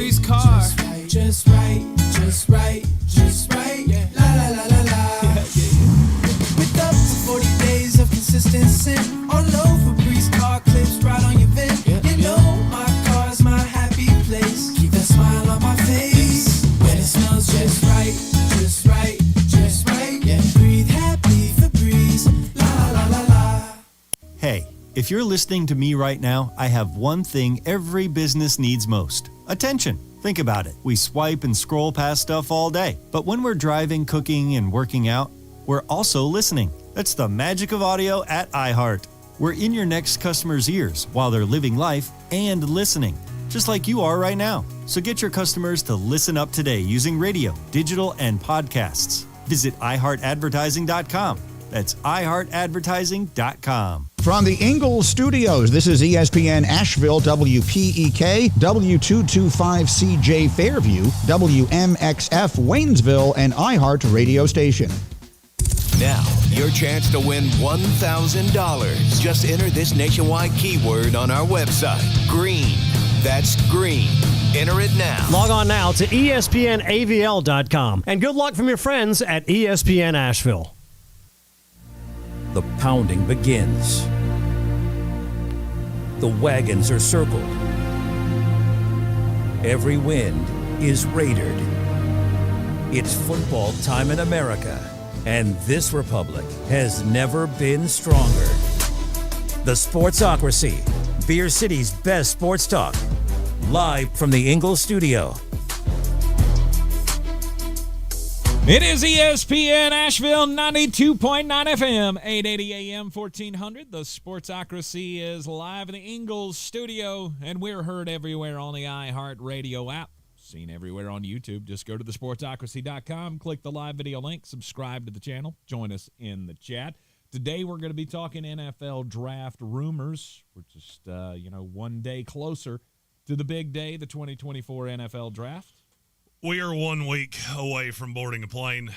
Car. Just right. Yeah. La la la la la. With up to 40 days of consistency. On low Febreze car clips right on your vent. You know my car's my happy place. Keep that smile on my face. When it smells just right. Yeah. Breathe happy Febreze. La la la la. Hey, if you're listening to me right now, I have one thing every business needs most: attention. Think about it. We swipe and scroll past stuff all day. But when we're driving, cooking, and working out, we're also listening. That's the magic of audio at iHeart. We're in your next customer's ears while they're living life and listening, just like you are right now. So get your customers to listen up today using radio, digital, and podcasts. Visit iHeartAdvertising.com. That's iHeartAdvertising.com. From the Ingalls Studios, this is ESPN Asheville, WPEK, W225CJ Fairview, WMXF Waynesville, and iHeart radio station. Now, your chance to win $1,000. Just enter this nationwide keyword on our website, Greene. That's Greene. Enter it now. Log on now to ESPNAVL.com. And good luck from your friends at ESPN Asheville. The pounding begins. The wagons are circled. Every wind is raided. It's football time in America, and this republic has never been stronger. The Sportsocracy, Beer City's best sports talk, live from the Ingalls studio. It is ESPN Asheville 92.9 FM, 880 AM, 1400. The Sportsocracy is live in the Ingalls studio, and we're heard everywhere on the iHeart Radio app. Seen everywhere on YouTube. Just go to thesportsocracy.com, click the live video link, subscribe to the channel, join us in the chat. Today we're going to be talking NFL draft rumors. We're just, one day closer to the big day, the 2024 NFL draft. We are 1 week away from boarding a plane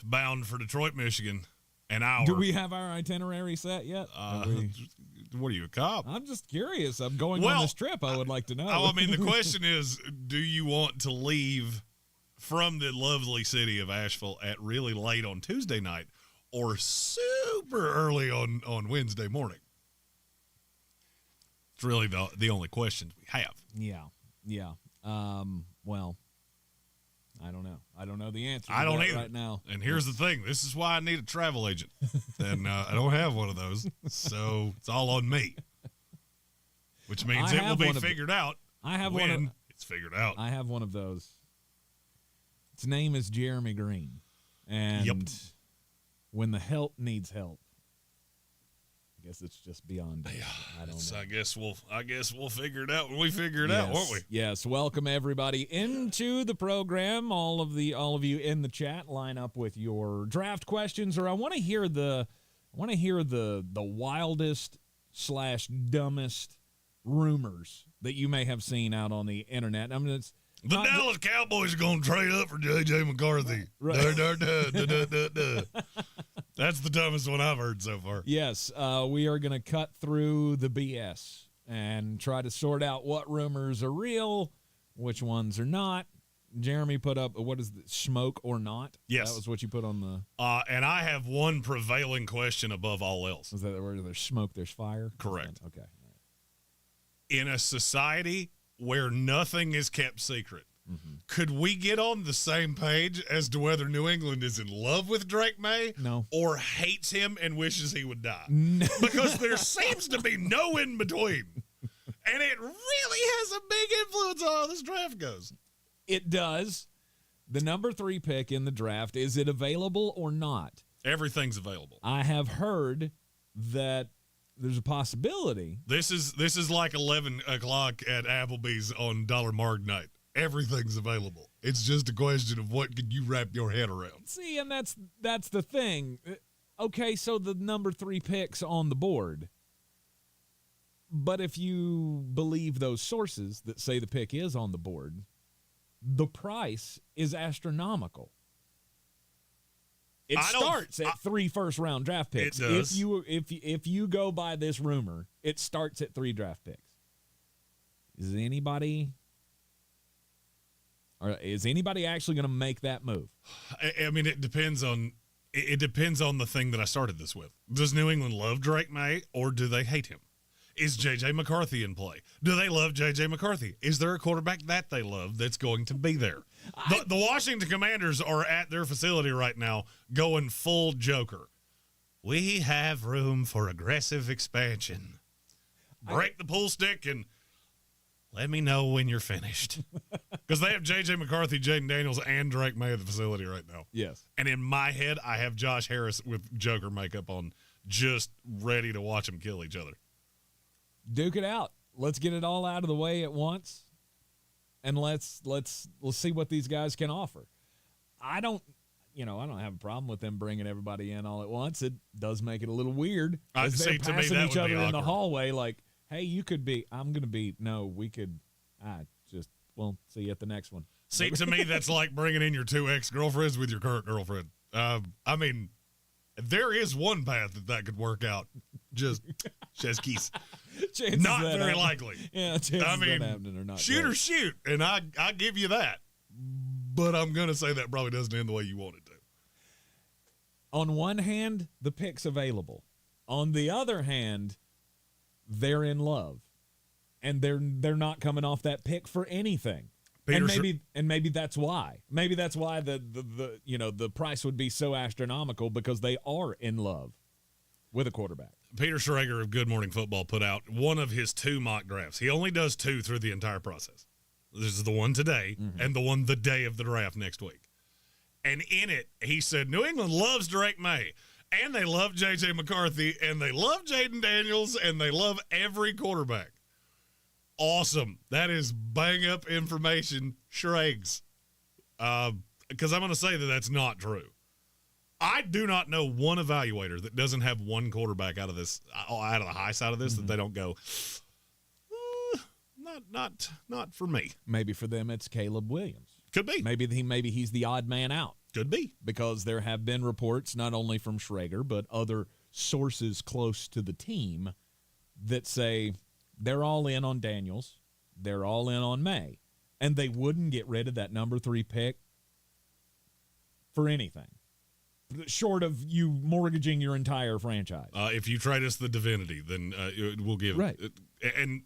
bound for Detroit, Michigan. An hour. Do we have our itinerary set yet? What are you, a cop? I'm just curious. I'm going on this trip. I would like to know. The question is, do you want to leave from the lovely city of Asheville at really late on Tuesday night or super early on Wednesday morning? It's really the only questions we have. Yeah. Well, I don't know. I don't know the answer. I don't either right now. And here's the thing: this is why I need a travel agent, and I don't have one of those, so it's all on me. Which means it will be figured out. I have when it's figured out. I have one of those. Its name is Jeremy Greene, and when the help needs help, I guess it's just beyond. I don't know. I guess we'll figure it out when we figure it out, won't we? Yes. Welcome everybody into the program. All of you in the chat, line up with your draft questions, or I want to hear the wildest / dumbest rumors that you may have seen out on the internet. I mean, it's the Dallas Cowboys are going to trade up for J.J. McCarthy. Right. That's the dumbest one I've heard so far. Yes, we are going to cut through the BS and try to sort out what rumors are real, which ones are not. Jeremy put up, what is it, smoke or not? Yes. That was what you put on the... And I have one prevailing question above all else. Is that where there's smoke, there's fire? Correct. Okay. In a society where nothing is kept secret, could we get on the same page as to whether New England is in love with Drake Maye? No. Or hates him and wishes he would die? No. Because there seems to be no in between. And it really has a big influence on how this draft goes. It does. The number 3 pick in the draft, is it available or not? Everything's available. I have heard that there's a possibility. This is like 11 o'clock at Applebee's on Dollar Marg night. Everything's available. It's just a question of what can you wrap your head around. See, and that's the thing. Okay, so the number 3 pick's on the board. But if you believe those sources that say the pick is on the board, the price is astronomical. It starts at 3 first-round draft picks. It does. If you go by this rumor, it starts at 3 draft picks. Is anybody Or is anybody actually going to make that move? I mean, it depends on the thing that I started this with. Does New England love Drake Maye or do they hate him? Is J.J. McCarthy in play? Do they love J.J. McCarthy? Is there a quarterback that they love that's going to be there? The Washington Commanders are at their facility right now going full Joker. We have room for aggressive expansion. Break the pool stick and let me know when you're finished. Because they have J.J. McCarthy, Jaden Daniels, and Drake Maye at the facility right now. Yes. And in my head, I have Josh Harris with Joker makeup on, just ready to watch them kill each other. Duke it out. Let's get it all out of the way at once, and let's see what these guys can offer. I don't have a problem with them bringing everybody in all at once. It does make it a little weird as they're passing each other in the hallway. Like, hey, you could be. I'm going to be. No, we could. We'll see you at the next one. See, to me, that's like bringing in your two ex-girlfriends with your current girlfriend. I mean, there is one path that could work out. Just keys. Not very likely. Yeah, chances that happening are not shoot great. or shoot, and I give you that. But I'm going to say that probably doesn't end the way you want it to. On one hand, the pick's available. On the other hand, they're in love, and they're not coming off that pick for anything. And maybe that's why. Maybe that's why the price would be so astronomical, because they are in love with a quarterback. Peter Schrager of Good Morning Football put out one of his 2 mock drafts. He only does 2 through the entire process. This is the one today and the one the day of the draft next week. And in it, he said, New England loves Drake Maye, and they love J.J. McCarthy, and they love Jaden Daniels, and they love every quarterback. Awesome. That is bang-up information, Schrags. Because I'm going to say that that's not true. I do not know one evaluator that doesn't have one quarterback out of the high side of this that they don't go, not for me. Maybe for them it's Caleb Williams. Could be. Maybe he's the odd man out. Could be. Because there have been reports, not only from Schrager, but other sources close to the team that say they're all in on Daniels, they're all in on Maye, and they wouldn't get rid of that number 3 pick for anything, short of you mortgaging your entire franchise. If you trade us the divinity, then we'll give right. And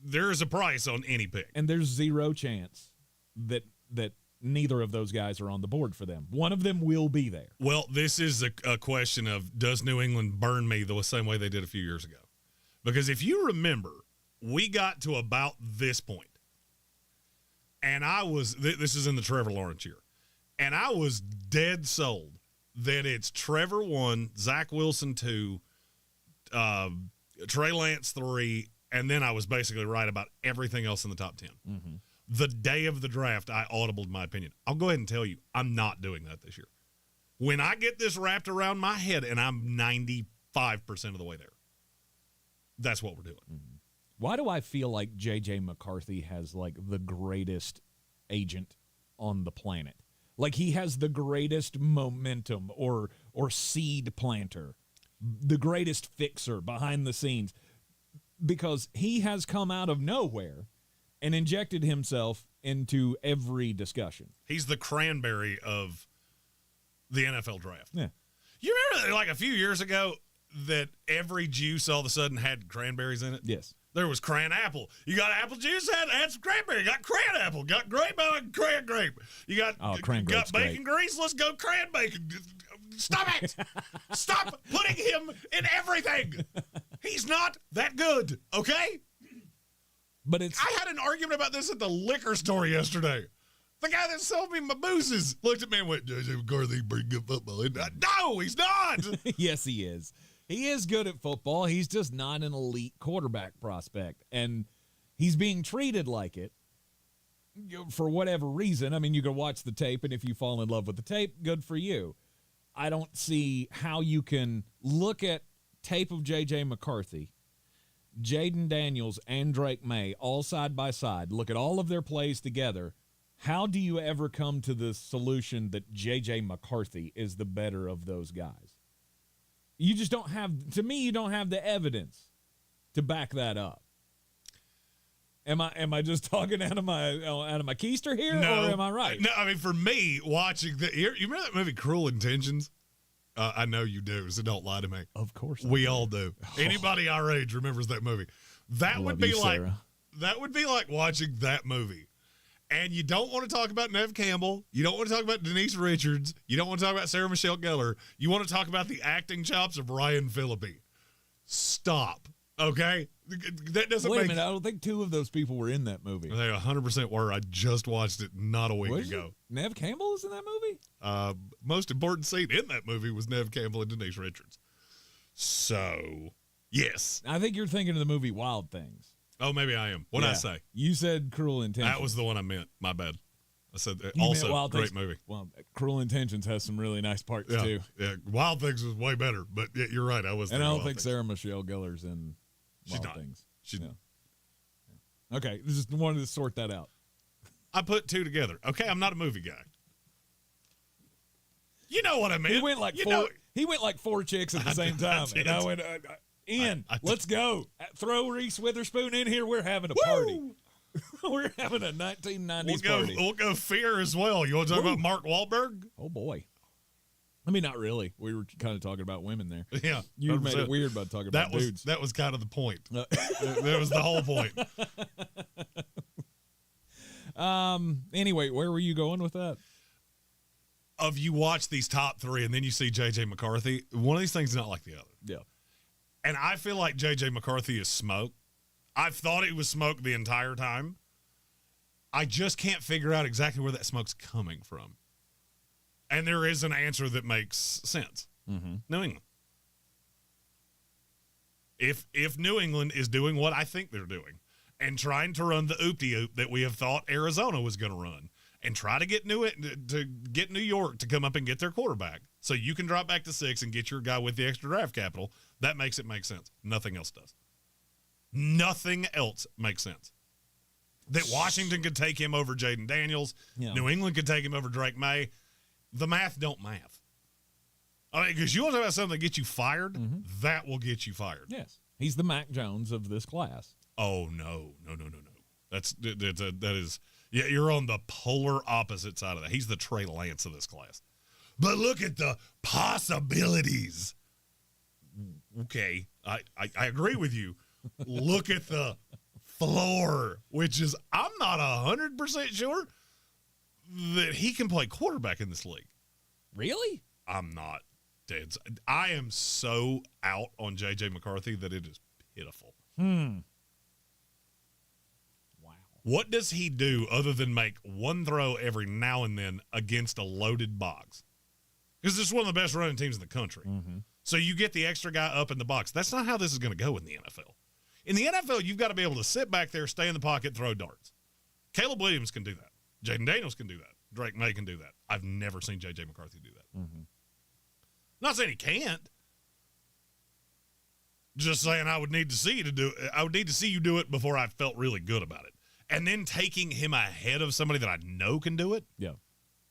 there is a price on any pick. And there's zero chance that neither of those guys are on the board for them. One of them will be there. Well, this is a question of, does New England burn me the same way they did a few years ago? Because if you remember, we got to about this point, and this is in the Trevor Lawrence year, and I was dead sold that it's Trevor 1, Zach Wilson 2, Trey Lance 3, and then I was basically right about everything else in the top 10. Mm-hmm. The day of the draft, I audibled my opinion. I'll go ahead and tell you, I'm not doing that this year. When I get this wrapped around my head, and I'm 95% of the way there, that's what we're doing. Mm-hmm. Why do I feel like J.J. McCarthy has, like, the greatest agent on the planet? Like, he has the greatest momentum or seed planter, the greatest fixer behind the scenes, because he has come out of nowhere and injected himself into every discussion. He's the cranberry of the NFL draft. Yeah. You remember, like, a few years ago that every juice all of a sudden had cranberries in it? Yes. There was cran apple. You got apple juice, had some cranberry. You got cran apple. Got grape, cran grape. You got got bacon grease. Let's go cran bacon. Stop it. Stop putting him in everything. He's not that good, okay? But I had an argument about this at the liquor store yesterday. The guy that sold me my boozes looked at me and went, J.J. McCarthy, pretty good football. No, he's not. Yes, he is. He is good at football. He's just not an elite quarterback prospect. And he's being treated like it for whatever reason. I mean, you can watch the tape, and if you fall in love with the tape, good for you. I don't see how you can look at tape of J.J. McCarthy, Jaden Daniels, and Drake Maye all side by side, look at all of their plays together. How do you ever come to the solution that J.J. McCarthy is the better of those guys? You just don't have, to me, you don't have the evidence to back that up. Am I just talking out of my keister here, No. or am I right? No, I mean, for me, watching you remember that movie Cruel Intentions? I know you do, so don't lie to me. Of course we all do. Anybody our age remembers that movie. That would be like watching that movie. And you don't want to talk about Neve Campbell. You don't want to talk about Denise Richards. You don't want to talk about Sarah Michelle Gellar. You want to talk about the acting chops of Ryan Phillippe. Stop. Okay? That doesn't Wait a make minute. I don't think two of those people were in that movie. They 100% were. I just watched it not a week Was ago. it? Neve Campbell is in that movie? Most important scene in that movie was Neve Campbell and Denise Richards. So, yes. I think you're thinking of the movie Wild Things. Oh, maybe I am. What did I say? You said Cruel Intentions. That was the one I meant. My bad. I said You also meant Wild great Things? movie. Well, Cruel Intentions has some really nice parts too. Yeah, Wild Things was way better, but yeah, you're right. I was. And I don't Wild think Things. Sarah Michelle Gellar's in She's Wild not. Things. She's Yeah. Okay, just wanted to sort that out. I put two together. Okay, I'm not a movie guy. You know what I mean? He went like He went like four chicks at the same time, and I went, "Ian, let's go. Throw Reese Witherspoon in here. We're having a party. We're having a 1990s party. We'll go Fear as well. You want to talk about Mark Wahlberg? Oh boy. I mean, not really. We were kind of talking about women there. Yeah, You 100%. made it weird by talking about dudes. That was kind of the point. That was the whole point. Anyway, where were you going with that? Of you watch these top three, and then you see J.J. McCarthy. One of these things is not like the other. Yeah. And I feel like J.J. McCarthy is smoke. I've thought it was smoke the entire time. I just can't figure out exactly where that smoke's coming from. And there is an answer that makes sense. Mm-hmm. New England. If New England is doing what I think they're doing and trying to run the oop-de-oop that we have thought Arizona was going to run and try to get New York to come up and get their quarterback so you can drop back to 6 and get your guy with the extra draft capital, that makes it make sense. Nothing else does. Nothing else makes sense. That Washington could take him over Jaden Daniels. Yeah. New England could take him over Drake Maye. The math don't math. I mean, because you want to talk about something that gets you fired, that will get you fired. Yes. He's the Mac Jones of this class. Oh, no. That is, yeah, you're on the polar opposite side of that. He's the Trey Lance of this class. But look at the possibilities. Okay, I agree with you. Look at the floor, which is, I'm not 100% sure that he can play quarterback in this league. Really? I'm not dead. I am so out on J.J. McCarthy that it is pitiful. Wow. What does he do other than make one throw every now and then against a loaded box? Because this is one of the best running teams in the country. Mm-hmm. So you get the extra guy up in the box. That's not how this is going to go in the NFL. In the NFL, you've got to be able to sit back there, stay in the pocket, throw darts. Caleb Williams can do that. Jaden Daniels can do that. Drake Maye can do that. I've never seen J.J. McCarthy do that. Mm-hmm. Not saying he can't. Just saying I would need to see you do it before I felt really good about it. And then taking him ahead of somebody that I know can do it. Yeah.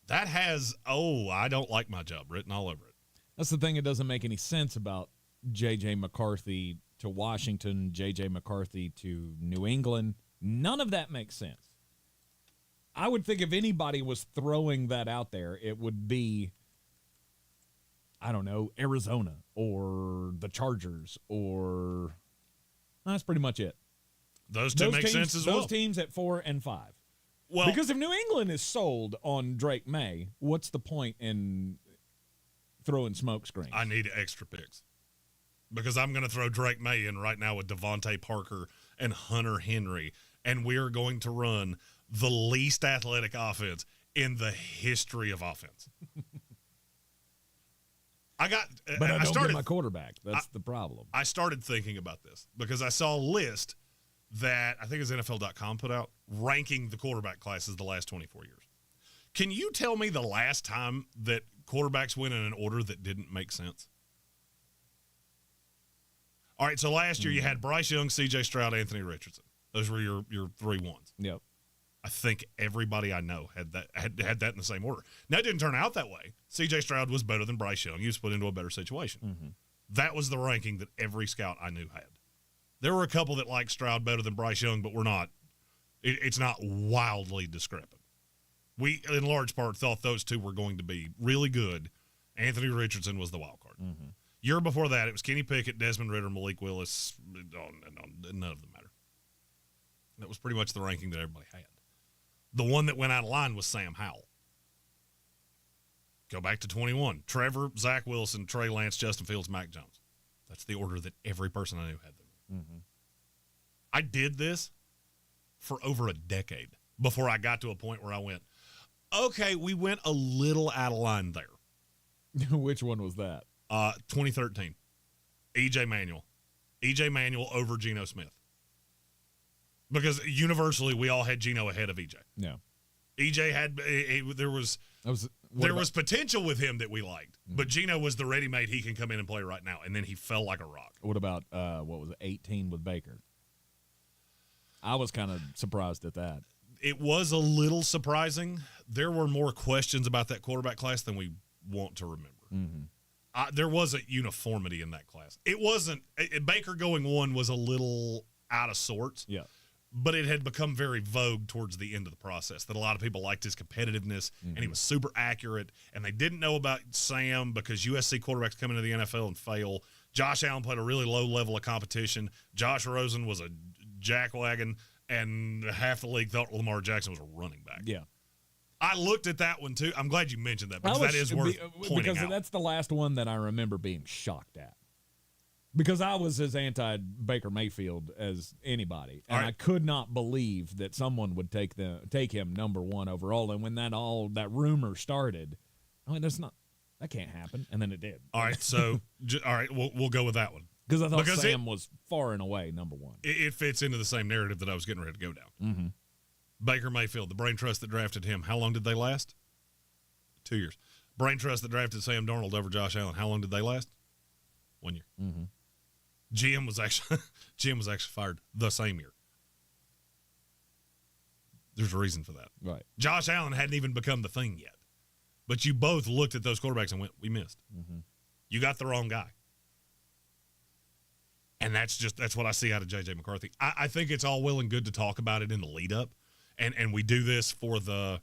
That has, I don't like my job written all over it. That's the thing that doesn't make any sense about J.J. McCarthy to Washington, J.J. McCarthy to New England. None of that makes sense. I would think if anybody was throwing that out there, it would be, I don't know, Arizona or the Chargers or that's pretty much it. Those two make sense as well. Those teams at 4 and 5. Well, because if New England is sold on Drake Maye, what's the point in throwing smoke screens? I need extra picks because I'm going to throw Drake Maye in right now with Devontae Parker and Hunter Henry, and we are going to run the least athletic offense in the history of offense. But I don't get my quarterback. That's the problem. I started thinking about this because I saw a list that I think is NFL.com put out ranking the quarterback classes the last 24 years. Can you tell me the last time that quarterbacks went in an order that didn't make sense? All right, so last year you had Bryce Young, C.J. Stroud, Anthony Richardson. Those were your 3 ones. Yep. I think everybody I know had that in the same order. Now, it didn't turn out that way. C.J. Stroud was better than Bryce Young. He was put into a better situation. Mm-hmm. That was the ranking that every scout I knew had. There were a couple that liked Stroud better than Bryce Young, but we're not It's not wildly discrepant. We, in large part, thought those two were going to be really good. Anthony Richardson was the wild card. Mm-hmm. Year before that, it was Kenny Pickett, Desmond Ridder, Malik Willis. None of them matter. That was pretty much the ranking that everybody had. The one that went out of line was Sam Howell. Go back to 21. Trevor, Zach Wilson, Trey Lance, Justin Fields, Mac Jones. That's the order that every person I knew had them. Mm-hmm. I did this for over a decade before I got to a point where I went, okay, we went a little out of line there. Which one was that? 2013. E.J. Manuel. E.J. Manuel over Geno Smith. Because universally, we all had Geno ahead of E.J. Yeah. E.J. had there was potential with him that we liked, but Geno was the ready-made. He can come in and play right now, and then he fell like a rock. What about 18 with Baker? I was kind of surprised at that. It was a little surprising. There were more questions about that quarterback class than we want to remember. Mm-hmm. There wasn't uniformity in that class. It wasn't Baker going one was a little out of sorts. Yeah. But it had become very vogue towards the end of the process that a lot of people liked his competitiveness, and he was super accurate, and they didn't know about Sam because USC quarterbacks come into the NFL and fail. Josh Allen played a really low level of competition. Josh Rosen was a jackwagon, and half the league thought Lamar Jackson was a running back. Yeah. I looked at that one, too. I'm glad you mentioned that because that is worth pointing because out. That's the last one that I remember being shocked at. Because I was as anti-Baker Mayfield as anybody, and I could not believe that someone would take him number one overall. And when that rumor started, I mean, that can't happen, and then it did. All right, so we'll go with that one because I thought Sam was far and away number one. It fits into the same narrative that I was getting ready to go down. Mm-hmm. Baker Mayfield, the brain trust that drafted him. How long did they last? 2 years. Brain trust that drafted Sam Darnold over Josh Allen. How long did they last? 1 year. Mm-hmm. GM was actually fired the same year. There's a reason for that. Right. Josh Allen hadn't even become the thing yet. But you both looked at those quarterbacks and went, we missed. Mm-hmm. You got the wrong guy. And that's what I see out of J.J. McCarthy. I think it's all well and good to talk about it in the lead up. And we do this for the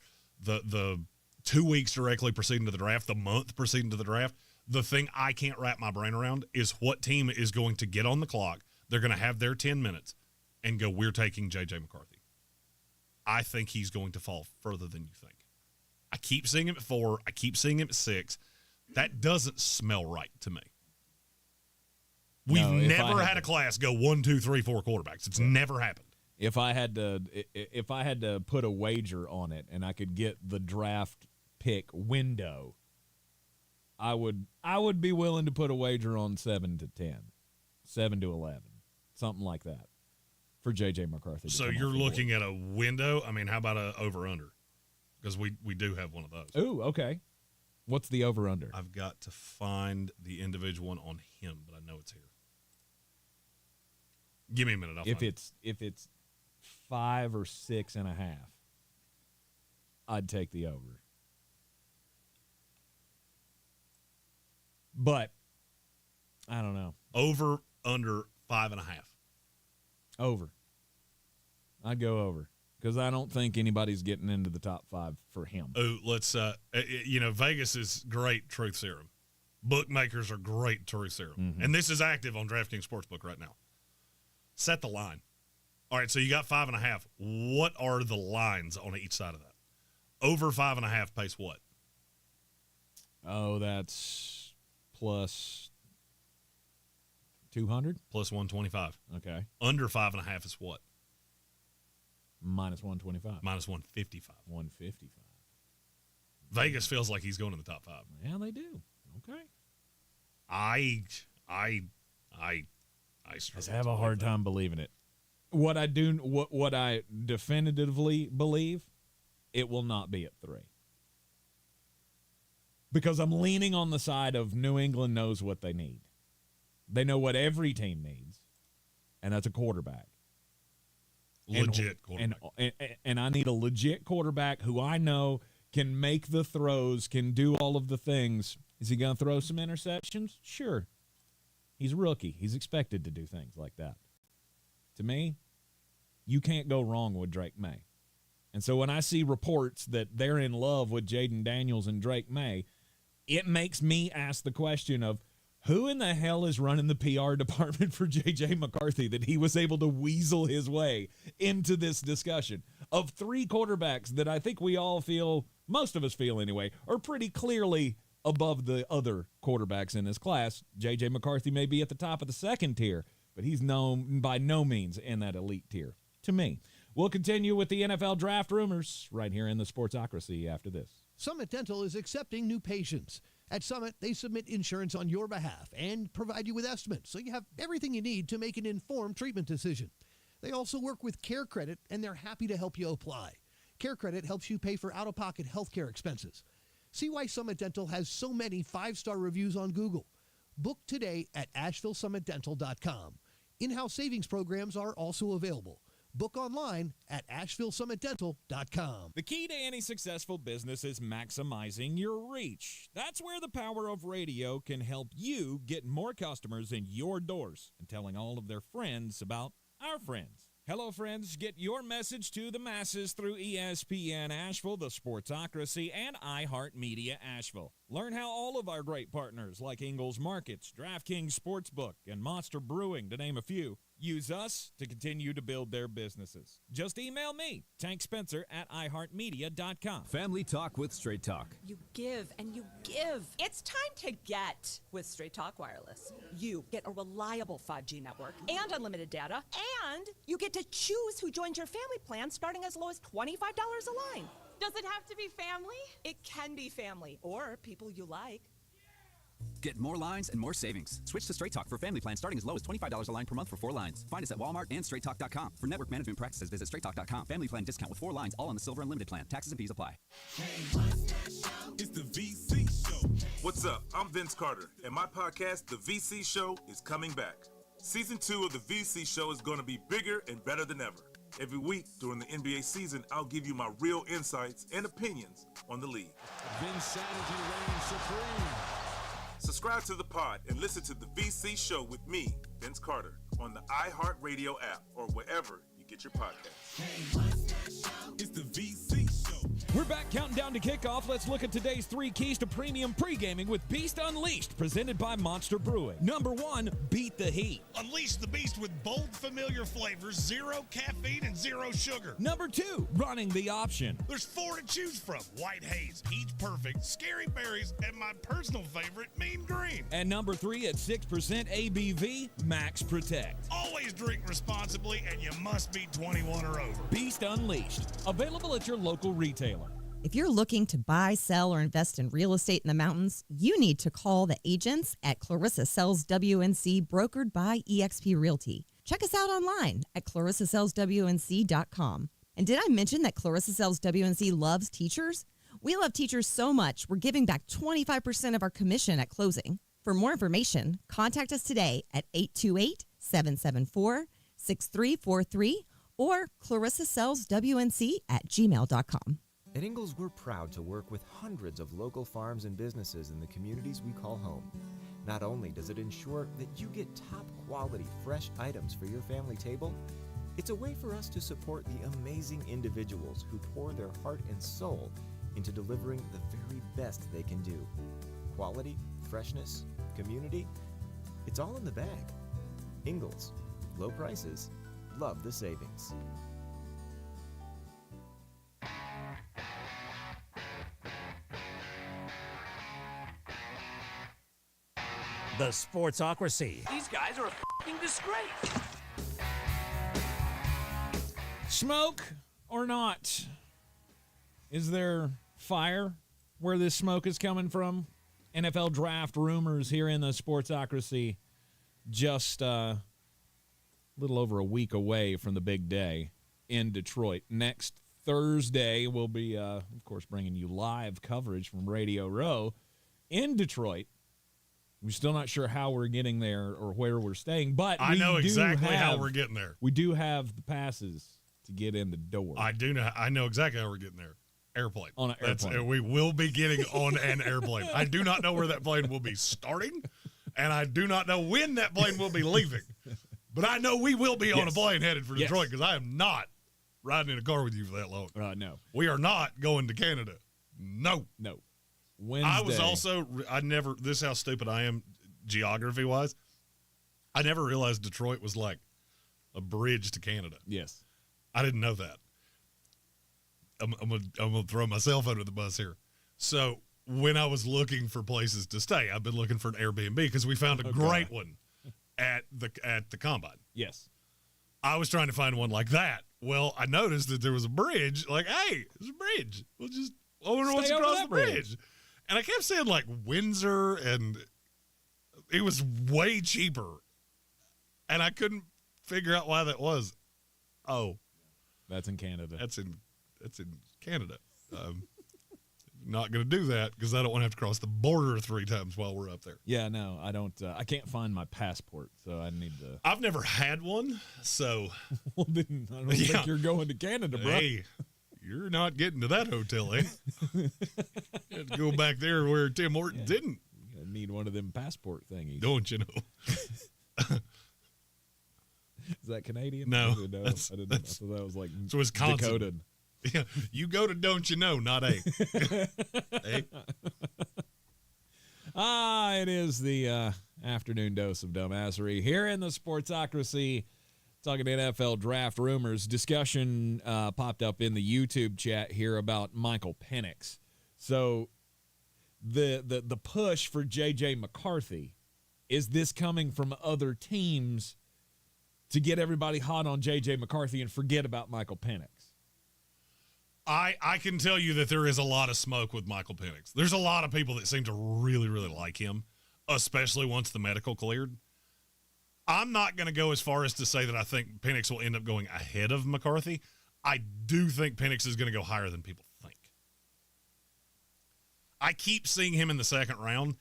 2 weeks directly preceding to the draft, the month preceding to the draft. The thing I can't wrap my brain around is what team is going to get on the clock. They're going to have their 10 minutes and go, we're taking J.J. McCarthy. I think he's going to fall further than you think. I keep seeing him at 4. I keep seeing him at 6. That doesn't smell right to me. We've never had a class go 1, 2, 3, 4 quarterbacks. It's never happened. If I had to put a wager on it and I could get the draft pick window, I would be willing to put a wager on 7 to 10, 7 to 11, something like that for J.J. McCarthy. So you're looking at a window? I mean, how about a over-under? Because we do have one of those. Ooh, okay. What's the over-under? I've got to find the individual one on him, but I know it's here. Give me a minute. If it's 5 or 6.5, I'd take the over. But I don't know. Over, under 5.5. Over. I'd go over because I don't think anybody's getting into the top 5 for him. Oh, let's. Vegas is great truth serum. Bookmakers are great truth serum, and this is active on DraftKings Sportsbook right now. Set the line. All right, so you got 5.5. What are the lines on each side of that? Over 5.5 pays what? Oh, that's plus 200? Plus 125. Okay. Under 5.5 is what? Minus 125. Minus 155. 155. Vegas feels like he's going in the top 5. Yeah, they do. Okay. I just have a hard time believing it. What I definitively believe, it will not be at 3. Because I'm leaning on the side of New England knows what they need. They know what every team needs, and that's a quarterback. Legit quarterback. And I need a legit quarterback who I know can make the throws, can do all of the things. Is he going to throw some interceptions? Sure. He's a rookie. He's expected to do things like that. To me, you can't go wrong with Drake Maye. And so when I see reports that they're in love with Jaden Daniels and Drake Maye, it makes me ask the question of who in the hell is running the PR department for J.J. McCarthy that he was able to weasel his way into this discussion of three quarterbacks that I think we all feel, most of us feel anyway, are pretty clearly above the other quarterbacks in this class. J.J. McCarthy may be at the top of the second tier, but he's known by no means in that elite tier to me. We'll continue with the NFL draft rumors right here in the Sportsocracy after this. Summit Dental is accepting new patients. At Summit, they submit insurance on your behalf and provide you with estimates, so you have everything you need to make an informed treatment decision. They also work with Care Credit, and they're happy to help you apply. Care Credit helps you pay for out-of-pocket healthcare expenses. See why Summit Dental has so many 5-star reviews on Google. Book today at AshevilleSummitDental.com. In-house savings programs are also available. Book online at AshevilleSummitDental.com. The key to any successful business is maximizing your reach. That's where the power of radio can help you get more customers in your doors and telling all of their friends about our friends. Hello, friends. Get your message to the masses through ESPN Asheville, the Sportsocracy, and iHeartMedia Asheville. Learn how all of our great partners like Ingles Markets, DraftKings Sportsbook, and Monster Brewing, to name a few, use us to continue to build their businesses. Just email me, Tank Spencer at iHeartMedia.com. Family Talk with Straight Talk. You give and you give. It's time to get with Straight Talk Wireless. You get a reliable 5G network and unlimited data, and you get to choose who joins your family plan starting as low as $25 a line. Does it have to be family? It can be family or people you like. Get more lines and more savings. Switch to Straight Talk for family plan starting as low as $25 a line per month for 4 lines. Find us at Walmart and StraightTalk.com. For network management practices, visit StraightTalk.com. Family plan discount with 4 lines, all on the Silver Unlimited plan. Taxes and fees apply. It's the VC Show. What's up? I'm Vince Carter, and my podcast, The VC Show, is coming back. Season 2 of The VC Show is going to be bigger and better than ever. Every week during the NBA season, I'll give you my real insights and opinions on the league. Vinsanity reigns supreme. Subscribe to the pod and listen to The VC Show with me, Vince Carter, on the iHeartRadio app or wherever you get your podcasts. It's the VC Show. We're back, counting down to kickoff. Let's look at today's 3 keys to premium pre-gaming with Beast Unleashed, presented by Monster Brewing. Number 1, beat the heat. Unleash the beast with bold, familiar flavors, 0 caffeine, and 0 sugar. Number 2, running the option. There's 4 to choose from: White Haze, Peach Perfect, Scary Berries, and my personal favorite, Mean Green. And number 3, at 6% ABV, Max Protect. Always drink responsibly, and you must be 21 or over. Beast Unleashed, available at your local retailer. If you're looking to buy, sell, or invest in real estate in the mountains, you need to call the agents at Clarissa Sells WNC, brokered by eXp Realty. Check us out online at ClarissaSellsWNC.com. And did I mention that Clarissa Sells WNC loves teachers? We love teachers so much, we're giving back 25% of our commission at closing. For more information, contact us today at 828-774-6343 or ClarissaSellsWNC@gmail.com. At Ingalls, we're proud to work with hundreds of local farms and businesses in the communities we call home. Not only does it ensure that you get top-quality, fresh items for your family table, it's a way for us to support the amazing individuals who pour their heart and soul into delivering the very best they can do. Quality, freshness, community, it's all in the bag. Ingalls, low prices, love the savings. The Sportsocracy. These guys are a f***ing disgrace. Smoke or not? Is there fire where this smoke is coming from? NFL draft rumors here in the Sportsocracy, just a little over a week away from the big day in Detroit. Next Thursday, we'll be, of course, bringing you live coverage from Radio Row in Detroit. We're still not sure how we're getting there or where we're staying, but I know exactly how we're getting there. We do have the passes to get in the door. I do know. I know exactly how we're getting there. Airplane. On an airplane. We will be getting on an airplane. I do not know where that plane will be starting, and I do not know when that plane will be leaving. But I know we will be on a plane headed for Detroit because I am not riding in a car with you for that long. No. We are not going to Canada. No. Wednesday. I was also, this is how stupid I am geography-wise. I never realized Detroit was like a bridge to Canada. Yes. I didn't know that. I'm gonna throw myself under the bus here. So when I was looking for places to stay, I've been looking for an Airbnb because we found a great one at the Combine. Yes. I was trying to find one like that. Well, I noticed that there was a bridge. Like, hey, there's a bridge. We'll just wonder what's across the bridge. And I kept saying like Windsor, and it was way cheaper. And I couldn't figure out why that was. Oh, that's in Canada. That's in Canada. Not going to do that because I don't want to have to cross the border 3 times while we're up there. Yeah, no, I don't. I can't find my passport, so I need to. I've never had one, so. Well, then I don't think you're going to Canada, bro. Hey, you're not getting to that hotel, eh? You have to go back there where Tim Hortons didn't. I need one of them passport thingies. Don't you know? Is that Canadian? No. I didn't know. I thought that was like it's Wisconsin. decoded. Yeah, you go to don't you know, not A. A. It is the afternoon dose of dumbassery here in the Sportsocracy. Talking NFL draft rumors. Discussion popped up in the YouTube chat here about Michael Penix. So the push for J.J. McCarthy, is this coming from other teams to get everybody hot on J.J. McCarthy and forget about Michael Penix? I can tell you that there is a lot of smoke with Michael Penix. There's a lot of people that seem to really, really like him, especially once the medical cleared. I'm not going to go as far as to say that I think Penix will end up going ahead of McCarthy. I do think Penix is going to go higher than people think. I keep seeing him in the second round.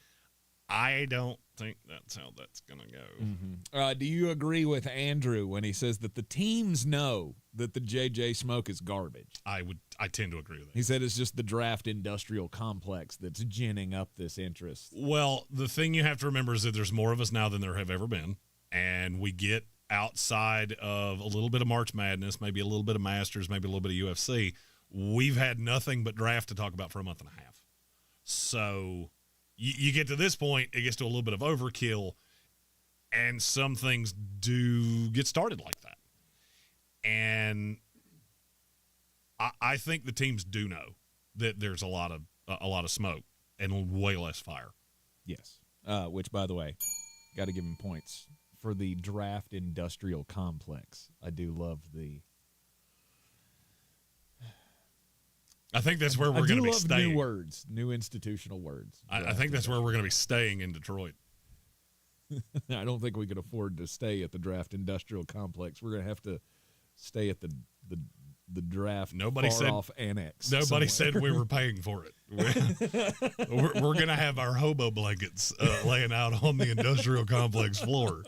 I don't think that's how that's going to go. Mm-hmm. Do you agree with Andrew when he says that the teams know that the JJ smoke is garbage? I tend to agree with that. He said it's just the draft industrial complex that's ginning up this interest. Well, the thing you have to remember is that there's more of us now than there have ever been, and we get outside of a little bit of March Madness, maybe a little bit of Masters, maybe a little bit of UFC. We've had nothing but draft to talk about for a month and a half. So you get to this point, it gets to a little bit of overkill, and some things do get started like that. And I think the teams do know that there's a lot of smoke and way less fire. Yes. Which, by the way, got to give him points for the draft industrial complex. I do love the. I think that's where we're going to be staying. New words, new institutional words. I think that's where we're going to be staying in Detroit. I don't think we can afford to stay at the draft industrial complex. We're going to have to stay at the draft far-off annex. Nobody said we were paying for it. We're going to have our hobo blankets laying out on the industrial complex floor.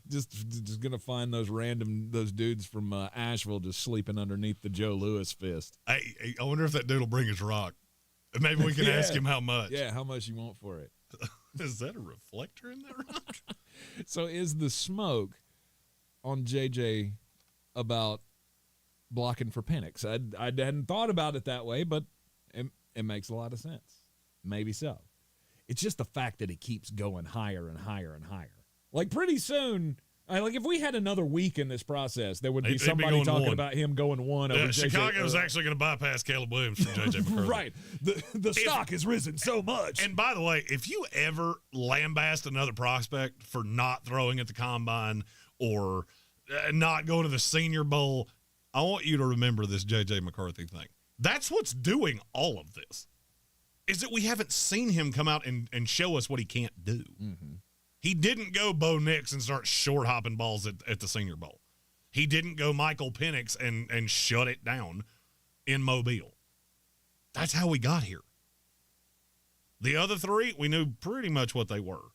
Just going to find those dudes from Asheville just sleeping underneath the Joe Louis fist. I wonder if that dude will bring his rock. Maybe we can ask him how much. Yeah, how much you want for it. Is that a reflector in that rock? So is the smoke on JJ about blocking for Penix? I hadn't thought about it that way, but it makes a lot of sense. Maybe so. It's just the fact that he keeps going higher and higher and higher. Like pretty soon, like if we had another week in this process, there would be somebody talking about him going one over JJ. Chicago's actually going to bypass Caleb Williams from JJ McCarthy. Right. The stock has risen so much. And by the way, if you ever lambast another prospect for not throwing at the combine or not going to the Senior Bowl, I want you to remember this JJ McCarthy thing. That's what's doing all of this, is that we haven't seen him come out and show us what he can't do. Mm-hmm. He didn't go Bo Nix and start short-hopping balls at the Senior Bowl. He didn't go Michael Penix and shut it down in Mobile. That's how we got here. The other three, we knew pretty much what they were,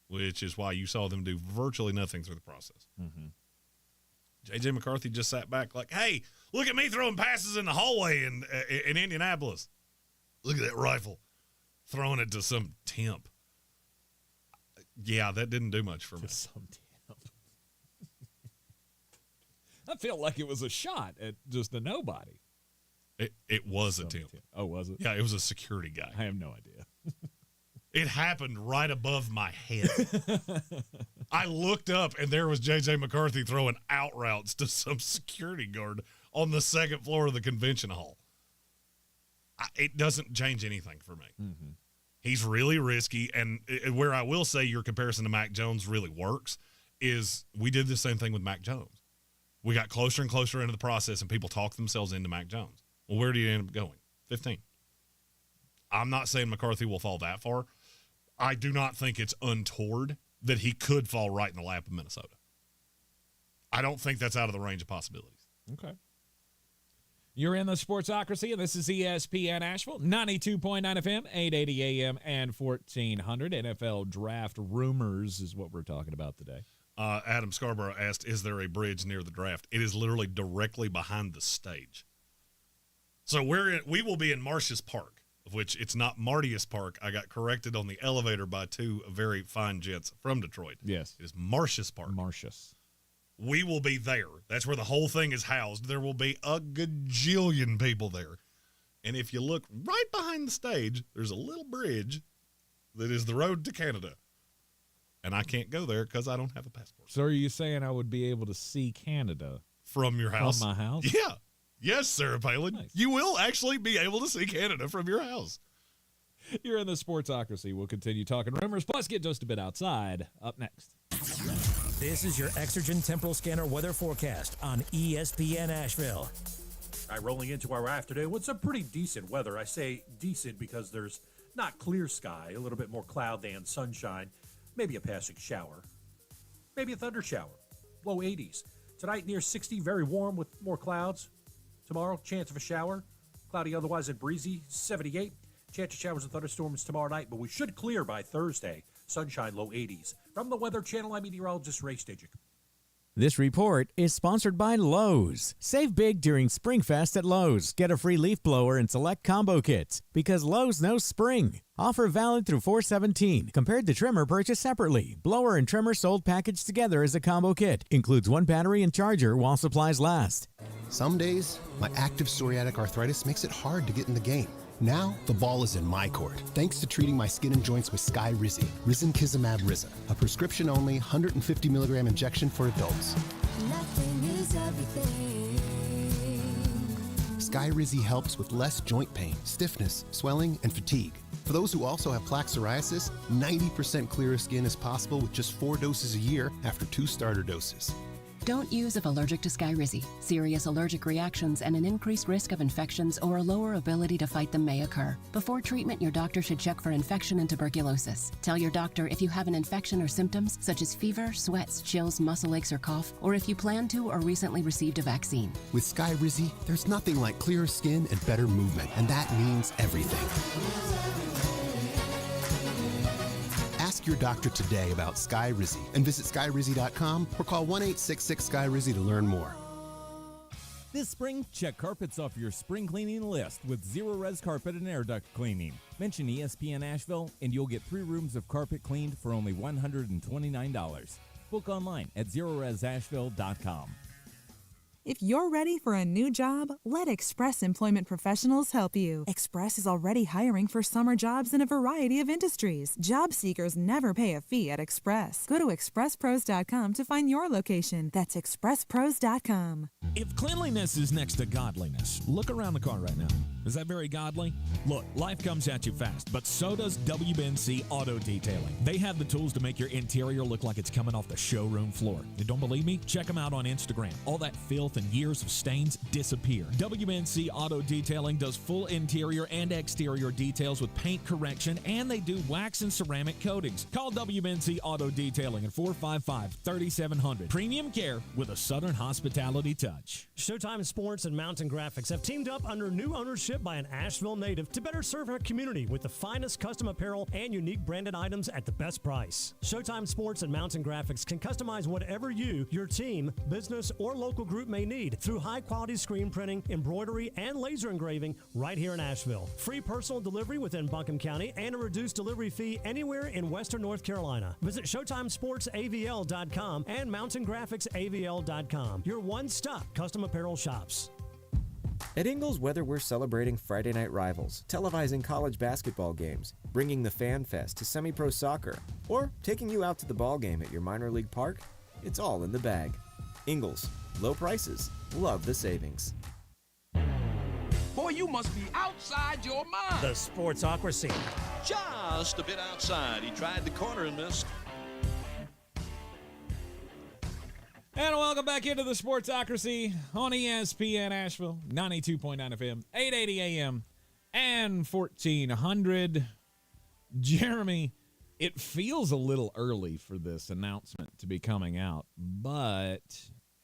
which is why you saw them do virtually nothing through the process. Mm-hmm. J.J. McCarthy just sat back like, hey, look at me throwing passes in the hallway in Indianapolis. Look at that rifle. Throwing it to some temp. Yeah, that didn't do much for me. Some temp. I feel like it was a shot at just a nobody. It was a Tim. Oh, was it? Yeah, it was a security guy. I have no idea. It happened right above my head. I looked up, and there was J.J. McCarthy throwing out routes to some security guard on the second floor of the convention hall. It doesn't change anything for me. Mm-hmm. He's really risky, and where I will say your comparison to Mac Jones really works is we did the same thing with Mac Jones. We got closer and closer into the process, and people talked themselves into Mac Jones. Well, where did he end up going? 15. I'm not saying McCarthy will fall that far. I do not think it's untoward that he could fall right in the lap of Minnesota. I don't think that's out of the range of possibilities. Okay. You're in the Sportsocracy, and this is ESPN Asheville, 92.9 FM, 880 AM, and 1400. NFL draft rumors is what we're talking about today. Adam Scarborough asked, is there a bridge near the draft? It is literally directly behind the stage. So we will be in Marcius Park, of which it's not Martius Park. I got corrected on the elevator by two very fine gents from Detroit. Yes. It is Marcius Park. Marcius. We will be there. That's where the whole thing is housed. There will be a gajillion people there. And if you look right behind the stage, there's a little bridge that is the road to Canada. And I can't go there because I don't have a passport. So are you saying I would be able to see Canada? From your house? From my house? Yeah. Yes, Sarah Palin. Nice. You will actually be able to see Canada from your house. You're in the Sportsocracy. We'll continue talking rumors, plus get just a bit outside. Up next. This is your Exergen Temporal Scanner weather forecast on ESPN Asheville. All right, rolling into our afternoon with some pretty decent weather. I say decent because there's not clear sky, a little bit more cloud than sunshine, maybe a passing shower, maybe a thunder shower, low 80s. Tonight near 60, very warm with more clouds. Tomorrow, chance of a shower, cloudy otherwise and breezy, 78. Chance of showers and thunderstorms tomorrow night, but we should clear by Thursday. Sunshine, low 80s. From the Weather Channel, I'm meteorologist Ray Stajic. This report is sponsored by Lowe's. Save big during Springfest at Lowe's. Get a free leaf blower and select combo kits because Lowe's knows spring. Offer valid through 4/17. Compared to trimmer purchased separately. Blower and trimmer sold packaged together as a combo kit. Includes one battery and charger while supplies last. Some days, my active psoriatic arthritis makes it hard to get in the game. Now, the ball is in my court, thanks to treating my skin and joints with Skyrizi, Risankizumab Riza, a prescription-only 150 milligram injection for adults. Nothing is everything. Skyrizi helps with less joint pain, stiffness, swelling, and fatigue. For those who also have plaque psoriasis, 90% clearer skin is possible with just 4 doses a year after 2 starter doses. Don't use if allergic to Skyrizi. Serious allergic reactions and an increased risk of infections or a lower ability to fight them may occur. Before treatment, your doctor should check for infection and tuberculosis. Tell your doctor if you have an infection or symptoms such as fever, sweats, chills, muscle aches, or cough, or if you plan to or recently received a vaccine. With Skyrizi, there's nothing like clearer skin and better movement, and that means everything. Ask your doctor today about Skyrizi and visit Skyrizi.com or call 1-866-SKYRIZI to learn more. This spring, check carpets off your spring cleaning list with Zero Res Carpet and Air Duct Cleaning. Mention ESPN Asheville and you'll get 3 rooms of carpet cleaned for only $129. Book online at ZeroResAsheville.com. If you're ready for a new job, let Express Employment Professionals help you. Express is already hiring for summer jobs in a variety of industries. Job seekers never pay a fee at Express. Go to expresspros.com to find your location. That's expresspros.com. If cleanliness is next to godliness, look around the car right now. Is that very godly? Look, life comes at you fast, but so does WNC Auto Detailing. They have the tools to make your interior look like it's coming off the showroom floor. You don't believe me? Check them out on Instagram. All that filth and years of stains disappear. WNC Auto Detailing does full interior and exterior details with paint correction, and they do wax and ceramic coatings. Call WNC Auto Detailing at 455-3700. Premium care with a Southern hospitality touch. Showtime Sports and Mountain Graphics have teamed up under new ownership by an Asheville native to better serve our community with the finest custom apparel and unique branded items at the best price. Showtime Sports and Mountain Graphics can customize whatever you, your team, business, or local group may need through high-quality screen printing, embroidery, and laser engraving right here in Asheville. Free personal delivery within Buncombe County and a reduced delivery fee anywhere in Western North Carolina. Visit ShowtimeSportsAVL.com and MountainGraphicsAVL.com. Your one-stop custom apparel shops. At Ingles, whether we're celebrating Friday night rivals, televising college basketball games, bringing the Fan Fest to semi-pro soccer, or taking you out to the ball game at your minor league park, it's all in the bag. Ingles, low prices, love the savings. Boy, you must be outside your mind. The Sportsocracy. Just a bit outside. He tried the corner and missed. And welcome back into the Sportsocracy on ESPN Asheville, 92.9 FM, 880 AM, and 1400. Jeremy, it feels a little early for this announcement to be coming out, but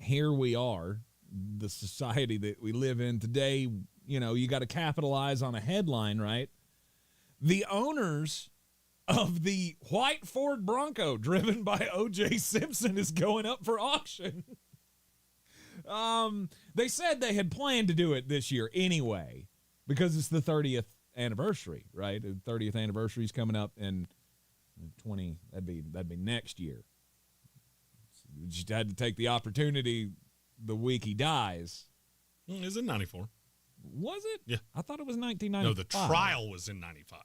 here we are, the society that we live in today. You know, you got to capitalize on a headline, right? The owners of the white Ford Bronco driven by O.J. Simpson is going up for auction. They said they had planned to do it this year anyway, because it's the 30th anniversary, right? The 30th anniversary is coming up in 20. That'd be next year. So just had to take the opportunity the week he dies. Is it 94? Was it? Yeah. I thought it was 1995. No, the trial was in 95.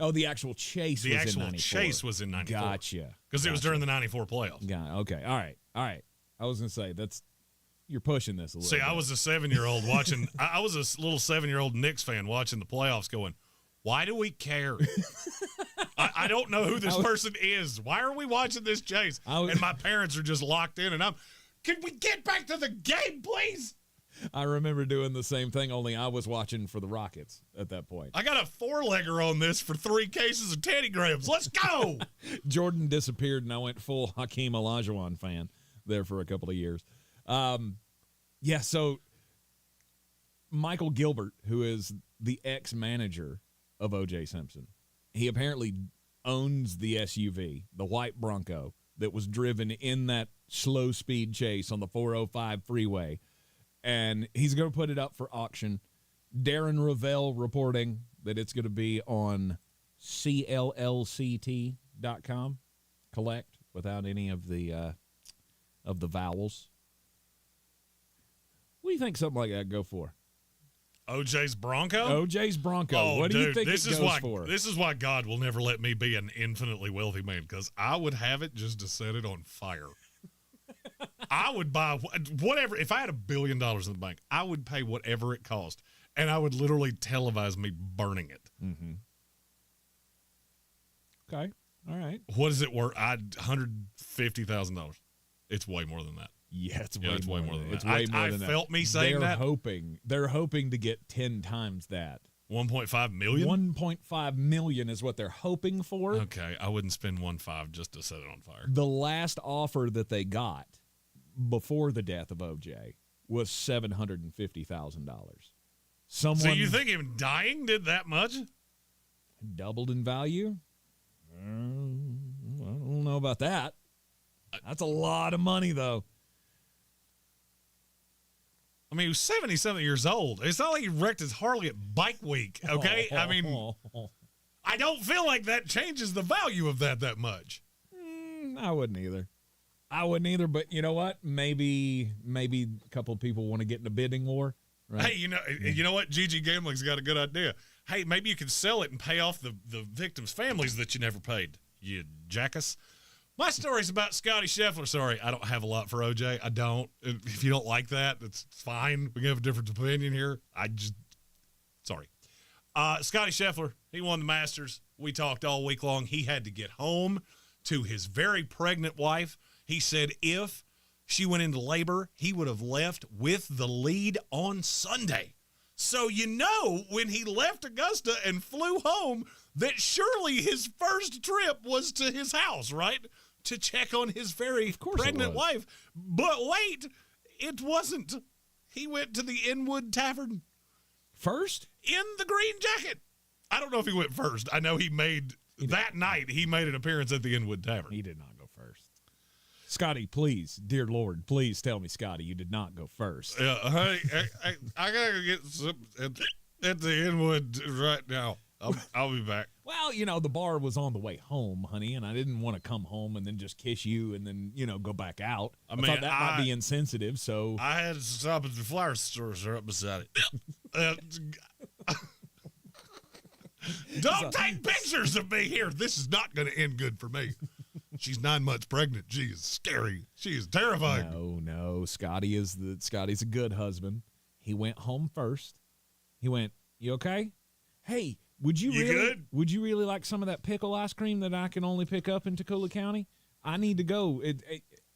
Oh, the actual chase was in 94. The actual chase was in 94. Gotcha. Because it was during the 94 playoffs. Yeah, okay. All right. I was going to say, you're pushing this a little bit. I was a 7-year-old watching, I was a little 7-year-old Knicks fan watching the playoffs going, why do we care? I don't know who this person is. Why are we watching this chase? And my parents are just locked in, and can we get back to the game, please? I remember doing the same thing, only I was watching for the Rockets at that point. I got a 4-legger on this for 3 cases of Teddy Grahams. Let's go! Jordan disappeared, and I went full Hakeem Olajuwon fan there for a couple of years. So Michael Gilbert, who is the ex-manager of O.J. Simpson, he apparently owns the SUV, the white Bronco, that was driven in that slow-speed chase on the 405 freeway. And he's going to put it up for auction. Darren Ravel reporting that it's going to be on CLLCT.com. Collect without any of the vowels. What do you think something like that go for? OJ's Bronco? OJ's Bronco. Oh, what do you think it goes for? This is why God will never let me be an infinitely wealthy man, because I would have it just to set it on fire. I would buy whatever. If I had $1 billion in the bank, I would pay whatever it cost, and I would literally televise me burning it. Mm-hmm. Okay. All right. What is it worth? $150,000. It's way more than that. Yeah, it's way more than that. It's way more than that. I felt me saying that. They're hoping to get 10 times that. 1.5 million? 1.5 million is what they're hoping for. Okay, I wouldn't spend 1.5 just to set it on fire. The last offer that they got before the death of OJ was $750,000. So you think him dying did that much? Doubled in value? I don't know about that. That's a lot of money, though. I mean, he was 77 years old. It's not like he wrecked his Harley at Bike Week, okay? I mean, I don't feel like that changes the value of that much. I wouldn't either. But you know what? Maybe a couple of people want to get in a bidding war. Right? Hey, you know what? GG Gambling's got a good idea. Hey, maybe you can sell it and pay off the victims' families that you never paid, you jackass. My story's about Scotty Scheffler. Sorry, I don't have a lot for OJ. I don't. If you don't like that, that's fine. We can have a different opinion here. Sorry. Scotty Scheffler, he won the Masters. We talked all week long. He had to get home to his very pregnant wife. He said if she went into labor, he would have left with the lead on Sunday. So when he left Augusta and flew home, that surely his first trip was to his house, right? To check on his very pregnant wife. But wait, it wasn't. He went to the Inwood Tavern. First? In the green jacket. I don't know if he went first. I know that night he made an appearance at the Inwood Tavern. He did not go first. Scotty, please, dear Lord, please tell me, Scotty, you did not go first. Yeah, honey, I gotta get some at the Inwood right now. I'll be back. Well, the bar was on the way home, honey, and I didn't want to come home and then just kiss you and then, go back out. I thought that might be insensitive, so. I had to stop at the flower stores right beside it. Don't take pictures of me here. This is not going to end good for me. She's 9 months pregnant. She is scary. She is terrifying. No. Scotty's a good husband. He went home first. He went, "You okay? Hey, would you really like some of that pickle ice cream that I can only pick up in Toccola County? I need to go.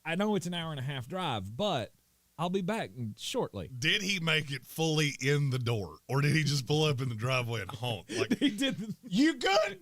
I know it's an hour and a half drive, but I'll be back shortly." Did he make it fully in the door, or did he just pull up in the driveway and honk? Like, he did. You good?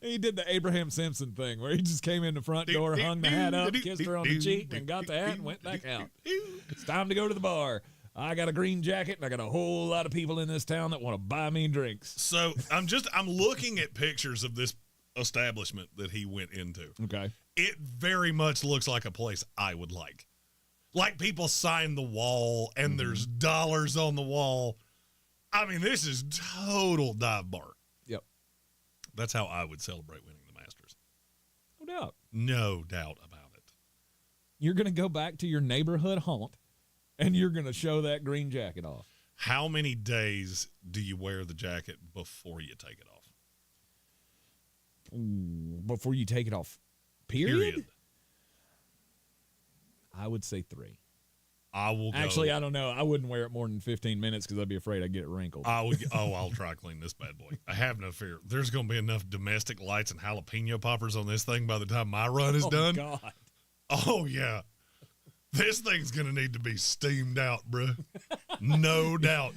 He did the Abraham Simpson thing where he just came in the front door, hung the hat up, kissed her on the cheek, and got the hat and went back out. It's time to go to the bar. I got a green jacket, and I got a whole lot of people in this town that want to buy me drinks. So I'm looking at pictures of this establishment that he went into. Okay. It very much looks like a place I would like. Like people sign the wall, and there's dollars on the wall. I mean, this is total dive bar. Yep. That's how I would celebrate winning the Masters. No doubt. No doubt about it. You're going to go back to your neighborhood haunt, and you're going to show that green jacket off. How many days do you wear the jacket before you take it off? Before you take it off, period? I would say 3. I will go. Actually, I don't know. I wouldn't wear it more than 15 minutes because I'd be afraid I'd get it wrinkled. I'll try clean this bad boy. I have no fear. There's going to be enough domestic lights and jalapeno poppers on this thing by the time my run is done. Oh, God. Oh, yeah. This thing's going to need to be steamed out, bruh. No doubt.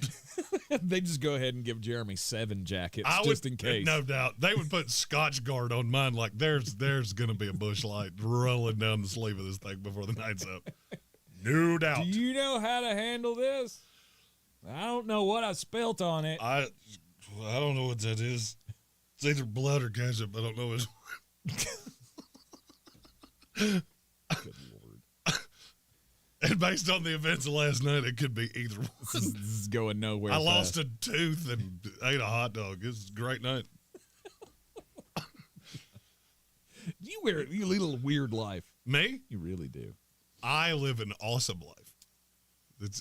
They just go ahead and give Jeremy 7 jackets just in case. No doubt. They would put Scotch Guard on mine like there's going to be a bush light rolling down the sleeve of this thing before the night's up. No doubt. Do you know how to handle this? I don't know what I spelt on it. I don't know what that is. It's either blood or ketchup. I don't know which one. Good Lord. And based on the events of last night, it could be either one. This is going nowhere. I lost a tooth and ate a hot dog. This is a great night. You lead a weird life. Me? You really do. I live an awesome life.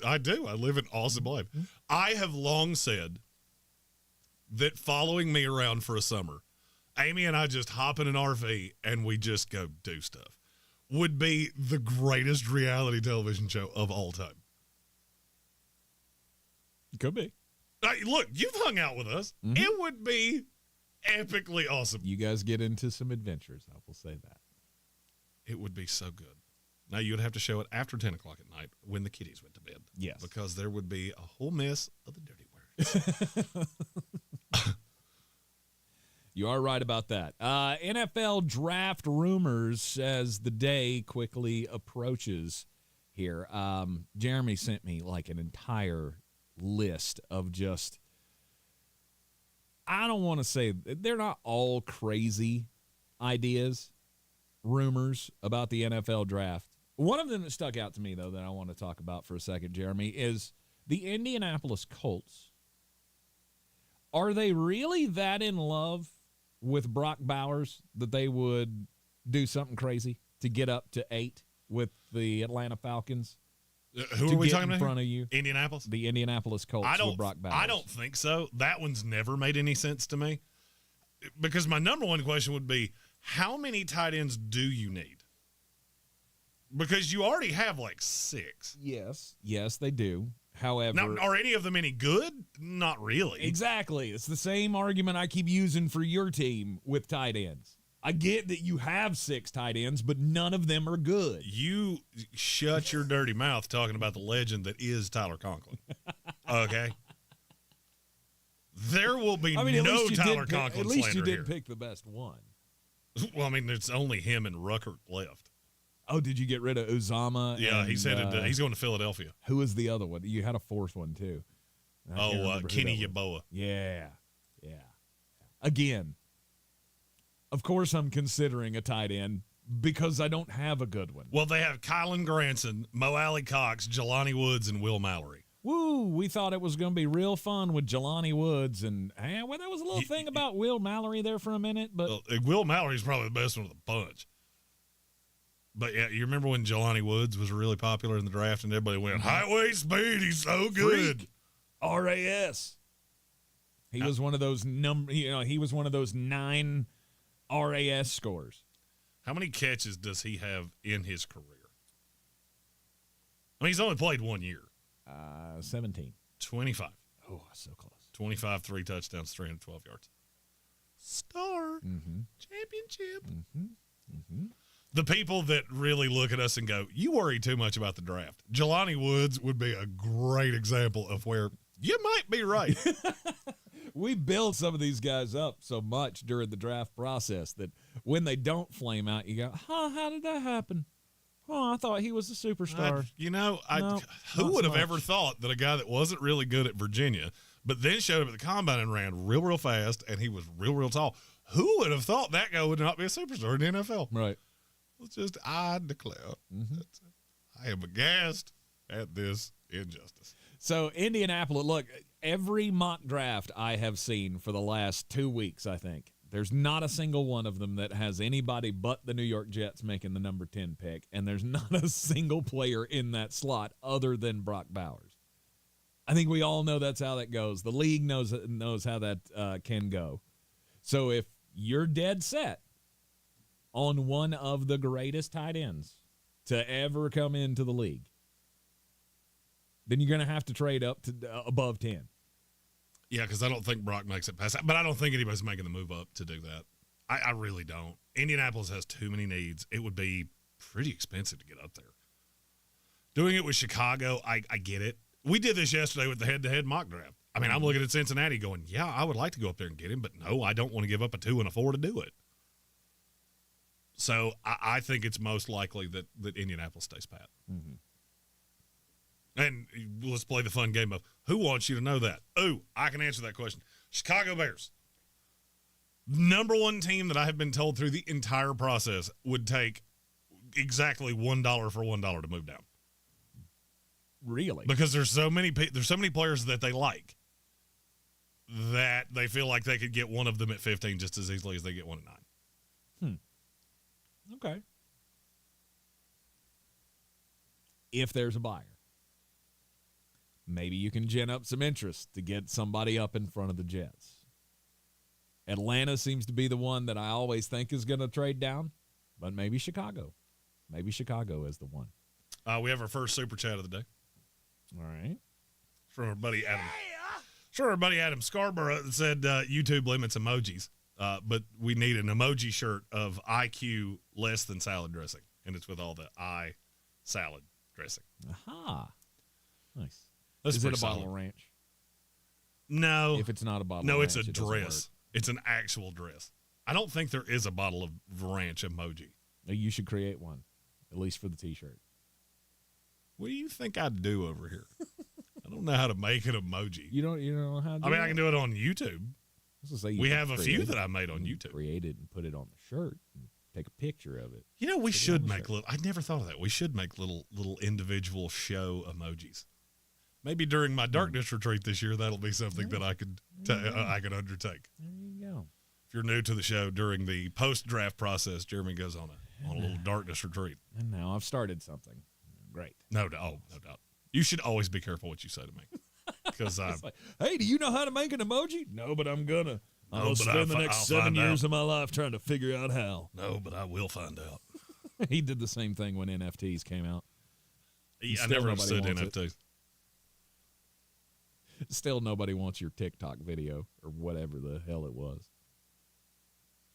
I do. I live an awesome life. I have long said that following me around for a summer, Amy and I just hop in an RV and we just go do stuff, would be the greatest reality television show of all time. Could be. Look, you've hung out with us. Mm-hmm. It would be epically awesome. You guys get into some adventures, I will say that. It would be so good. Now, you would have to show it after 10 o'clock at night when the kiddies went to bed. Yes. Because there would be a whole mess of the dirty words. You are right about that. NFL draft rumors as the day quickly approaches here. Jeremy sent me like an entire list of just, I don't want to say, they're not all crazy ideas, rumors about the NFL draft. One of them that stuck out to me, though, that I want to talk about for a second, Jeremy, is the Indianapolis Colts. Are they really that in love with Brock Bowers that they would do something crazy to get up to 8 with the Atlanta Falcons? Who are we talking about? In front of you, Indianapolis? The Indianapolis Colts with Brock Bowers. I don't think so. That one's never made any sense to me. Because my number one question would be, how many tight ends do you need? Because you already have like 6. Yes, they do. However, now, are any of them any good? Not really. Exactly. It's the same argument I keep using for your team with tight ends. I get that you have 6 tight ends, but none of them are good. You shut your dirty mouth talking about the legend that is Tyler Conklin. Okay? There will be no Tyler Conklin. At least you did here. Pick the best one. Well, I mean, it's only him and Ruckert left. Oh, did you get rid of Uzama? Yeah, he's headed. He's going to Philadelphia. Who was the other one? You had a 4th one too. Kenny Yeboah. Yeah. Again, of course, I'm considering a tight end because I don't have a good one. Well, they have Kylan Granson, Mo Alley Cox, Jelani Woods, and Will Mallory. Woo, we thought it was going to be real fun with Jelani Woods. And there was a little thing about Will Mallory there for a minute. But Will Mallory's probably the best one of the bunch. But, yeah, you remember when Jelani Woods was really popular in the draft and everybody went, highway speed, he's so good. Freak. RAS. He was one of those he was one of those 9 RAS scores. How many catches does he have in his career? I mean, he's only played 1 year. 17. 25. Oh, so close. 25, 3 touchdowns, 312 yards. Star. Championship. The people that really look at us and go, you worry too much about the draft. Jelani Woods would be a great example of where you might be right. We build some of these guys up so much during the draft process that when they don't flame out, you go, how did that happen? Oh, I thought he was a superstar. Who would have ever thought that a guy that wasn't really good at Virginia, but then showed up at the combine and ran real fast, and he was real tall. Who would have thought that guy would not be a superstar in the NFL? Right. It's just, I declare, I am aghast at this injustice. So, Indianapolis, look, every mock draft I have seen for the last 2 weeks, I think, there's not a single one of them that has anybody but the New York Jets making the number 10 pick, and there's not a single player in that slot other than Brock Bowers. I think we all know that's how that goes. The league knows how that can go. So if you're dead set on one of the greatest tight ends to ever come into the league, then you're going to have to trade up to above 10. Yeah, because I don't think Brock makes it past that. But I don't think anybody's making the move up to do that. I really don't. Indianapolis has too many needs. It would be pretty expensive to get up there. Doing it with Chicago, I get it. We did this yesterday with the head-to-head mock draft. I mean, I'm looking at Cincinnati going, yeah, I would like to go up there and get him, but no, I don't want to give up a 2 and a 4 to do it. So I think it's most likely that Indianapolis stays pat. And let's play the fun game of who wants you to know that? Ooh, I can answer that question. Chicago Bears. Number one team that I have been told through the entire process would take exactly $1 for $1 to move down. Really? Because there's so many players that they like that they feel like they could get one of them at 15 just as easily as they get one at 9. Okay. If there's a buyer, maybe you can gin up some interest to get somebody up in front of the Jets. Atlanta seems to be the one that I always think is going to trade down, but maybe Chicago. Maybe Chicago is the one. We have our first super chat of the day. All right. From our buddy Adam. From our buddy Adam Scarborough that said YouTube limits emojis, but we need an emoji shirt of IQ less than salad dressing, and it's with all the I salad dressing. Aha. Nice. That's is it a solid. bottle of ranch? No. If it's not a bottle of no, ranch, it's a it doesn't dress. It's an actual dress. I don't think there is a bottle of ranch emoji. You should create one, at least for the T-shirt. What do you think I'd do over here? I don't know how to make an emoji. You don't know how to do I mean, I can do it on YouTube. We have a few that I made on YouTube. Create it and put it on the shirt and take a picture of it. You know, we should make little. I never thought of that. We should make little individual show emojis. Maybe during my darkness retreat this year, that'll be something that I could undertake. There you go. If you're new to the show, during the post-draft process, Jeremy goes on a little darkness retreat. And now I've started something. Great. No doubt. You should always be careful what you say to me. Because like, hey, do you know how to make an emoji? No, but I'm gonna. I'll spend the next 7 years of my life trying to figure out how. No, but I will find out. He did the same thing when NFTs came out. I never understood NFTs. Still nobody wants your TikTok video or whatever the hell it was.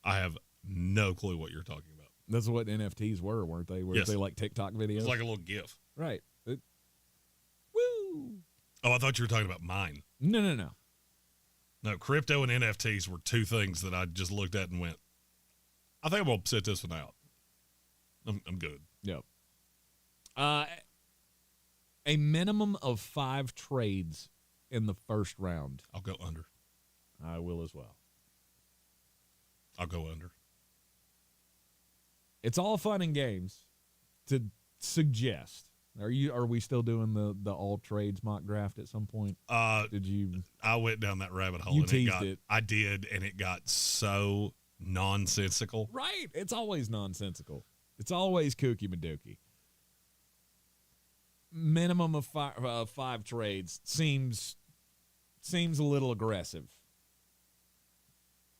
I have no clue what you're talking about. That's what NFTs were, weren't they? Were they like TikTok videos? It's like a little GIF. Right. Woo! Oh, I thought you were talking about mine. No. No, crypto and NFTs were two things that I just looked at and went, I think I'm going to sit this one out. I'm good. Yep. A minimum of 5 trades in the first round. I'll go under. I will as well. I'll go under. It's all fun and games to suggest. Are we still doing the all trades mock draft at some point? Did you? I went down that rabbit hole. You and teased it. I did, and it got so nonsensical. Right. It's always nonsensical. It's always kooky madookie. Minimum of five trades seems a little aggressive.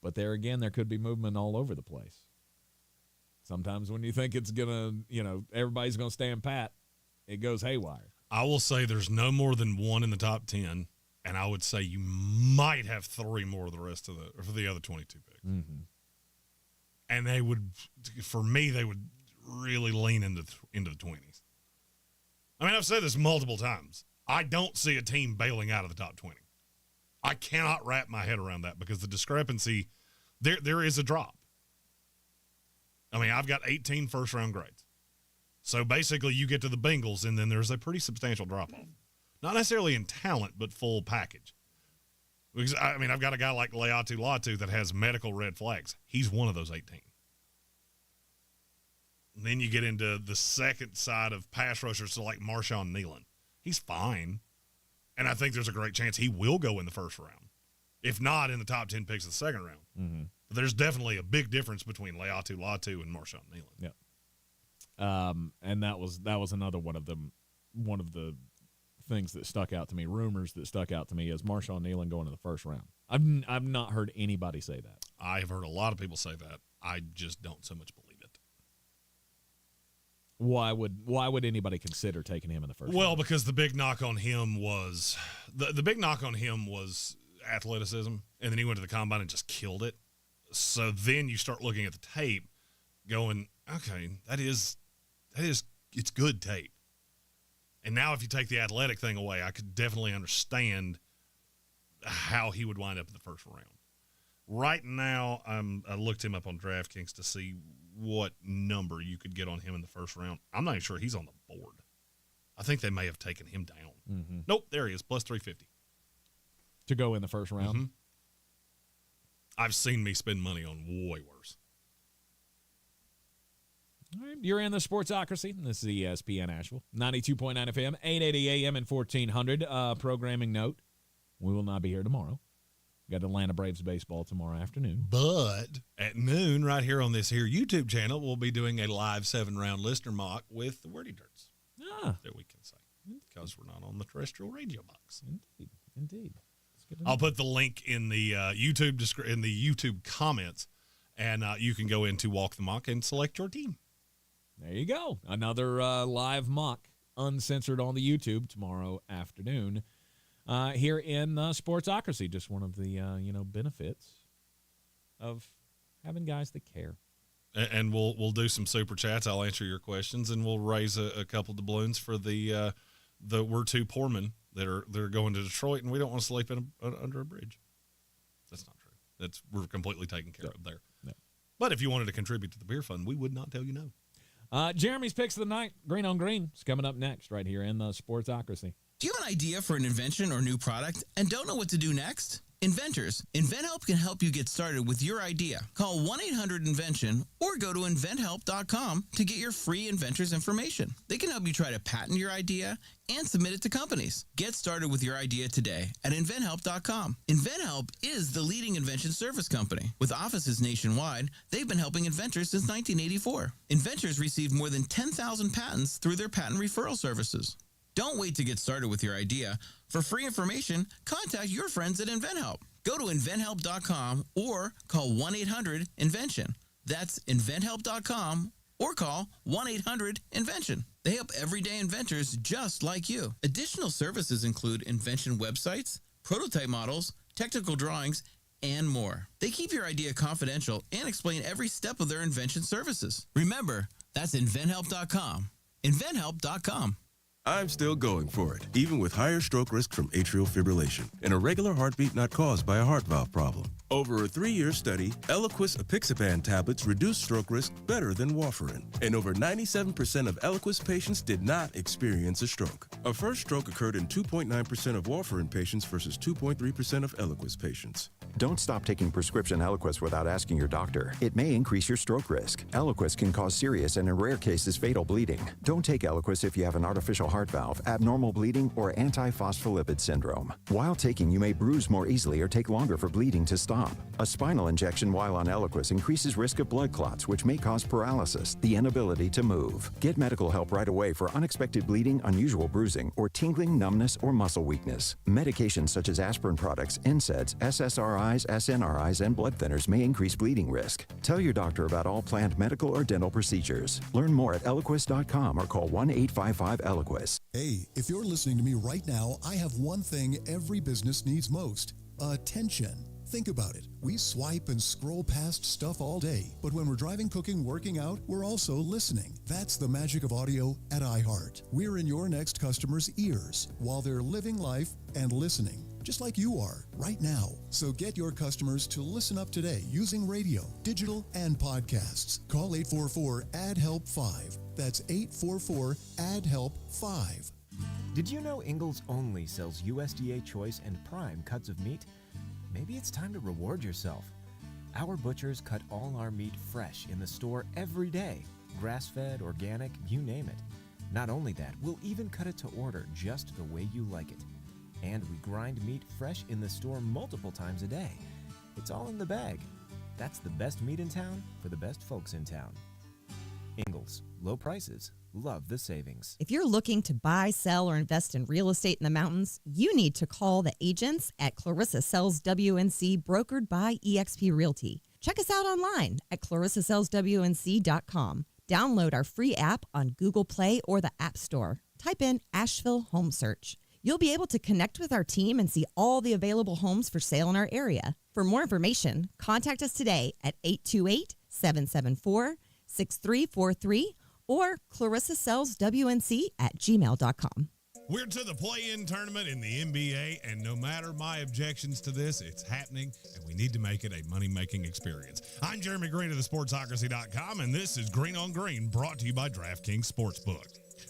But there again, there could be movement all over the place. Sometimes when you think it's going to, everybody's going to stand pat, it goes haywire. I will say there's no more than one in the top 10, and I would say you might have three more of the rest of the other 22 picks. Mm-hmm. And they would really lean into the 20s. I mean, I've said this multiple times. I don't see a team bailing out of the top 20. I cannot wrap my head around that because the discrepancy, there is a drop. I mean, I've got 18 first-round grades. So basically you get to the Bengals, and then there's a pretty substantial drop-off. Not necessarily in talent, but full package. Because, I mean, I've got a guy like Leatu Latu that has medical red flags. He's one of those 18. And then you get into the second side of pass rushers, so like Marshawn Nealon. He's fine. And I think there's a great chance he will go in the first round. If not in the top 10 picks of the second round. Mm-hmm. But there's definitely a big difference between Leatu Latu and Marshawn Nealon. Yeah. And that was another one of the things that stuck out to me, rumors that stuck out to me, is Marshawn Nealon going in the first round. I've not heard anybody say that. I have heard a lot of people say that. I just don't so much believe it. Why would anybody consider taking him in the first round? Well, because the big knock on him was the big knock on him was athleticism, and then he went to the combine and just killed it. So then you start looking at the tape going, okay, it's good tape. And now if you take the athletic thing away, I could definitely understand how he would wind up in the first round. Right now, I looked him up on DraftKings to see what number you could get on him in the first round. I'm not even sure he's on the board. I think they may have taken him down. Mm-hmm. Nope, there he is, plus 350. To go in the first round? Mm-hmm. I've seen me spend money on way worse. All right, you're in the Sportsocracy. This is ESPN Asheville, 92.9 FM, 880 AM and 1400. Programming note, we will not be here tomorrow. Got Atlanta Braves baseball tomorrow afternoon. But at noon, right here on this here YouTube channel, we'll be doing a live 7-round listener mock with the Wordy Dirts. That we can say. Because we're not on the terrestrial radio box. Indeed. I'll put the link in the YouTube comments, and you can go into Walk the Mock and select your team. There you go. Another live mock, uncensored on the YouTube tomorrow afternoon. Here in Sportsocracy, just one of the benefits of having guys that care. And we'll do some super chats. I'll answer your questions, and we'll raise a couple doubloons for the we're two poor men that are going to Detroit, and we don't want to sleep under a bridge. That's not true. We're completely taken care of there. No. But if you wanted to contribute to the beer fund, we would not tell you no. Jeremy's picks of the night, Greene on Greene, is coming up next right here in the Sportsocracy. Do you have an idea for an invention or new product and don't know what to do next? Inventors, InventHelp can help you get started with your idea. Call 1-800-INVENTION or go to InventHelp.com to get your free inventors information. They can help you try to patent your idea and submit it to companies. Get started with your idea today at InventHelp.com. InventHelp is the leading invention service company. With offices nationwide, they've been helping inventors since 1984. Inventors receive more than 10,000 patents through their patent referral services. Don't wait to get started with your idea. For free information, contact your friends at InventHelp. Go to InventHelp.com or call 1-800-INVENTION. That's InventHelp.com or call 1-800-INVENTION. They help everyday inventors just like you. Additional services include invention websites, prototype models, technical drawings, and more. They keep your idea confidential and explain every step of their invention services. Remember, that's InventHelp.com. InventHelp.com. I'm still going for it, even with higher stroke risk from atrial fibrillation and a regular heartbeat not caused by a heart valve problem. Over a 3-year study, Eliquis apixaban tablets reduced stroke risk better than warfarin, and over 97% of Eliquis patients did not experience a stroke. A first stroke occurred in 2.9% of warfarin patients versus 2.3% of Eliquis patients. Don't stop taking prescription Eliquis without asking your doctor. It may increase your stroke risk. Eliquis can cause serious and in rare cases fatal bleeding. Don't take Eliquis if you have an artificial heart valve, abnormal bleeding, or antiphospholipid syndrome. While taking, you may bruise more easily or take longer for bleeding to stop. A spinal injection while on Eliquis increases risk of blood clots, which may cause paralysis, the inability to move. Get medical help right away for unexpected bleeding, unusual bruising, or tingling, numbness, or muscle weakness. Medications such as aspirin products, NSAIDs, SSRIs, SNRIs, and blood thinners may increase bleeding risk. Tell your doctor about all planned medical or dental procedures. Learn more at Eliquis.com or call 1-855-ELIQUIS. Hey, if you're listening to me right now, I have one thing every business needs most: attention. Think about it. We swipe and scroll past stuff all day, but when we're driving, cooking, working out, we're also listening. That's the magic of audio at iHeart. We're in your next customer's ears while they're living life and listening, just like you are right now. So get your customers to listen up today using radio, digital, and podcasts. Call 844-ADD-HELP-5. That's 844-ADD-HELP-5. Did you know Ingalls only sells USDA Choice and Prime cuts of meat? Maybe it's time to reward yourself. Our butchers cut all our meat fresh in the store every day. Grass-fed, organic, you name it. Not only that, we'll even cut it to order just the way you like it. And we grind meat fresh in the store multiple times a day. It's all in the bag. That's the best meat in town for the best folks in town. Ingalls, low prices, love the savings. If you're looking to buy, sell, or invest in real estate in the mountains, you need to call the agents at Clarissa Sells WNC, brokered by eXp Realty. Check us out online at clarissasellswnc.com. Download our free app on Google Play or the App Store. Type in Asheville Home Search. You'll be able to connect with our team and see all the available homes for sale in our area. For more information, contact us today at 828-774-6343 or clarissasellswnc@gmail.com. We're to the play-in tournament in the NBA, and no matter my objections to this, it's happening, and we need to make it a money-making experience. I'm Jeremy Greene of thesportsocracy.com, and this is Green on Green, brought to you by DraftKings Sportsbook.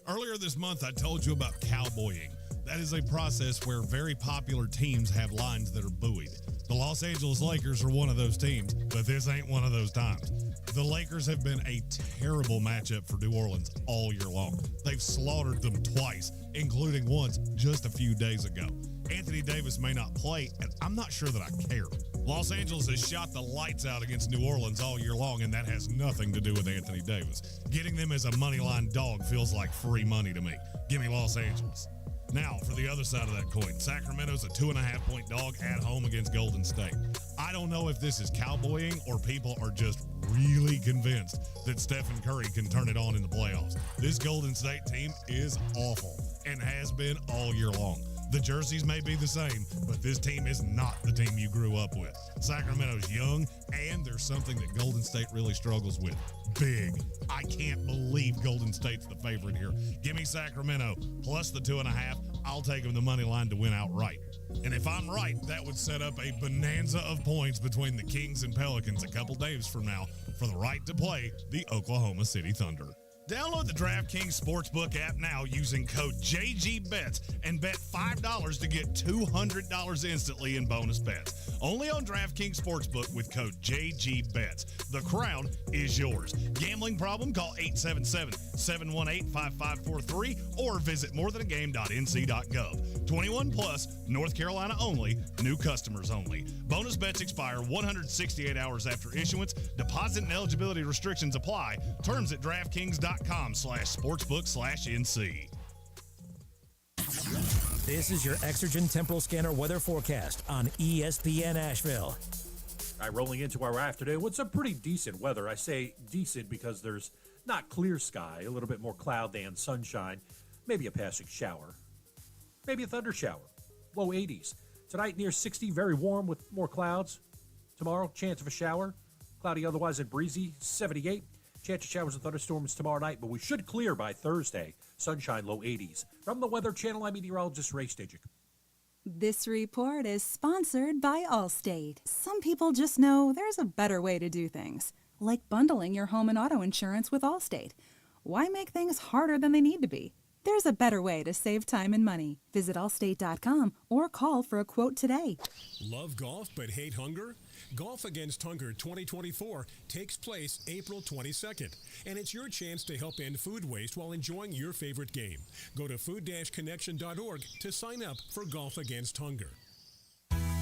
Earlier this month, I told you about cowboying. That is a process where very popular teams have lines that are buoyed. The Los Angeles Lakers are one of those teams, but this ain't one of those times. The Lakers have been a terrible matchup for New Orleans all year long. They've slaughtered them twice, including once just a few days ago. Anthony Davis may not play, and I'm not sure that I care. Los Angeles has shot the lights out against New Orleans all year long, and that has nothing to do with Anthony Davis. Getting them as a moneyline dog feels like free money to me. Give me Los Angeles. Now, for the other side of that coin, Sacramento's a 2.5-point dog at home against Golden State. I don't know if this is cowboying or people are just really convinced that Stephen Curry can turn it on in the playoffs. This Golden State team is awful and has been all year long. The jerseys may be the same, but this team is not the team you grew up with. Sacramento's young, and there's something that Golden State really struggles with. Big. I can't believe Golden State's the favorite here. Give me Sacramento plus the 2.5. I'll take them the money line to win outright. And if I'm right, that would set up a bonanza of points between the Kings and Pelicans a couple days from now for the right to play the Oklahoma City Thunder. Download the DraftKings Sportsbook app now using code JGBETS and bet $5 to get $200 instantly in bonus bets. Only on DraftKings Sportsbook with code JGBETS. The crown is yours. Gambling problem? Call 877-718-5543 or visit morethanagame.nc.gov. 21 plus, North Carolina only, new customers only. Bonus bets expire 168 hours after issuance. Deposit and eligibility restrictions apply. Terms at DraftKings.com/sportsbook/NC. This is your Exergen Temporal Scanner weather forecast on ESPN Asheville. All right, rolling into our afternoon with some pretty decent weather. I say decent because there's not clear sky, a little bit more cloud than sunshine, maybe a passing shower, maybe a thunder shower, low 80s. Tonight near 60, very warm with more clouds. Tomorrow, chance of a shower, cloudy otherwise and breezy, 78. Chance of showers and thunderstorms tomorrow night, but we should clear by Thursday. Sunshine, low 80s. From the Weather Channel, I'm meteorologist Ray Stajic. This report is sponsored by Allstate. Some people just know there's a better way to do things, like bundling your home and auto insurance with Allstate. Why make things harder than they need to be? There's a better way to save time and money. Visit allstate.com or call for a quote today. Love golf but hate hunger? Golf Against Hunger 2024 takes place April 22nd, and it's your chance to help end food waste while enjoying your favorite game. Go to food-connection.org to sign up for Golf Against Hunger.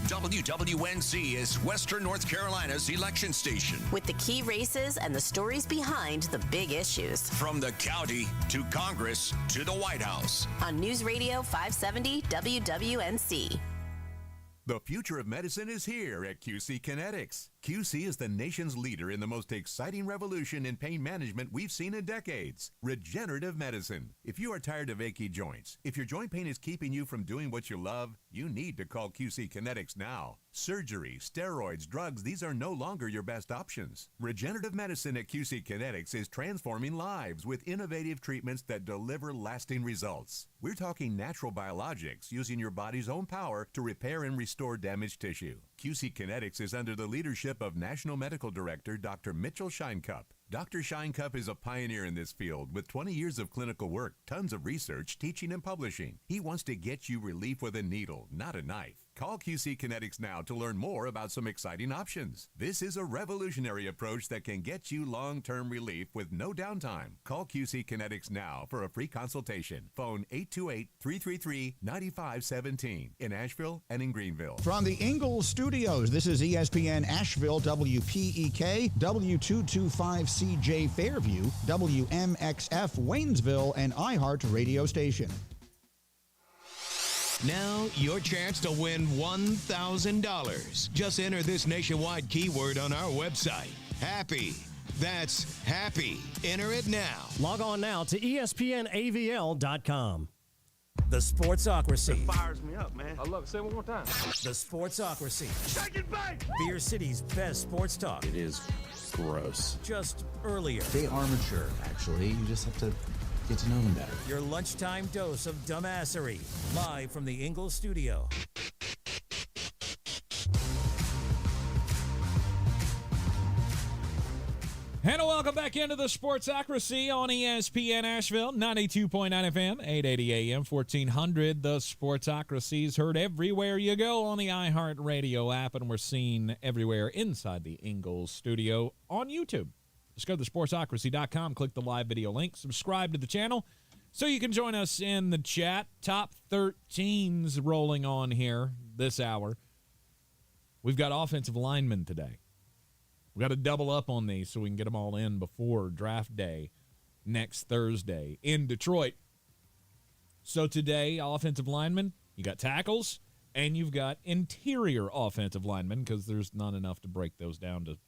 WWNC is Western North Carolina's election station. With the key races and the stories behind the big issues. From the county to Congress to the White House. On News Radio 570 WWNC. The future of medicine is here at QC Kinetics. QC is the nation's leader in the most exciting revolution in pain management we've seen in decades, regenerative medicine. If you are tired of achy joints, if your joint pain is keeping you from doing what you love, you need to call QC Kinetics now. Surgery, steroids, drugs, these are no longer your best options. Regenerative medicine at QC Kinetics is transforming lives with innovative treatments that deliver lasting results. We're talking natural biologics using your body's own power to repair and restore damaged tissue. QC Kinetics is under the leadership of National Medical Director Dr. Mitchell Scheinkupp. Dr. Scheinkupp is a pioneer in this field with 20 years of clinical work, tons of research, teaching, and publishing. He wants to get you relief with a needle, not a knife. Call QC Kinetics now to learn more about some exciting options. This is a revolutionary approach that can get you long-term relief with no downtime. Call QC Kinetics now for a free consultation. Phone 828-333-9517 in Asheville and in Greenville. From the Ingalls Studios, this is ESPN Asheville, WPEK, W225CJ Fairview, WMXF Waynesville, and iHeart Radio Station. Now, your chance to win $1,000. Just enter this nationwide keyword on our website. Happy. That's happy. Enter it now. Log on now to ESPNAVL.com. The Sportsocracy. It fires me up, man. I love it. Say it one more time. The Sportsocracy. Shake it back! Beer City's best sports talk. It is gross. Just earlier. They are mature, actually. You just have to get to know them better. Your lunchtime dose of dumbassery. Live from the Ingalls studio. And welcome back into the Sportsocracy on ESPN Asheville, 92.9 FM, 880 AM, 1400. The Sportsocracy is heard everywhere you go on the iHeart Radio app, and we're seen everywhere inside the Ingalls studio on YouTube. Just go to thesportsocracy.com, click the live video link, subscribe to the channel so you can join us in the chat. Top 13's rolling on here this hour. We've got offensive linemen today. We've got to double up on these so we can get them all in before draft day next Thursday in Detroit. So today, offensive linemen, you got tackles, and you've got interior offensive linemen because there's not enough to break those down to,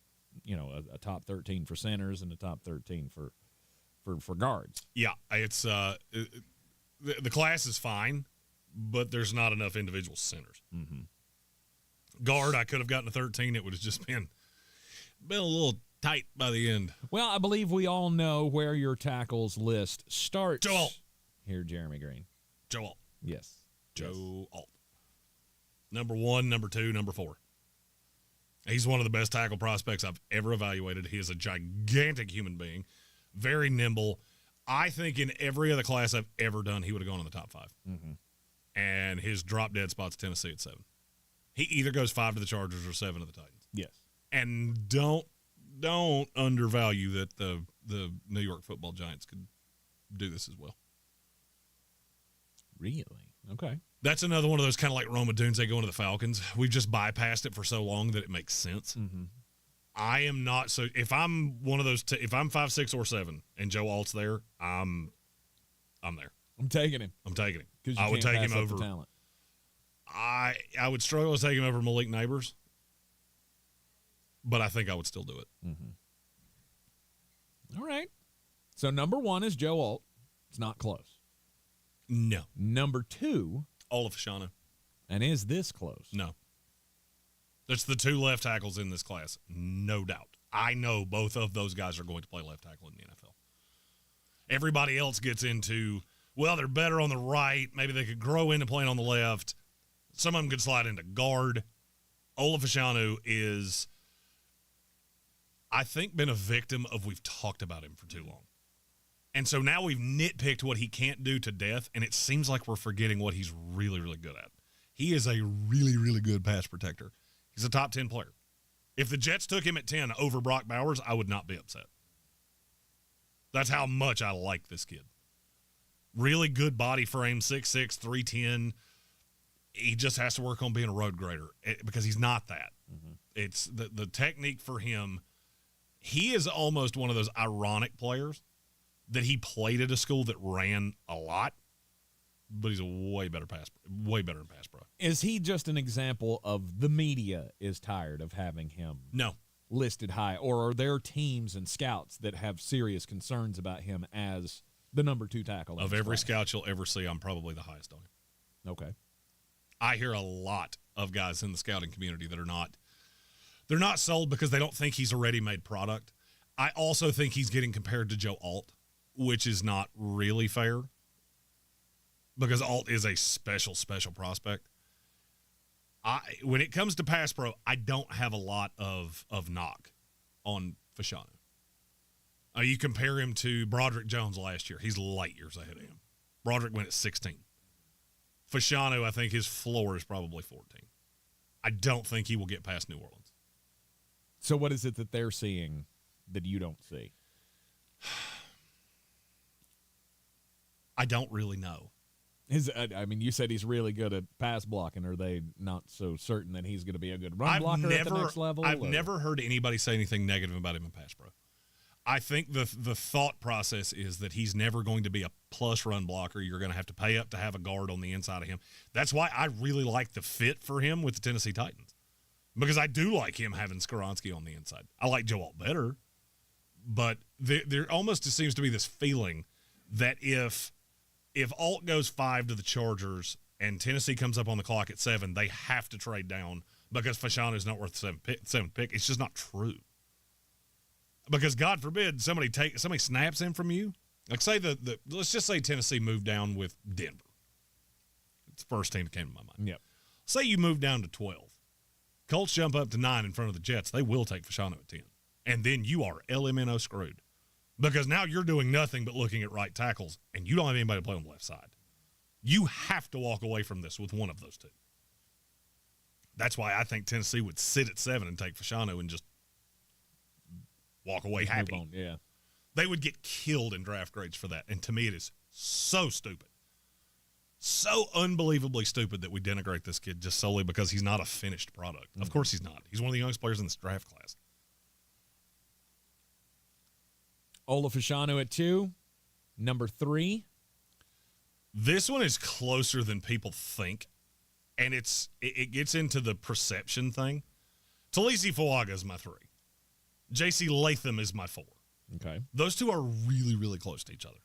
you know, a top 13 for centers and a top 13 for guards. Yeah, it's the class is fine, but there's not enough individual centers. Mm-hmm. Guard, I could have gotten a 13. It would have just been a little tight by the end. Well, I believe we all know where your tackles list starts. Joe Alt. Here, Jeremy Greene. Joe Alt. Yes. Joe Alt. Number 1, number 2, number 4. He's one of the best tackle prospects I've ever evaluated. He is a gigantic human being, very nimble. I think in every other class I've ever done, he would have gone in the top 5. Mm-hmm. And his drop dead spot's Tennessee at 7. He either goes 5 to the Chargers or 7 to the Titans. Yes. And don't undervalue that the New York Football Giants could do this as well. Really? Okay. That's another one of those kind of like Roma Dunze going to the Falcons. We've just bypassed it for so long that it makes sense. Mm-hmm. I am not so. If I'm one of those, if I'm 5'6" or 7, and Joe Alt's there, I'm there. I'm taking him. I would take him over talent. I would struggle to take him over Malik Neighbors, but I think I would still do it. Mm-hmm. All right. So number 1 is Joe Alt. It's not close. No. Number 2, Olafashano. And is this close? No. That's the 2 left tackles in this class, no doubt. I know both of those guys are going to play left tackle in the NFL. Everybody else gets into, well, they're better on the right. Maybe they could grow into playing on the left. Some of them could slide into guard. Olafashano is, I think, been a victim of we've talked about him for too long. And so now we've nitpicked what he can't do to death, and it seems like we're forgetting what he's really, really good at. He is a really, really good pass protector. He's a top 10 player. If the Jets took him at 10 over Brock Bowers, I would not be upset. That's how much I like this kid. Really good body frame, 6'6", 310. He just has to work on being a road grader because he's not that. Mm-hmm. It's the technique for him. He is almost one of those ironic players that he played at a school that ran a lot, but he's a way better in pass pro. Is he just an example of the media is tired of having him listed high, or are there teams and scouts that have serious concerns about him as the number 2 tackle? Of every scout you'll ever see, I'm probably the highest on him. Okay. I hear a lot of guys in the scouting community that they're not sold because they don't think he's a ready-made product. I also think he's getting compared to Joe Alt, which is not really fair because Alt is a special, special prospect. When it comes to pass pro, I don't have a lot of knock on Fashanu. You compare him to Broderick Jones last year. He's light years ahead of him. Broderick went at 16. Fashanu, I think his floor is probably 14. I don't think he will get past New Orleans. So what is it that they're seeing that you don't see? I don't really know. You said he's really good at pass blocking. Are they not so certain that he's going to be a good run blocker at the next level? I've never heard anybody say anything negative about him in pass pro. I think the thought process is that he's never going to be a plus run blocker. You're going to have to pay up to have a guard on the inside of him. That's why I really like the fit for him with the Tennessee Titans, because I do like him having Skoronski on the inside. I like Joe Alt better, but there almost seems to be this feeling that if Alt goes 5 to the Chargers and Tennessee comes up on the clock at 7, they have to trade down because Fashanu's not worth the 7th pick. It's just not true. Because God forbid somebody snaps him from you. Like say let's just say Tennessee moved down with Denver. It's the first team that came to my mind. Yep. Say you move down to 12. Colts jump up to 9 in front of the Jets. They will take Fashanu at 10. And then you are LMNO screwed. Because now you're doing nothing but looking at right tackles, and you don't have anybody to play on the left side. You have to walk away from this with one of those two. That's why I think Tennessee would sit at 7 and take Fashanu and just walk away happy. Move on, yeah. They would get killed in draft grades for that. And to me, it is so stupid. So unbelievably stupid that we denigrate this kid just solely because he's not a finished product. Of course he's not. He's one of the youngest players in this draft class. Ola Fashanu at 2. Number 3. This one is closer than people think, and it gets into the perception thing. Talisi Fuaga is my 3. J.C. Latham is my 4. Okay. Those two are really, really close to each other.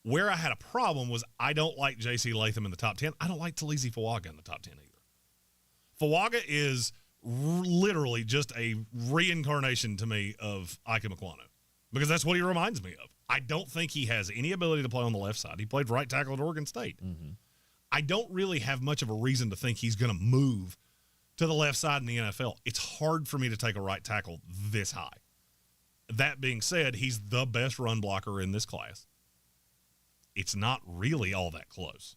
Where I had a problem was I don't like J.C. Latham in the top 10. I don't like Talisi Fuaga in the top 10 either. Fuaga is literally just a reincarnation to me of Ike Mekwonu because that's what he reminds me of. I don't think he has any ability to play on the left side. He played right tackle at Oregon State. Mm-hmm. I don't really have much of a reason to think he's going to move to the left side in the NFL. It's hard for me to take a right tackle this high. That being said, he's the best run blocker in this class. It's not really all that close.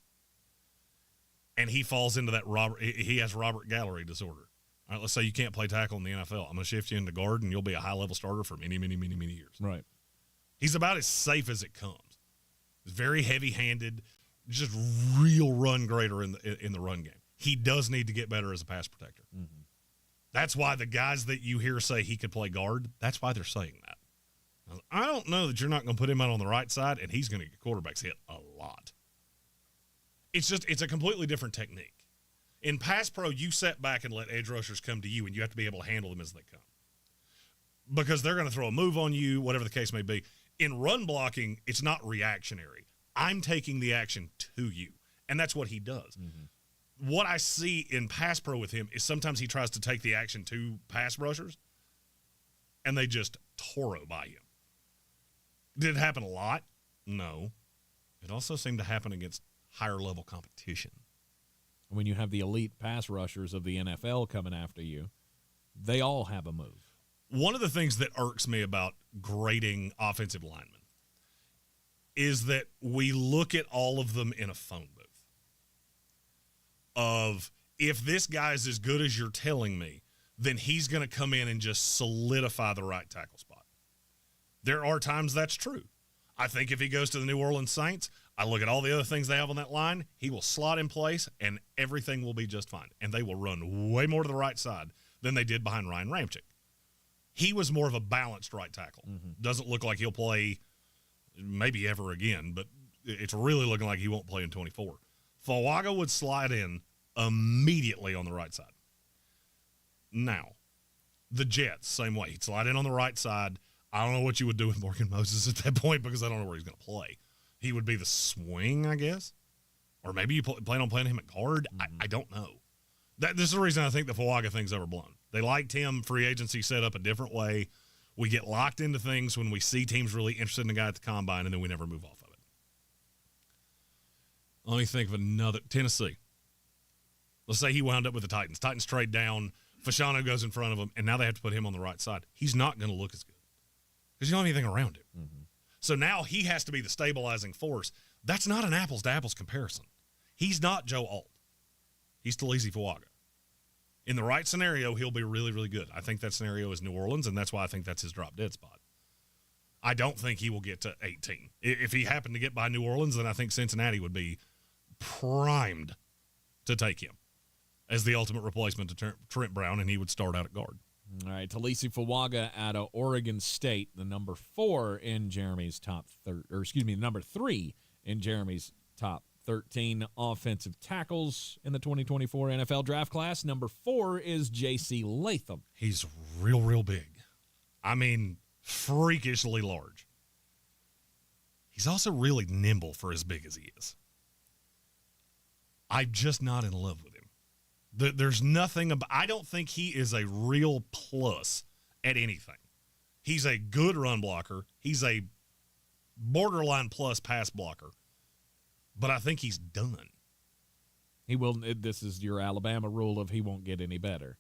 And he falls into that he has Robert Gallery disorder. All right, let's say you can't play tackle in the NFL. I'm going to shift you into guard, and you'll be a high-level starter for many, many, many, many years. Right. He's about as safe as it comes. He's very heavy-handed, just real run grader in the run game. He does need to get better as a pass protector. Mm-hmm. That's why the guys that you hear say he could play guard, that's why they're saying that. I don't know that you're not going to put him out on the right side, and he's going to get quarterbacks hit a lot. It's a completely different technique. In pass pro, you set back and let edge rushers come to you, and you have to be able to handle them as they come. Because they're going to throw a move on you, whatever the case may be. In run blocking, it's not reactionary. I'm taking the action to you, and that's what he does. Mm-hmm. What I see in pass pro with him is sometimes he tries to take the action to pass rushers, and they just Toro by him. Did it happen a lot? No. It also seemed to happen against higher-level competition. When you have the elite pass rushers of the NFL coming after you, they all have a move. One of the things that irks me about grading offensive linemen is that we look at all of them in a phone booth of, if this guy's as good as you're telling me, then he's going to come in and just solidify the right tackle spot. There are times that's true. I think if he goes to the New Orleans Saints, I look at all the other things they have on that line, he will slot in place, and everything will be just fine. And they will run way more to the right side than they did behind Ryan Ramczyk. He was more of a balanced right tackle. Doesn't look like he'll play maybe ever again, but it's really looking like he won't play in 24. Fuaga would slide in immediately on the right side. Now, the Jets, same way. He'd slide in on the right side. I don't know what you would do with Morgan Moses at that point because I don't know where he's going to play. He would be the swing, I guess. Or maybe you plan on playing him at guard. I don't know. This is the reason I think the Fuaga thing's overblown. They liked him. Free agency set up a different way. We get locked into things when we see teams really interested in the guy at the combine, and then we never move off of it. Let me think of another. Tennessee. Let's say he wound up with the Titans. Titans trade down. Fashanu goes in front of him, and now they have to put him on the right side. He's not going to look as good because you don't have anything around him. So now he has to be the stabilizing force. That's not an apples-to-apples comparison. He's not Joe Alt. He's Talise Fuaga. In the right scenario, he'll be really, really good. I think that scenario is New Orleans, and that's why I think that's his drop-dead spot. I don't think he will get to 18. If he happened to get by New Orleans, then I think Cincinnati would be primed to take him as the ultimate replacement to Trent Brown, and he would start out at guard. All right, Talise Fuaga out of Oregon State, the number 4 in Jeremy's number 3 in Jeremy's top 13 offensive tackles in the 2024 NFL draft class. Number 4 is J.C. Latham. He's real, real big. I mean, freakishly large. He's also really nimble for as big as he is. I'm just not in love with him. There's nothing about. I don't think he is a real plus at anything. He's a good run blocker. He's a borderline plus pass blocker. But I think he's done. He will. This is your Alabama rule of he won't get any better.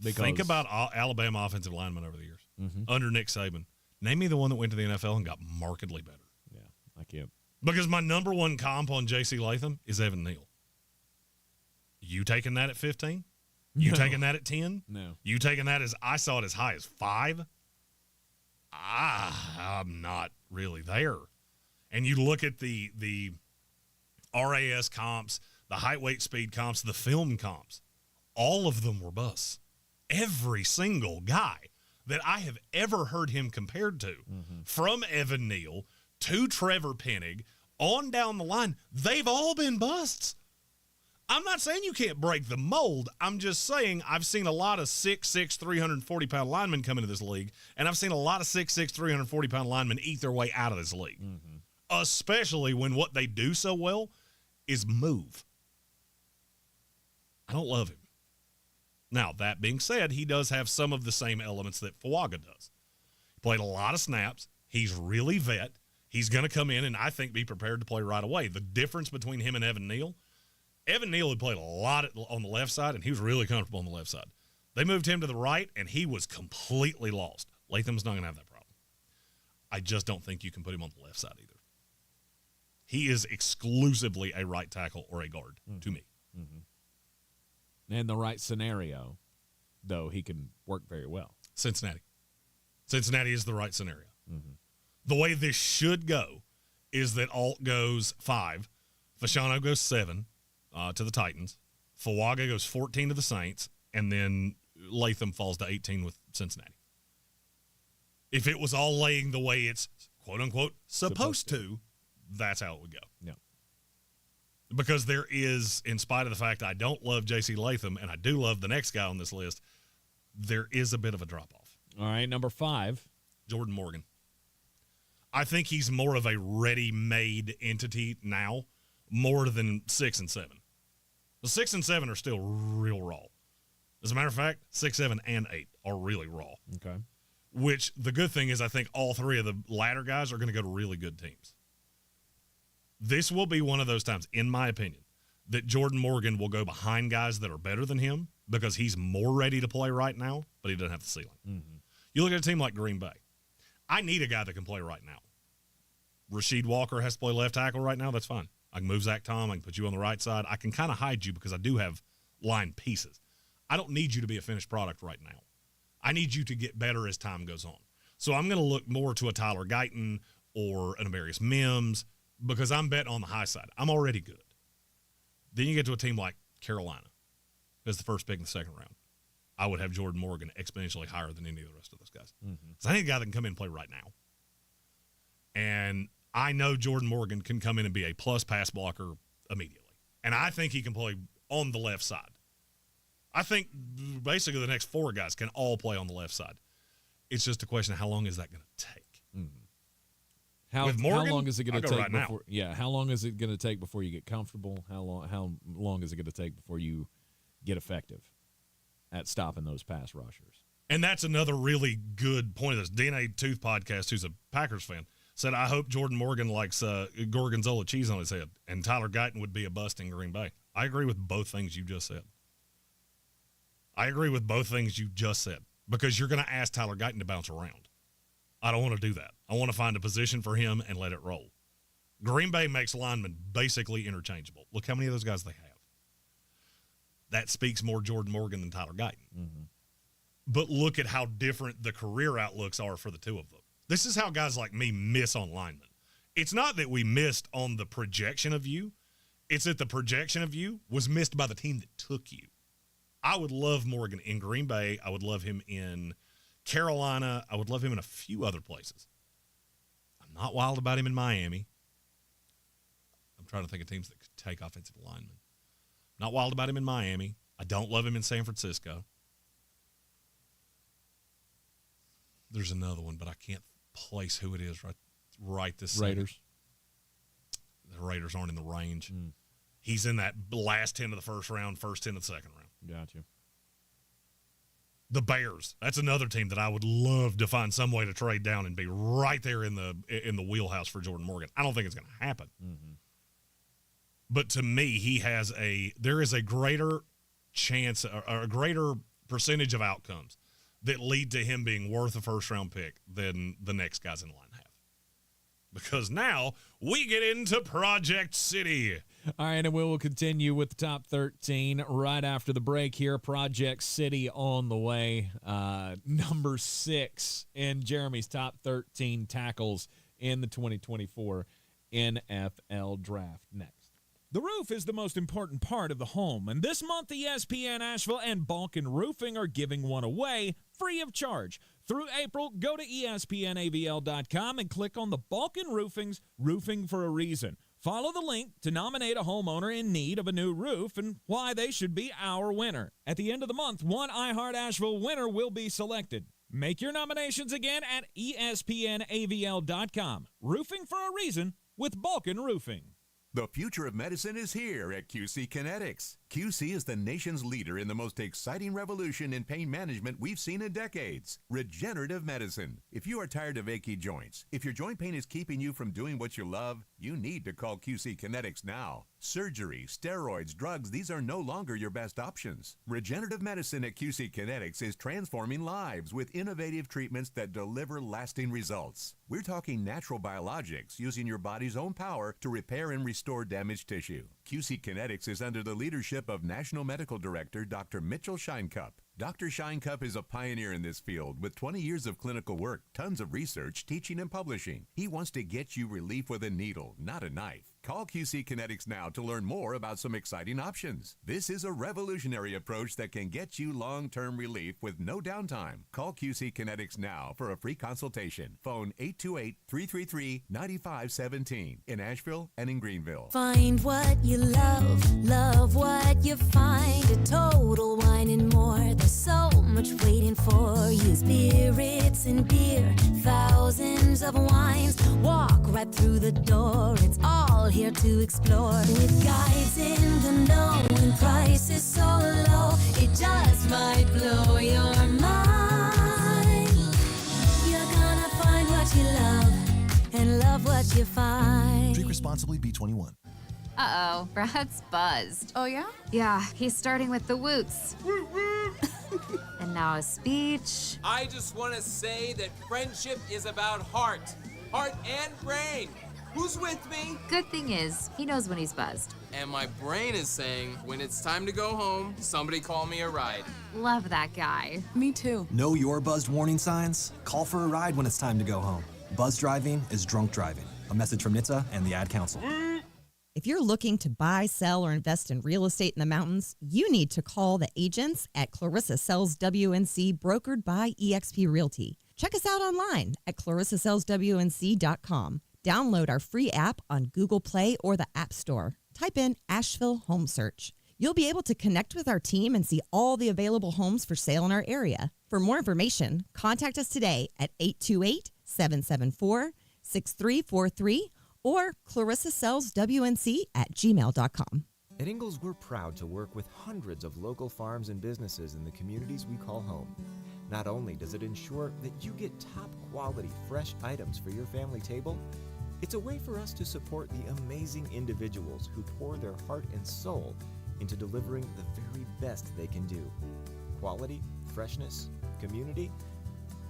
Think about Alabama offensive linemen over the years under Nick Saban. Name me the one that went to the NFL and got markedly better. Yeah, I can't. Because my number one comp on J.C. Latham is Evan Neal. You taking that at 15? You taking that at 10? No. You taking that as, I saw it as high as 5? I'm not really there. And you look at the RAS comps, the height, weight, speed comps, the film comps, all of them were busts. Every single guy that I have ever heard him compared to, from Evan Neal to Trevor Penning, on down the line, they've all been busts. I'm not saying you can't break the mold. I'm just saying I've seen a lot of 6'6", 340-pound linemen come into this league, and I've seen a lot of 6'6", 340-pound linemen eat their way out of this league, especially when what they do so well is move. I don't love him. Now, that being said, he does have some of the same elements that Fuaga does. He played a lot of snaps. He's really vet. He's going to come in and I think be prepared to play right away. The difference between him and Evan Neal had played a lot on the left side, and he was really comfortable on the left side. They moved him to the right, and he was completely lost. Latham's not going to have that problem. I just don't think you can put him on the left side either. He is exclusively a right tackle or a guard to me. In the right scenario, though, he can work very well. Cincinnati is the right scenario. The way this should go is that Alt goes 5, Fashanu goes 7, to the Titans. Fuaga goes 14 to the Saints, and then Latham falls to 18 with Cincinnati. If it was all laying the way it's, quote-unquote, supposed to, that's how it would go. Yeah. Because there is, in spite of the fact I don't love J.C. Latham, and I do love the next guy on this list, there is a bit of a drop-off. All right, number 5. Jordan Morgan. I think he's more of a ready-made entity now, more than 6 and 7. The 6 and 7 are still real raw. As a matter of fact, 6, 7, and 8 are really raw. Okay. Which the good thing is I think all 3 of the latter guys are going to go to really good teams. This will be one of those times, in my opinion, that Jordan Morgan will go behind guys that are better than him because he's more ready to play right now, but he doesn't have the ceiling. You look at a team like Green Bay. I need a guy that can play right now. Rasheed Walker has to play left tackle right now. That's fine. I can move Zach Tom. I can put you on the right side. I can kind of hide you because I do have line pieces. I don't need you to be a finished product right now. I need you to get better as time goes on. So I'm going to look more to a Tyler Guyton or an Amarius Mims because I'm betting on the high side. I'm already good. Then you get to a team like Carolina as the first pick in the second round. I would have Jordan Morgan exponentially higher than any of the rest of those guys. So I need a guy that can come in and play right now. And I know Jordan Morgan can come in and be a plus pass blocker immediately. And I think he can play on the left side. I think basically the next 4 guys can all play on the left side. It's just a question of how long is that going to take? How long is it going to take right before? Yeah, how long is it going to take before you get comfortable? How long is it going to take before you get effective at stopping those pass rushers? And that's another really good point of this. DNA Tooth Podcast, who's a Packers fan, said, I hope Jordan Morgan likes Gorgonzola cheese on his head, and Tyler Guyton would be a bust in Green Bay. I agree with both things you just said. Because you're going to ask Tyler Guyton to bounce around. I don't want to do that. I want to find a position for him and let it roll. Green Bay makes linemen basically interchangeable. Look how many of those guys they have. That speaks more Jordan Morgan than Tyler Guyton. But look at how different the career outlooks are for the two of them. This is how guys like me miss on linemen. It's not that we missed on the projection of you. It's that the projection of you was missed by the team that took you. I would love Morgan in Green Bay. I would love him in Carolina. I would love him in a few other places. I'm not wild about him in Miami. I'm trying to think of teams that could take offensive linemen. Not wild about him in Miami. I don't love him in San Francisco. There's another one, but I can't place who it is right this Raiders. Second. The Raiders aren't in the range. He's in that last 10 of the first round, first 10 of the second round. Gotcha. The Bears. That's another team that I would love to find some way to trade down and be right there in the wheelhouse for Jordan Morgan. I don't think it's going to happen. But to me, there is a greater chance or a greater percentage of outcomes that lead to him being worth a first-round pick than the next guys in line have. Because now we get into Project City. All right, and we will continue with the top 13 right after the break here. Project City on the way. Number 6 in Jeremy's top 13 tackles in the 2024 NFL Draft. Next. The roof is the most important part of the home, and this month ESPN Asheville and Balkan Roofing are giving one away free of charge. Through April, go to ESPNAVL.com and click on the Balkan Roofing's Roofing for a Reason. Follow the link to nominate a homeowner in need of a new roof and why they should be our winner. At the end of the month, one iHeart Asheville winner will be selected. Make your nominations again at ESPNAVL.com. Roofing for a Reason with Balkan Roofing. The future of medicine is here at QC Kinetics. QC is the nation's leader in the most exciting revolution in pain management we've seen in decades, regenerative medicine. If you are tired of achy joints, if your joint pain is keeping you from doing what you love, you need to call QC Kinetics now. Surgery, steroids, drugs, these are no longer your best options. Regenerative medicine at QC Kinetics is transforming lives with innovative treatments that deliver lasting results. We're talking natural biologics using your body's own power to repair and restore damaged tissue. QC Kinetics is under the leadership of National Medical Director Dr. Mitchell Scheinkupp. Dr. Scheinkupp is a pioneer in this field with 20 years of clinical work, tons of research, teaching, and publishing. He wants to get you relief with a needle, not a knife. Call QC Kinetics now to learn more about some exciting options. This is a revolutionary approach that can get you long-term relief with no downtime. Call QC Kinetics now for a free consultation. Phone 828-333-9517 in Asheville and in Greenville. Find what you love what you find. A total wine and more. There's so much waiting for you. Spirits and beer, thousands of wines. Walk right through the door. It's all here to explore. With guides in the know and prices so low, it just might blow your mind. You're gonna find what you love and love what you find. Drink responsibly, B21. Uh-oh, Brad's buzzed. Oh, yeah? Yeah, he's starting with the woots. And now now, a speech. I just want to say that friendship is about heart and brain. Who's with me? Good thing is, he knows when he's buzzed. And my brain is saying, when it's time to go home, somebody call me a ride. Love that guy. Me too. Know your buzzed warning signs? Call for a ride when it's time to go home. Buzz driving is drunk driving. A message from NHTSA and the Ad Council. If you're looking to buy, sell, or invest in real estate in the mountains, you need to call the agents at Clarissa Sells WNC, brokered by eXp Realty. Check us out online at clarissasellswnc.com. Download our free app on Google Play or the App Store. Type in Asheville Home Search. You'll be able to connect with our team and see all the available homes for sale in our area. For more information, contact us today at 828-774-6343 or clarissasellswnc@gmail.com. At Ingalls, we're proud to work with hundreds of local farms and businesses in the communities we call home. Not only does it ensure that you get top quality, fresh items for your family table, it's a way for us to support the amazing individuals who pour their heart and soul into delivering the very best they can do. Quality, freshness, community,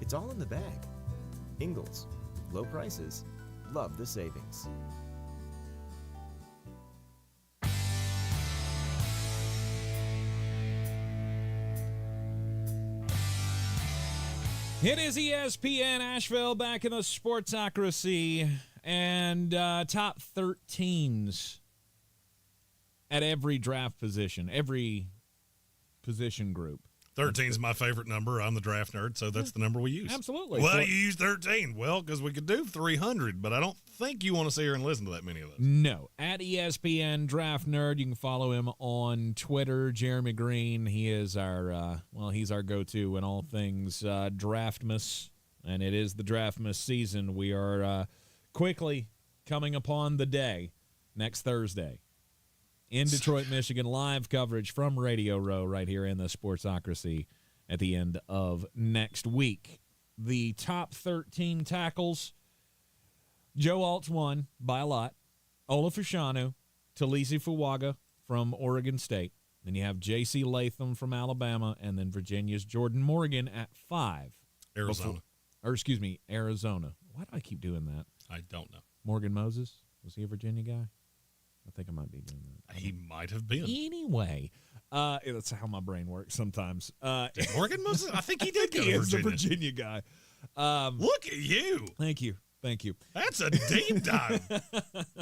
it's all in the bag. Ingalls, low prices, love the savings. It is ESPN Asheville back in the Sportsocracy, and top 13s at every draft position, every position group. 13 is my favorite number. I'm the draft nerd, so that's the number we use. Absolutely. Why do you use 13? Well, because we could do 300, but I don't think you want to sit here and listen to that many of those. No. At ESPN Draft Nerd, you can follow him on Twitter. Jeremy Greene, he is our, he's our go-to in all things Draftmas, and it is the Draftmas season. We are quickly coming upon the day next Thursday. In Detroit, Michigan, live coverage from Radio Row right here in the Sportsocracy at the end of next week. The top 13 tackles, Joe Alt's won by a lot. Ola Fashanu, Talisi Fuaga from Oregon State. Then you have J.C. Latham from Alabama, and then Virginia's Jordan Morgan at 5. Arizona. Arizona. Why do I keep doing that? I don't know. Morgan Moses, was he a Virginia guy? I think I might be doing that. He might have been. Anyway, that's how my brain works sometimes. Did Morgan Moses? I think he did go he to is a Virginia. Virginia guy. Look at you. Thank you. That's a deep dive.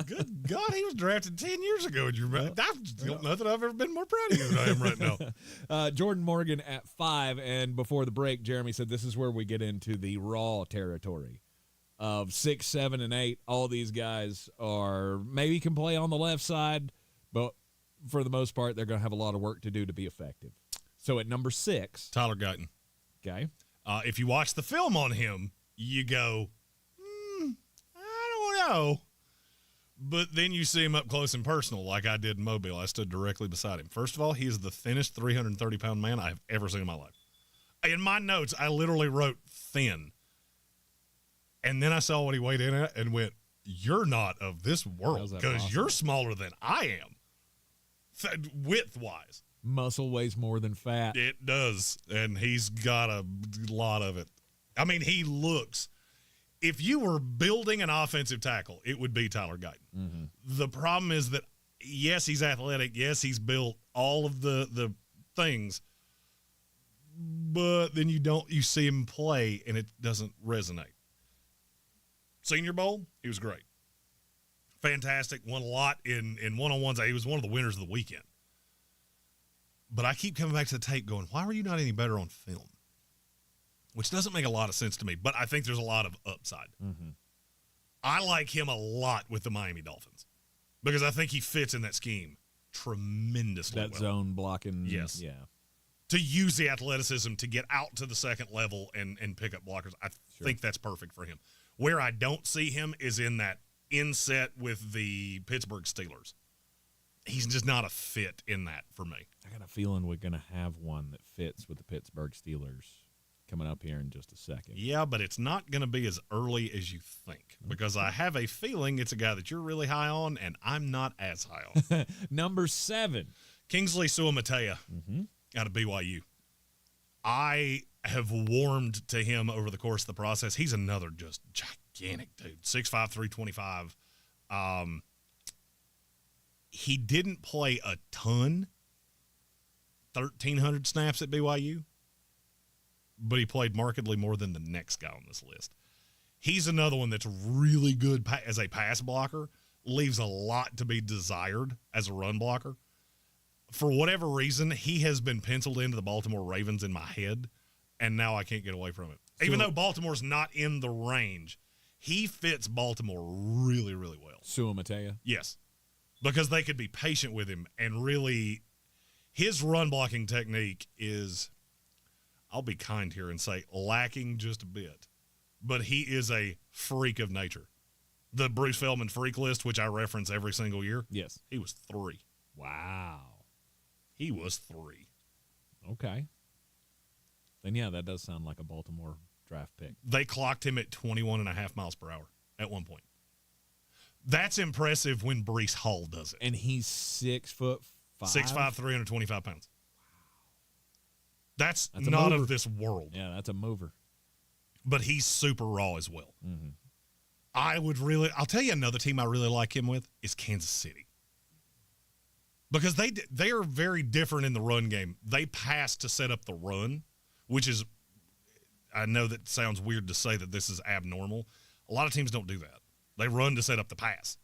Good God, he was drafted 10 years ago. Nothing I've ever been more proud of you than I am right now. Jordan Morgan at 5, and before the break, Jeremy said this is where we get into the raw territory of 6, 7, and 8. All these guys are maybe can play on the left side, but for the most part, they're going to have a lot of work to do to be effective. So at number 6, Tyler Guyton. Okay. If you watch the film on him, you go, I don't know. But then you see him up close and personal like I did in Mobile. I stood directly beside him. First of all, he is the thinnest 330-pound man I have ever seen in my life. In my notes, I literally wrote thin. And then I saw what he weighed in at and went, you're not of this world because you're smaller than I am, width-wise. Muscle weighs more than fat. It does, and he's got a lot of it. I mean, he looks – if you were building an offensive tackle, it would be Tyler Guyton. Mm-hmm. The problem is that, yes, he's athletic. Yes, he's built all of the things, but then you see him play, and it doesn't resonate. Senior Bowl, he was great. Fantastic. Won a lot in one-on-ones. He was one of the winners of the weekend. But I keep coming back to the tape going, why were you not any better on film? Which doesn't make a lot of sense to me, but I think there's a lot of upside. Mm-hmm. I like him a lot with the Miami Dolphins because I think he fits in that scheme tremendously well. That zone blocking. Yes. Yeah. To use the athleticism to get out to the second level and pick up blockers, I think that's perfect for him. Where I don't see him is in that inset with the Pittsburgh Steelers. He's just not a fit in that for me. I got a feeling we're going to have one that fits with the Pittsburgh Steelers coming up here in just a second. Yeah, but it's not going to be as early as you think because I have a feeling it's a guy that you're really high on and I'm not as high on. Number 7. Kingsley Suamataia out of BYU. I have warmed to him over the course of the process. He's another just gigantic dude, 6'5", 325. He didn't play a ton, 1,300 snaps at BYU, but he played markedly more than the next guy on this list. He's another one that's really good as a pass blocker, leaves a lot to be desired as a run blocker. For whatever reason, he has been penciled into the Baltimore Ravens in my head, and now I can't get away from it. Even though Baltimore's not in the range, he fits Baltimore really, really well. Sua Matea? Yes, because they could be patient with him, and really his run blocking technique is, I'll be kind here and say, lacking just a bit. But he is a freak of nature. The Bruce Feldman freak list, which I reference every single year. Yes. He was 3. Wow. He was 3. Okay. Then, yeah, that does sound like a Baltimore draft pick. They clocked him at 21.5 miles per hour at one point. That's impressive when Breece Hall does it. And he's 6'5"? 6'5", 325 pounds. That's a not mover. of this world. Yeah, that's a mover. But he's super raw as well. Mm-hmm. I'll tell you another team I really like him with is Kansas City. Because they are very different in the run game. They pass to set up the run, which is, I know that sounds weird to say that this is abnormal. A lot of teams don't do that. They run to set up the pass.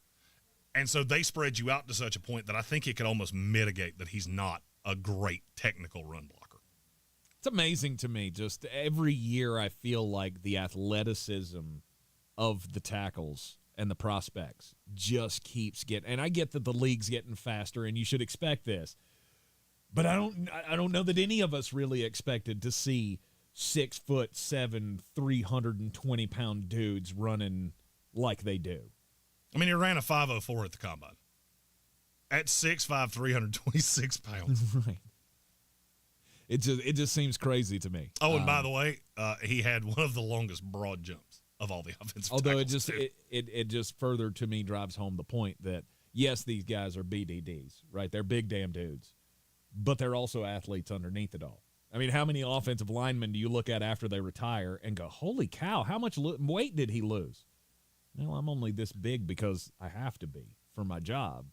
And so they spread you out to such a point that I think it could almost mitigate that he's not a great technical run blocker. It's amazing to me. Just every year I feel like the athleticism of the tackles and the prospects just keeps getting, and I get that the league's getting faster and you should expect this, but I don't know that any of us really expected to see 6'7", 320-pound dudes running like they do. I mean, he ran a 5.04 at the combine. At 6'5", 326 pounds. Right. It just seems crazy to me. Oh, and by the way, he had one of the longest broad jumps of all the offensive although tackles. it just further to me drives home the point that, yes, these guys are BDDs, right? They're big damn dudes, but they're also athletes underneath it all. I mean, how many offensive linemen do you look at after they retire and go, holy cow, how much weight did he lose? Well, I'm only this big because I have to be for my job.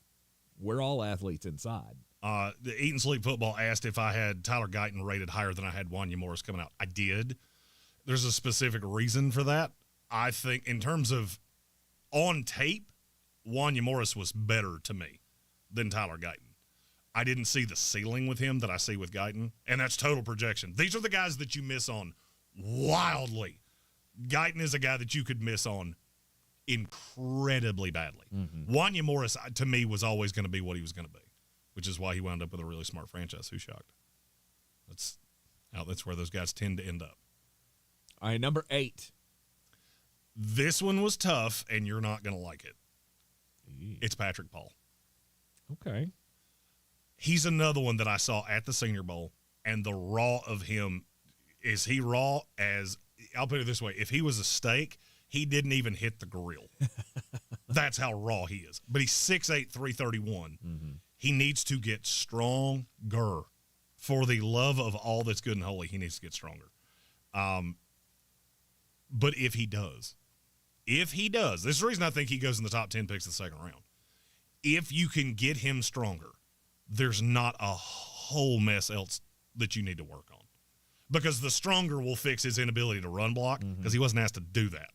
We're all athletes inside. The Eat and Sleep Football asked if I had Tyler Guyton rated higher than I had Wanya Morris coming out. I did. There's a specific reason for that. I think in terms of on tape, Wanya Morris was better to me than Tyler Guyton. I didn't see the ceiling with him that I see with Guyton, and that's total projection. These are the guys that you miss on wildly. Guyton is a guy that you could miss on incredibly badly. Mm-hmm. Wanya Morris, to me, was always going to be what he was going to be, which is why he wound up with a really smart franchise. Who's shocked? That's where those guys tend to end up. All right, number 8. This one was tough, and you're not going to like it. It's Patrick Paul. Okay. He's another one that I saw at the Senior Bowl, and the raw of him, is he raw as, I'll put it this way, if he was a steak, he didn't even hit the grill. That's how raw he is. But he's 6'8", 331. Mm-hmm. He needs to get stronger. For the love of all that's good and holy, he needs to get stronger. But if he does, this is the reason I think he goes in the top 10 picks of the second round. If you can get him stronger, there's not a whole mess else that you need to work on. Because the stronger will fix his inability to run block, because he wasn't asked to do that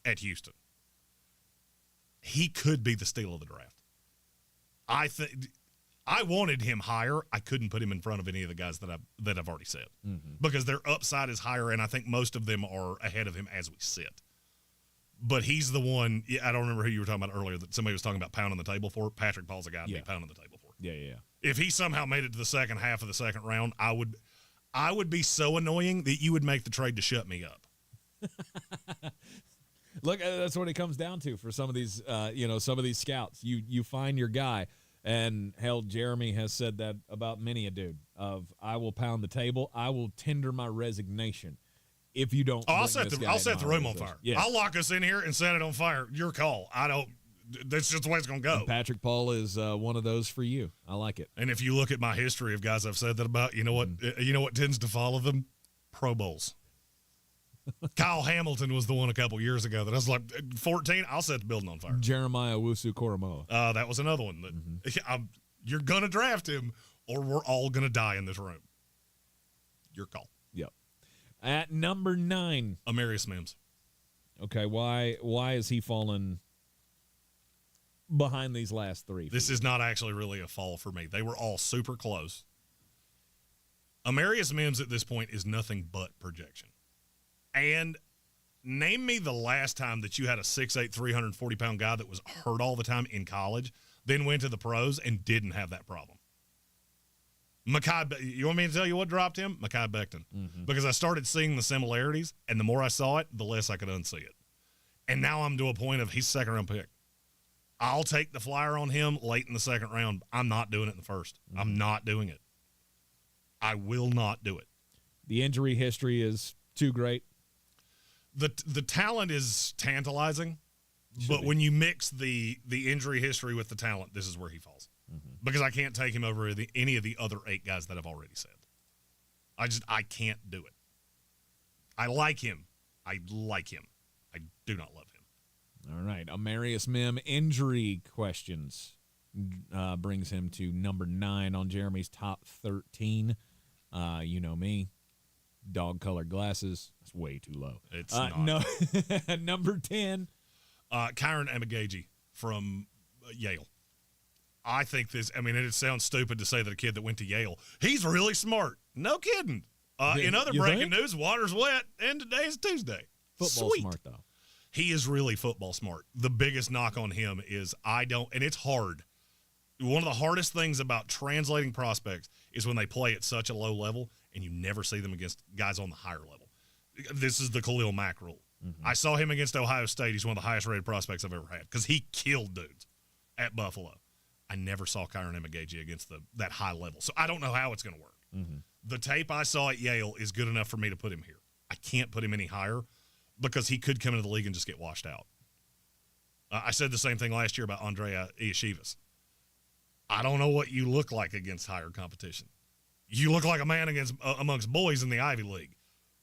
at Houston. He could be the steal of the draft. I wanted him higher. I couldn't put him in front of any of the guys that I've already said. Mm-hmm. Because their upside is higher, and I think most of them are ahead of him as we sit. But he's the one, I don't remember who you were talking about earlier, that somebody was talking about pounding the table for. Patrick Paul's a guy to be pounding the table for. Yeah. If he somehow made it to the second half of the second round, I would be so annoying that you would make the trade to shut me up. Look, that's what it comes down to for some of these, some of these scouts. You find your guy, and hell, Jeremy has said that about many a dude. Of I will pound the table, I will tender my resignation if you don't. I'll set the room on fire. Yes. I'll lock us in here and set it on fire. Your call. That's just the way it's going to go. And Patrick Paul is one of those for you. I like it. And if you look at my history of guys I've said that about, you know what? You know what tends to follow them? Pro Bowls. Kyle Hamilton was the one a couple years ago that I was like, 14, I'll set the building on fire. Jeremiah Owusu-Koramoah. That was another one. That you're going to draft him or we're all going to die in this room. Your call. Yep. At number 9. Amarius Mims. Okay, why is he falling behind these last 3? This is not actually really a fall for me. They were all super close. Amarius Mims at this point is nothing but projection. And name me the last time that you had a 6'8", 340-pound guy that was hurt all the time in college, then went to the pros and didn't have that problem. You want me to tell you what dropped him? Mekhi Becton. Because I started seeing the similarities, and the more I saw it, the less I could unsee it. And now I'm to a point of he's second-round pick. I'll take the flyer on him late in the second round. I'm not doing it in the first. I'm not doing it. I will not do it. The injury history is too great. The talent is tantalizing, but when you mix the injury history with the talent, this is where he falls. Because I can't take him over any of the other 8 guys that I've already said. I can't do it. I like him. I do not love him. All right. Amarius Mims injury questions brings him to number 9 on Jeremy's top 13. You know me. Dog-colored glasses. That's way too low. It's not. No. Number 10. Kyron Emigagi from Yale. I think it sounds stupid to say that a kid that went to Yale, he's really smart. No kidding. In other breaking news, water's wet, and today's Tuesday. Football Sweet. smart, though. He is really football smart. The biggest knock on him is and it's hard. One of the hardest things about translating prospects is when they play at such a low level and you never see them against guys on the higher level. This is the Khalil Mack rule. I saw him against Ohio State. He's one of the highest rated prospects I've ever had because he killed dudes at Buffalo. I never saw Kyron Emigagi against that high level. So I don't know how it's going to work. The tape I saw at Yale is good enough for me to put him here. I can't put him any higher because he could come into the league and just get washed out. I said the same thing last year about Andrea Iashivas. I don't know what you look like against higher competition. You look like a man amongst boys in the Ivy League.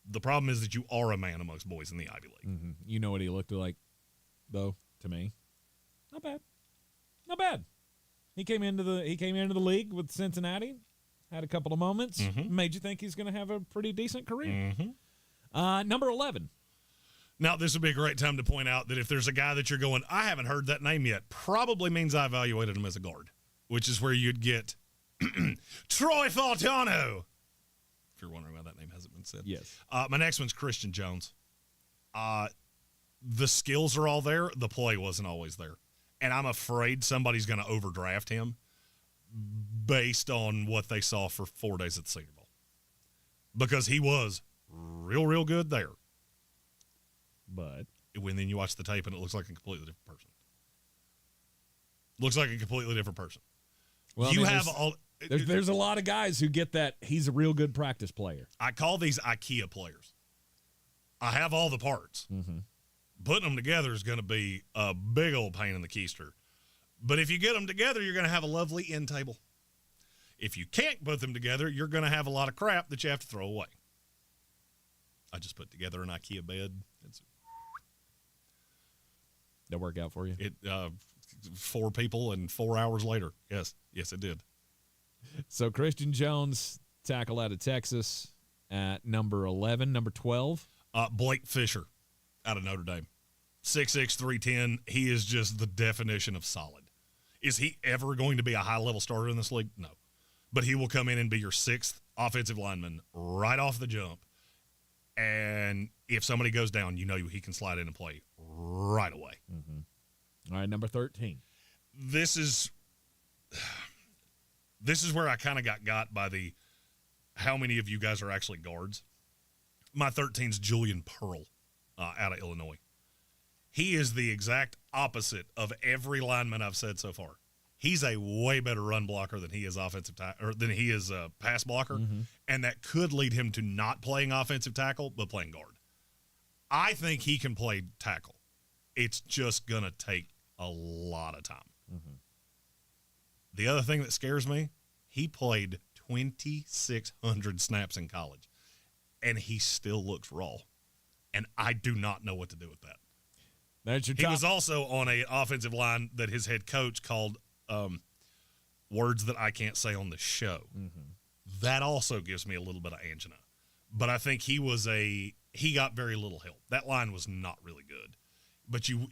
The problem is that you are a man amongst boys in the Ivy League. You know what he looked like, though, to me? Not bad. Not bad. He came into the league with Cincinnati, had a couple of moments, made you think he's going to have a pretty decent career. Number 11. Now, this would be a great time to point out that if there's a guy that you're going, I haven't heard that name yet, probably means I evaluated him as a guard, which is where you'd get Troy Fautano. If you're wondering why that name hasn't been said. Yes. My next one's Christian Jones. The skills are all there. The play wasn't always there. And I'm afraid somebody's going to overdraft him based on what they saw for 4 days at the Senior Bowl. Because he was real, real good there. But then you watch the tape and it looks like a completely different person. Looks like a completely different person. Well, there's a lot of guys who get that he's a real good practice player. I call these IKEA players. I have all the parts. Putting them together is going to be a big old pain in the keister. But if you get them together, you're going to have a lovely end table. If you can't put them together, you're going to have a lot of crap that you have to throw away. I just put together an IKEA bed. That work out for you? 4 people and 4 hours later. Yes, it did. So Christian Jones, tackle out of Texas at number 11. Number 12? Blake Fisher out of Notre Dame. 6'6", 310. He is just the definition of solid. Is he ever going to be a high-level starter in this league? No. But he will come in and be your 6th offensive lineman right off the jump. And if somebody goes down, you know he can slide in and play right away. All right, number 13. This is where I kind of got by the how many of you guys are actually guards. My 13's Julian Pearl out of Illinois. He is the exact opposite of every lineman I've said so far. He's a way better run blocker than he is a pass blocker, and that could lead him to not playing offensive tackle but playing guard. I think he can play tackle. It's just going to take a lot of time. The other thing that scares me, he played 2,600 snaps in college. and he still looks raw. And I do not know what to do with that. That's your He was also on an offensive line that his head coach called words that I can't say on the show. Mm-hmm. That also gives me a little bit of angina. But I think he got very little help. That line was not really good. But you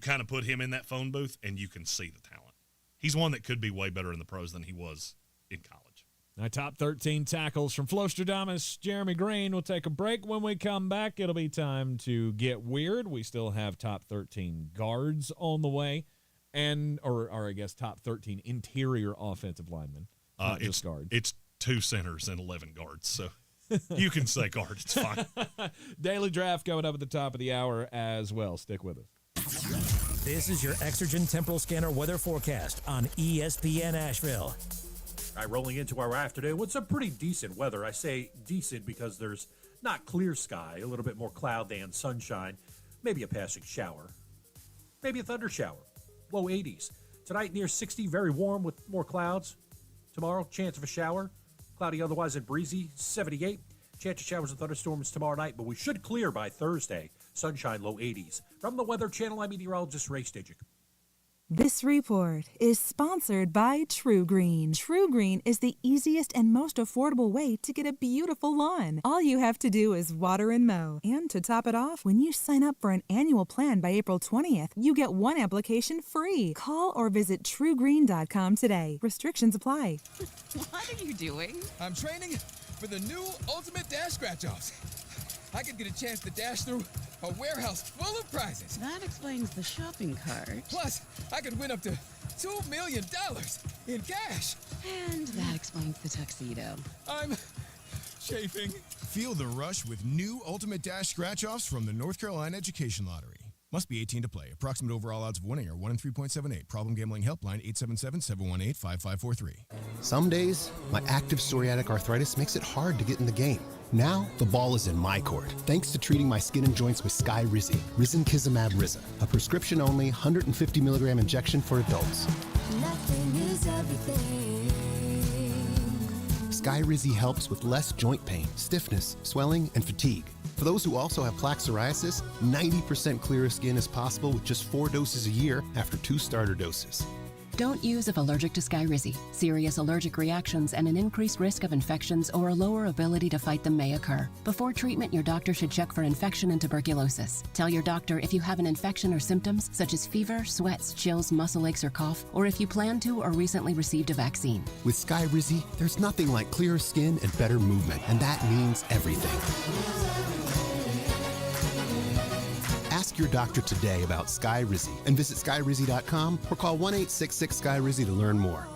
kind of put him in that phone booth, and you can see the talent. He's one that could be way better in the pros than he was in college. Our top 13 tackles from Flostradamus, Jeremy Greene. We'll take a break. When we come back, it'll be time to get weird. We still have top 13 guards on the way, or I guess top 13 interior offensive linemen. It's guards. It's 2 centers and 11 guards, so you can say guard. It's fine. Daily Draft coming up at the top of the hour as well. Stick with us. This is your Exergen Temporal Scanner weather forecast on ESPN Asheville. All right, rolling into our afternoon with some pretty decent weather. I say decent because there's not clear sky, a little bit more cloud than sunshine, maybe a passing shower, maybe a thunder shower, low 80s. Tonight near 60, very warm with more clouds. Tomorrow, chance of a shower, cloudy otherwise and breezy, 78. Chance of showers and thunderstorms tomorrow night, but we should clear by Thursday. Sunshine, low 80s. From the Weather Channel, I'm meteorologist Ray Stidgick. This report is sponsored by True Green. True Green is the easiest and most affordable way to get a beautiful lawn. All you have to do is water and mow. And to top it off, when you sign up for an annual plan by April 20th, you get 1 application free. Call or visit truegreen.com today. Restrictions apply. What are you doing? I'm training for the new Ultimate Dash Scratch-Offs. I could get a chance to dash through a warehouse full of prizes. That explains the shopping cart. Plus, I could win up to $2 million in cash. And that explains the tuxedo. I'm chafing. Feel the rush with new Ultimate Dash Scratch-Offs from the North Carolina Education Lottery. Must be 18 to play. Approximate overall odds of winning are 1 in 3.78. Problem gambling helpline 877-718-5543. Some days, my active psoriatic arthritis makes it hard to get in the game. Now, the ball is in my court, thanks to treating my skin and joints with Skyrizi, Risankizumab Riza, a prescription-only 150-milligram injection for adults. Nothing is everything. Skyrizi helps with less joint pain, stiffness, swelling, and fatigue. For those who also have plaque psoriasis, 90% clearer skin is possible with just 4 doses a year after 2 starter doses. Don't use if allergic to Skyrizi. Serious allergic reactions and an increased risk of infections or a lower ability to fight them may occur. Before treatment, your doctor should check for infection and tuberculosis. Tell your doctor if you have an infection or symptoms such as fever, sweats, chills, muscle aches, or cough, or if you plan to or recently received a vaccine. With Skyrizi, there's nothing like clearer skin and better movement, and that means everything. Ask your doctor today about Skyrizi and visit Skyrizi.com or call 1-866-SKYRIZI to learn more.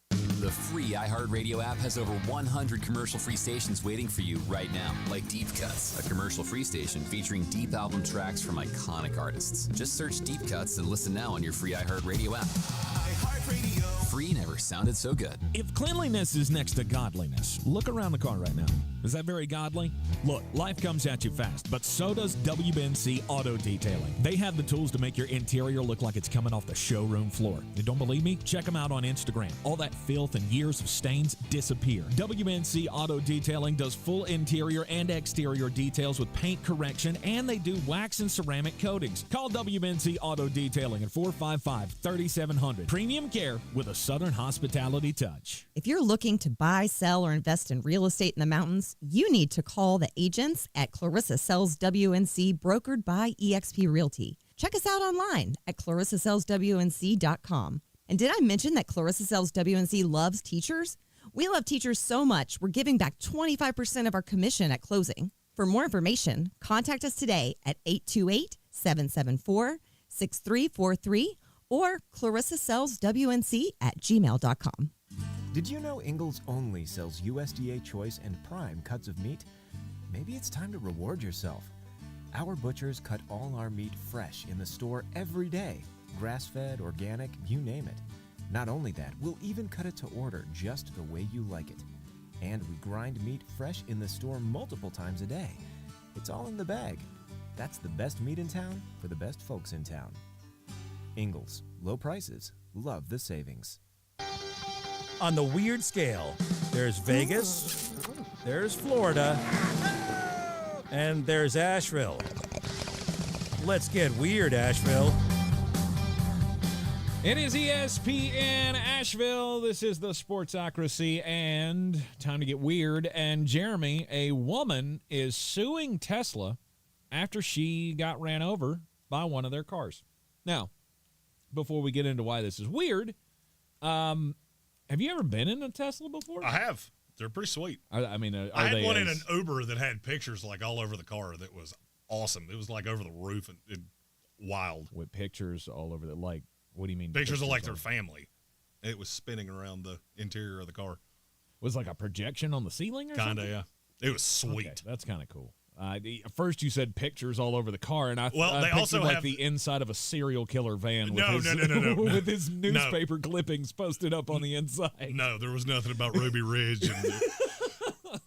The free iHeartRadio app has over 100 commercial-free stations waiting for you right now, like Deep Cuts, a commercial-free station featuring deep album tracks from iconic artists. Just search Deep Cuts and listen now on your free iHeartRadio app. iHeartRadio. Free never sounded so good. If cleanliness is next to godliness, look around the car right now. Is that very godly? Look, life comes at you fast, but so does WNC Auto Detailing. They have the tools to make your interior look like it's coming off the showroom floor. You don't believe me? Check them out on Instagram. All that filth and years of stains disappear. WNC Auto Detailing does full interior and exterior details with paint correction, and they do wax and ceramic coatings. Call WNC Auto Detailing at 455-3700. Premium care with a Southern hospitality touch. If you're looking to buy, sell, or invest in real estate in the mountains, you need to call the agents at Clarissa Sells WNC, brokered by eXp Realty. Check us out online at clarissasellswnc.com. And did I mention that Clarissa Sells WNC loves teachers? We love teachers so much, we're giving back 25% of our commission at closing. For more information, contact us today at 828-774-6343 or clarissasellswnc@gmail.com. Did you know Ingalls only sells USDA choice and prime cuts of meat? Maybe it's time to reward yourself. Our butchers cut all our meat fresh in the store every day. Grass-fed, organic, you name it. Not only that, we'll even cut it to order just the way you like it. And we grind meat fresh in the store multiple times a day. It's all in the bag. That's the best meat in town for the best folks in town. Ingalls, low prices, love the savings. On the weird scale, there's Vegas, there's Florida, And there's Asheville. Let's get weird, Asheville. It is ESPN Asheville. This is the Sportsocracy, and time to get weird. And Jeremy, a woman is suing Tesla after she got ran over by one of their cars. Now, before we get into why this is weird, have you ever been in a Tesla before? I have. They're pretty sweet. I had one in an Uber that had pictures like all over the car that was awesome. It was like over the roof and wild. With pictures all over the, like, what do you mean? Pictures of like their family. It was spinning around the interior of the car. Was like a projection on the ceiling or something? Kinda, yeah. It was sweet. Okay, that's kind of cool. First you said pictures all over the car, and I they also like have the inside of a serial killer van No. with his newspaper clippings posted up on the inside. No, there was nothing about Ruby Ridge.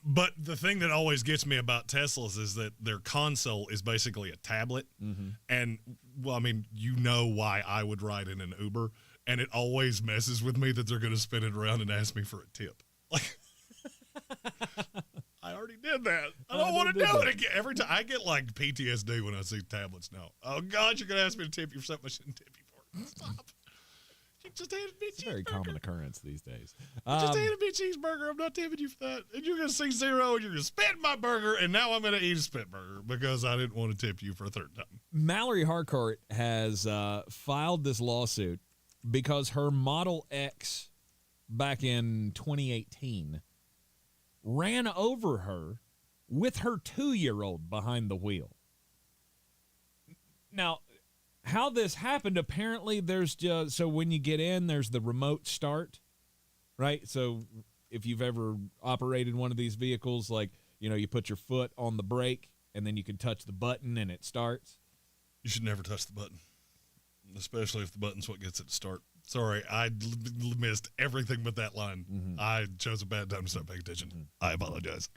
But the thing that always gets me about Teslas is that their console is basically a tablet. Mm-hmm. And, well, I mean, you know why I would ride in an Uber, and it always messes with me that they're going to spin it around and ask me for a tip. Like, I already did that. I don't want to do it again. Every time I get like PTSD when I see tablets now. Oh, God, you're going to ask me to tip you for something I shouldn't tip you for. Stop. You just handed me a cheeseburger. It's a very common occurrence these days. You just handed me a cheeseburger. I'm not tipping you for that. And you're going to see zero, and you're going to spit in my burger, and now I'm going to eat a spit burger because I didn't want to tip you for a third time. Mallory Harcourt has filed this lawsuit because her Model X back in 2018 ran over her with her 2-year-old behind the wheel. Now, how this happened, apparently there's just, so when you get in, there's the remote start, right? So if you've ever operated one of these vehicles, like, you know, you put your foot on the brake and then you can touch the button and it starts. You should never touch the button, especially if the button's what gets it to start. Sorry, I missed everything but that line. Mm-hmm. I chose a bad time to start paying attention. Mm-hmm. I apologize.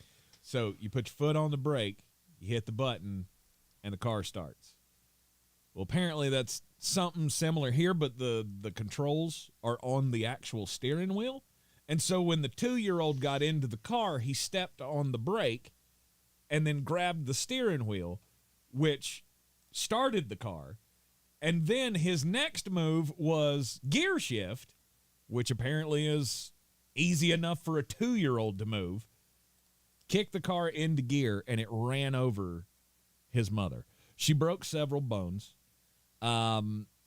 So you put your foot on the brake, you hit the button, and the car starts. Well, apparently that's something similar here, but the controls are on the actual steering wheel. And so when the 2-year-old got into the car, he stepped on the brake and then grabbed the steering wheel, which started the car. And then his next move was gear shift, which apparently is easy enough for a 2-year-old to move, kicked the car into gear, and it ran over his mother. She broke several bones.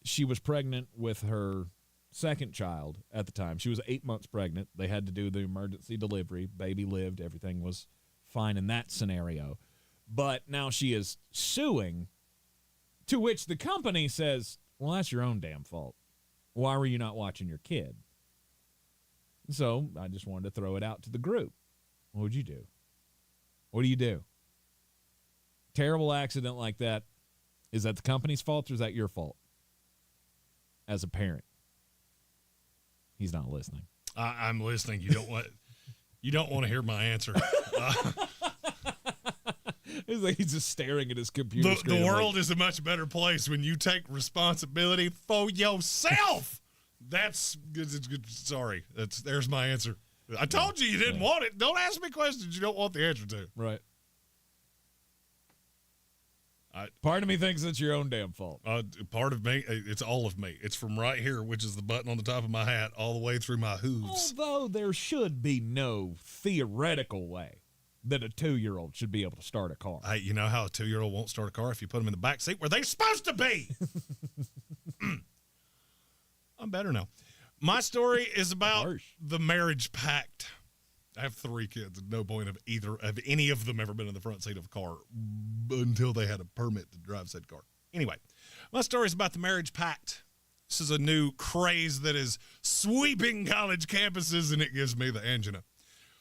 She was pregnant with her second child at the time. She was 8 months pregnant. They had to do the emergency delivery. Baby lived. Everything was fine in that scenario. But now she is suing, to which the company says, well, that's your own damn fault. Why were you not watching your kid? So I just wanted to throw it out to the group. What would you do? What do you do? Terrible accident like that. Is that the company's fault or is that your fault as a parent? He's not listening. I'm listening. You don't want to hear my answer. It's like he's just staring at his computer screen. The world is a much better place when you take responsibility for yourself. That's sorry. There's my answer. I told you didn't want it. Don't ask me questions you don't want the answer to. Right. Part of me thinks it's your own damn fault. Part of me, it's all of me. It's from right here, which is the button on the top of my hat, all the way through my hooves. Although there should be no theoretical way that a 2-year-old should be able to start a car. Hey, you know how a 2-year-old won't start a car if you put them in the back seat where they're supposed to be. I'm better now. My story is about the marriage pact. I have 3 kids, and no point of any of them ever been in the front seat of a car until they had a permit to drive said car. Anyway, my story is about the marriage pact. This is a new craze that is sweeping college campuses, and it gives me the angina.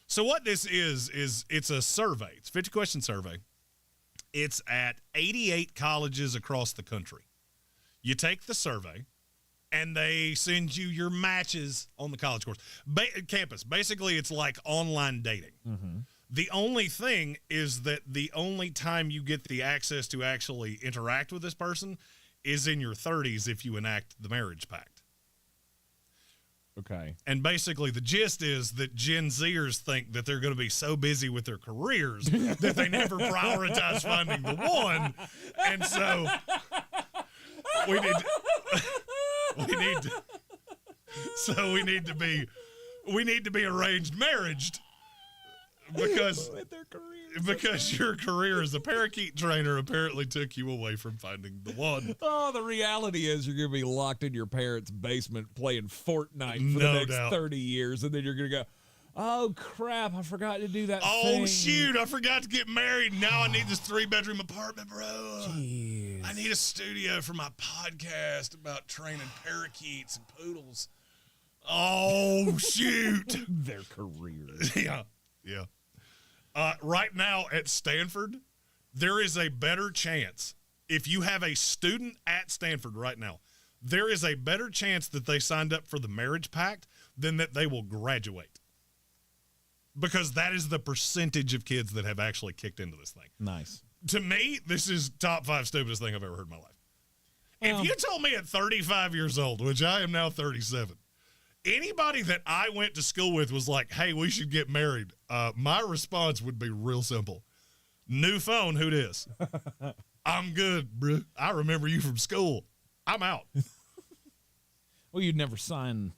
So what this is it's a survey. It's a 50-question survey. It's at 88 colleges across the country. You take the survey, and they send you your matches on the college course. Campus. Basically, it's like online dating. Mm-hmm. The only thing is that the only time you get the access to actually interact with this person is in your 30s if you enact the marriage pact. Okay. And basically the gist is that Gen Zers think that they're going to be so busy with their careers that they never prioritize finding the one. And so we need to be arranged marriaged because your career as a parakeet trainer apparently took you away from finding the one. Oh, the reality is you're going to be locked in your parents' basement playing Fortnite for the next 30 years, and then you're going to go, oh, crap, I forgot to do that thing. Oh, shoot, I forgot to get married. Now I need this 3-bedroom apartment, bro. Jeez. I need a studio for my podcast about training parakeets and poodles. Oh, shoot. Their careers. Yeah. Right now at Stanford, there is a better chance, if you have a student at Stanford right now, there is a better chance that they signed up for the marriage pact than that they will graduate. Because that is the percentage of kids that have actually kicked into this thing. Nice. To me, this is top 5 stupidest thing I've ever heard in my life. If you told me at 35 years old, which I am now 37, anybody that I went to school with was like, hey, we should get married, my response would be real simple. New phone, who dis? I'm good, bro. I remember you from school. I'm out. Well, you'd never sign.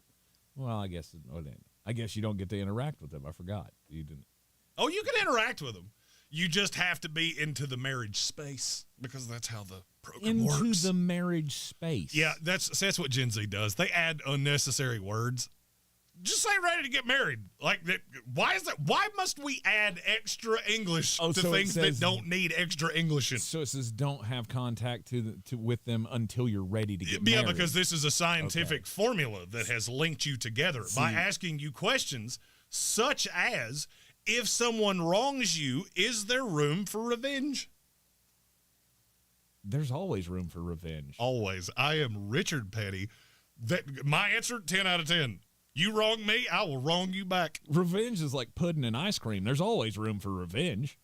Well, I guess you don't get to interact with them. I forgot. You didn't. Oh, you can interact with them. You just have to be into the marriage space because that's how the program works. Into the marriage space. Yeah, that's what Gen Z does. They add unnecessary words. Just say ready to get married. Like that. Why is that? Why must we add extra English to things that don't need extra English in? So it says don't have contact with them until you're ready to get married. Yeah, because this is a scientific formula that has linked you together by asking you questions such as, if someone wrongs you, is there room for revenge? There's always room for revenge. Always. I am Richard Petty. My answer, 10 out of 10. You wrong me, I will wrong you back. Revenge is like pudding and ice cream. There's always room for revenge.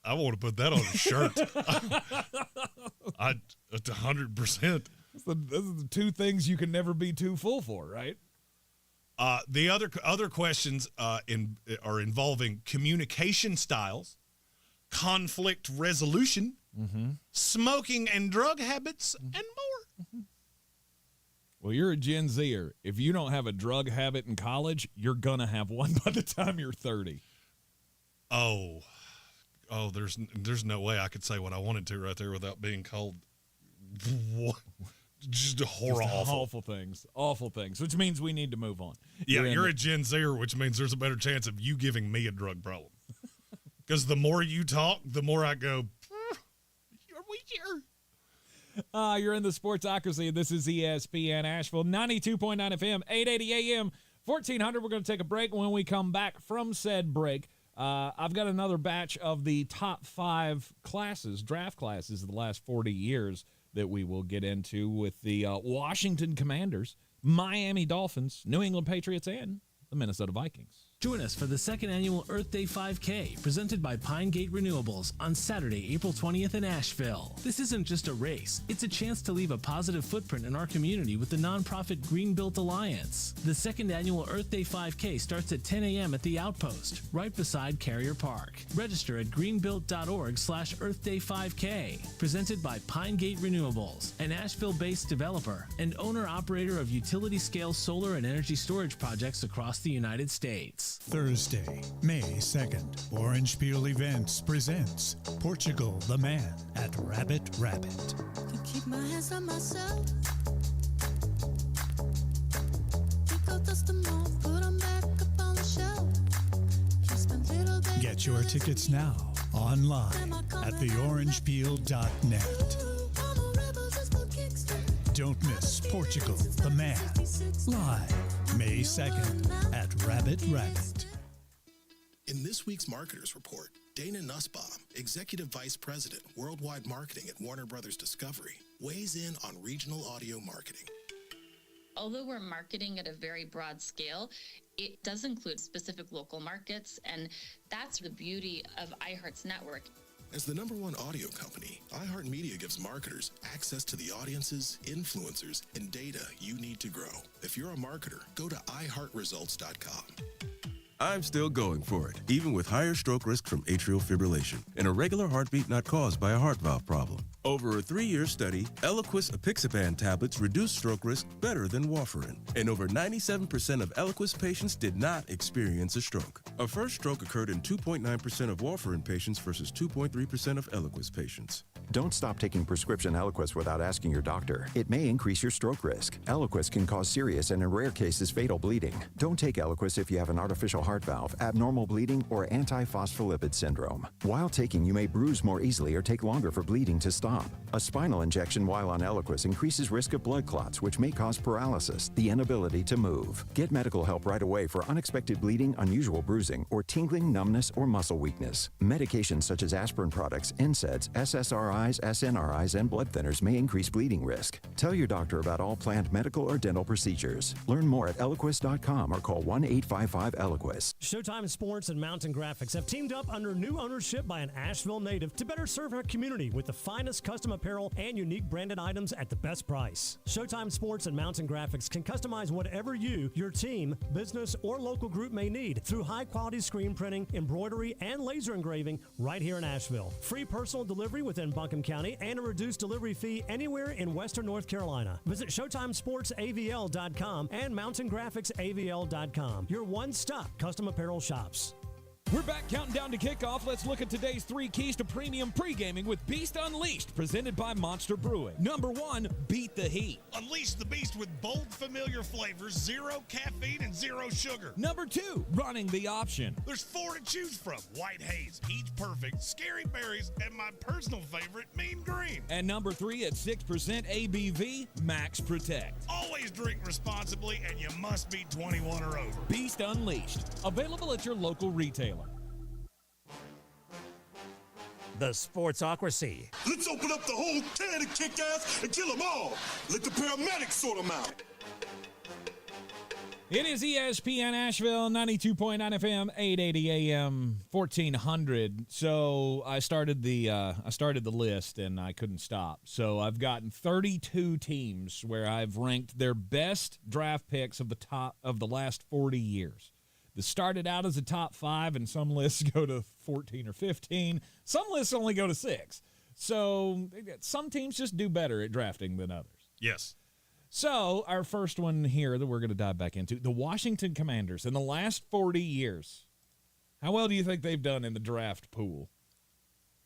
I want to put that on a shirt. 100%. Those are the two things you can never be too full for, right? The other questions are involving communication styles, conflict resolution, smoking and drug habits, and more. Well, you're a Gen Zer. If you don't have a drug habit in college, you're going to have one by the time you're 30. Oh, there's no way I could say what I wanted to right there without being called what? Just awful things, which means we need to move on. Yeah, you're a Gen Zer, which means there's a better chance of you giving me a drug problem. Because the more you talk, the more I go, are we here? You're in the Sportsocracy, and this is ESPN Asheville, 92.9 FM, 880 AM, 1400. We're going to take a break. When we come back from said break, I've got another batch of the top 5 classes, draft classes of the last 40 years that we will get into with the Washington Commanders, Miami Dolphins, New England Patriots, and the Minnesota Vikings. Join us for the second annual Earth Day 5K presented by Pine Gate Renewables on Saturday, April 20th in Asheville. This isn't just a race. It's a chance to leave a positive footprint in our community with the nonprofit Green Built Alliance. The second annual Earth Day 5K starts at 10 a.m. at the Outpost, right beside Carrier Park. Register at greenbuilt.org/EarthDay5K. Presented by Pine Gate Renewables, an Asheville-based developer and owner-operator of utility-scale solar and energy storage projects across the United States. Thursday, May 2nd, Orange Peel Events presents Portugal the Man at Rabbit Rabbit. Keep my hands on myself. Pick out dust them all, put them back up on the shelf. Get your tickets now online at theorangepeel.net. Don't miss Portugal the Man live May 2nd at Rabbit Rabbit. In this week's Marketers Report, Dana Nussbaum, Executive Vice President, Worldwide Marketing at Warner Brothers Discovery, weighs in on regional audio marketing. Although we're marketing at a very broad scale, it does include specific local markets, and that's the beauty of iHeart's network. As the #1 audio company, iHeartMedia gives marketers access to the audiences, influencers, and data you need to grow. If you're a marketer, go to iHeartResults.com. I'm still going for it, even with higher stroke risk from atrial fibrillation and a regular heartbeat not caused by a heart valve problem. Over a 3-year study, Eliquis apixaban tablets reduced stroke risk better than warfarin, and over 97% of Eliquis patients did not experience a stroke. A first stroke occurred in 2.9% of warfarin patients versus 2.3% of Eliquis patients. Don't stop taking prescription Eliquis without asking your doctor. It may increase your stroke risk. Eliquis can cause serious and, in rare cases, fatal bleeding. Don't take Eliquis if you have an artificial heart valve, abnormal bleeding, or antiphospholipid syndrome. While taking, you may bruise more easily or take longer for bleeding to stop. A spinal injection while on Eliquis increases risk of blood clots, which may cause paralysis, the inability to move. Get medical help right away for unexpected bleeding, unusual bruising, or tingling, numbness, or muscle weakness. Medications such as aspirin products, NSAIDs, SSRIs, SNRIs, and blood thinners may increase bleeding risk. Tell your doctor about all planned medical or dental procedures. Learn more at Eliquis.com or call 1-855-ELIQUIS. Showtime Sports and Mountain Graphics have teamed up under new ownership by an Asheville native to better serve our community with the finest custom apparel and unique branded items at the best price. Showtime Sports and Mountain Graphics can customize whatever you, your team, business, or local group may need through high-quality screen printing, embroidery, and laser engraving right here in Asheville. Free personal delivery within Buncombe County and a reduced delivery fee anywhere in Western North Carolina. Visit ShowtimeSportsAVL.com and MountainGraphicsAVL.com. Your one-stop custom apparel shops. We're back counting down to kickoff. Let's look at today's 3 keys to premium pre-gaming with Beast Unleashed, presented by Monster Brewing. Number 1, beat the heat. Unleash the beast with bold, familiar flavors, 0 caffeine, and 0 sugar. Number 2, running the option. There's 4 to choose from: White Haze, Peach Perfect, Scary Berries, and my personal favorite, Mean Green. And number 3, at 6% ABV, Max Protect. Always drink responsibly, and you must be 21 or over. Beast Unleashed, available at your local retailer. The Sportsocracy. Let's open up the whole can of kick-ass and kill them all. Let the paramedics sort them out. It is ESPN Asheville, 92.9 FM, 880 AM, 1400. So I started the list and I couldn't stop. So I've gotten 32 teams where I've ranked their best draft picks of the last 40 years. This started out as a top 5, and some lists go to 14 or 15. Some lists only go to 6. So some teams just do better at drafting than others. Yes. So our first one here that we're going to dive back into, the Washington Commanders in the last 40 years. How well do you think they've done in the draft pool?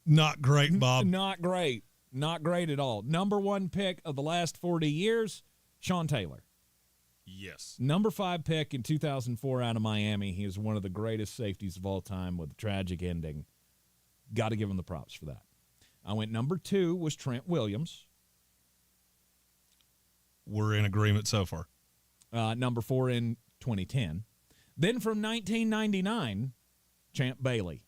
Not great, Bob. Not great. Not great at all. Number 1 pick of the last 40 years, Sean Taylor. Yes. Number 5 pick in 2004 out of Miami. He is one of the greatest safeties of all time with a tragic ending. Got to give him the props for that. I went number 2 was Trent Williams. We're in agreement so far. Number 4 in 2010. Then from 1999, Champ Bailey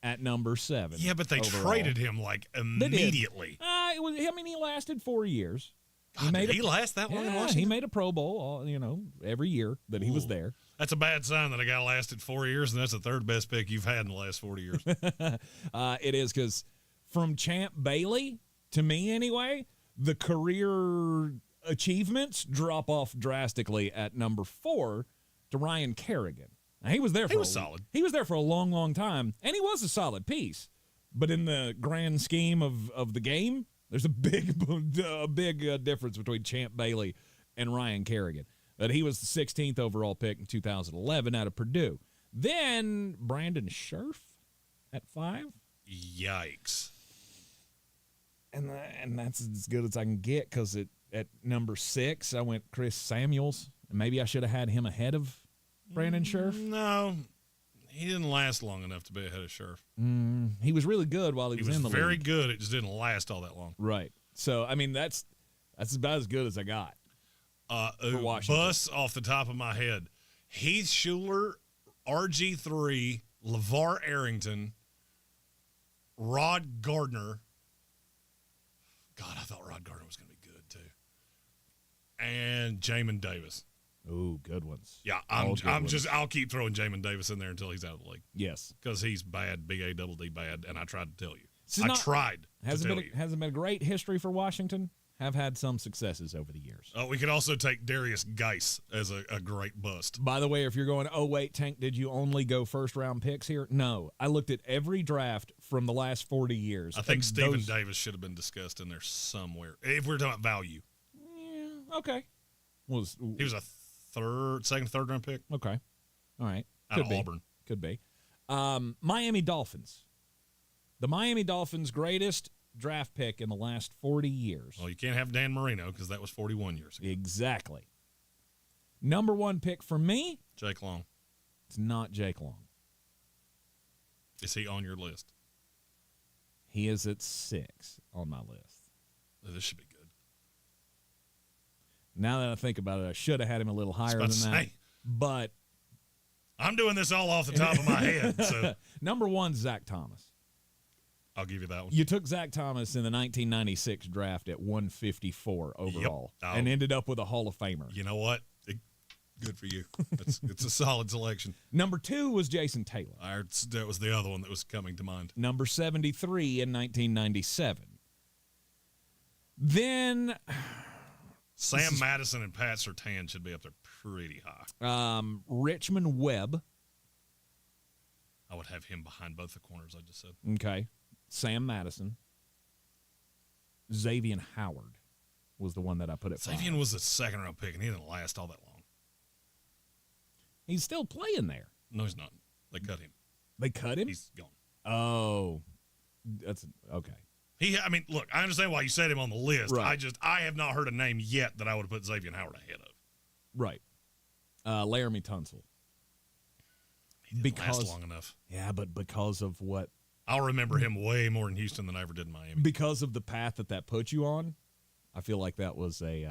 at number 7. Yeah, but they overall. traded him like immediately. He lasted 4 years. Did he last that long in Washington? He made a Pro Bowl, every year that he was there. That's a bad sign that a guy lasted 4 years, and that's the 3rd best pick you've had in the last 40 years. It is, because from Champ Bailey, to me anyway, the career achievements drop off drastically at number 4 to Ryan Kerrigan. Now, he was solid. He was there for a long, long time, and he was a solid piece. But in the grand scheme of the game, there's a big difference between Champ Bailey and Ryan Kerrigan. But he was the 16th overall pick in 2011 out of Purdue. Then Brandon Scherf at 5. Yikes. And that's as good as I can get, because at number 6, I went Chris Samuels. And maybe I should have had him ahead of Brandon Scherf. No. He didn't last long enough to be ahead of Scherf. He was really good while he was in the league. Very good. It just didn't last all that long. Right. So, that's about as good as I got. For Washington. Bus off the top of my head. Heath Schuler, RG3, LeVar Arrington, Rod Gardner. God, I thought Rod Gardner was going to be good, too. And Jamin Davis. Ooh, good ones. Yeah, I'll keep throwing Jamin Davis in there until he's out of the league. Yes. Because he's bad, big A-double-D bad, and I tried to tell you. Hasn't been a great history for Washington. Have had some successes over the years. We could also take Darius Geis as a great bust. By the way, if you're going, oh, wait, Tank, did you only go first-round picks here? No. I looked at every draft from the last 40 years. I think Stephen Davis should have been discussed in there somewhere, if we're talking about value. Yeah, okay. He was a second, third-round pick. Okay. All right. Out of Auburn. Could be. Miami Dolphins. The Miami Dolphins' greatest draft pick in the last 40 years. Well, you can't have Dan Marino because that was 41 years ago. Exactly. Number one pick for me? Jake Long. It's not Jake Long. Is he on your list? He is at 6 on my list. This should be good. Now that I think about it, I should have had him a little higher than that. But I'm doing this all off the top of my head. So number one, Zach Thomas. I'll give you that one. You took Zach Thomas in the 1996 draft at 154 overall and ended up with a Hall of Famer. You know what? Good for you. It's a solid selection. Number 2 was Jason Taylor. That was the other one that was coming to mind. Number 73 in 1997. Then Sam Madison and Pat Surtain should be up there pretty high. Richmond Webb. I would have him behind both the corners I just said. Okay. Sam Madison. Xavier Howard was the one that I put at 5. Xavier was a second-round pick, and he didn't last all that long. He's still playing there. No, he's not. They cut him. They cut him? He's gone. Oh. That's okay. Look, I understand why you said him on the list. Right. I have not heard a name yet that I would have put Xavier Howard ahead of. Right. Laramie Tunsil. He didn't last long enough. Yeah, but because of what? I'll remember him way more in Houston than I ever did in Miami. Because of the path that put you on, I feel like that was a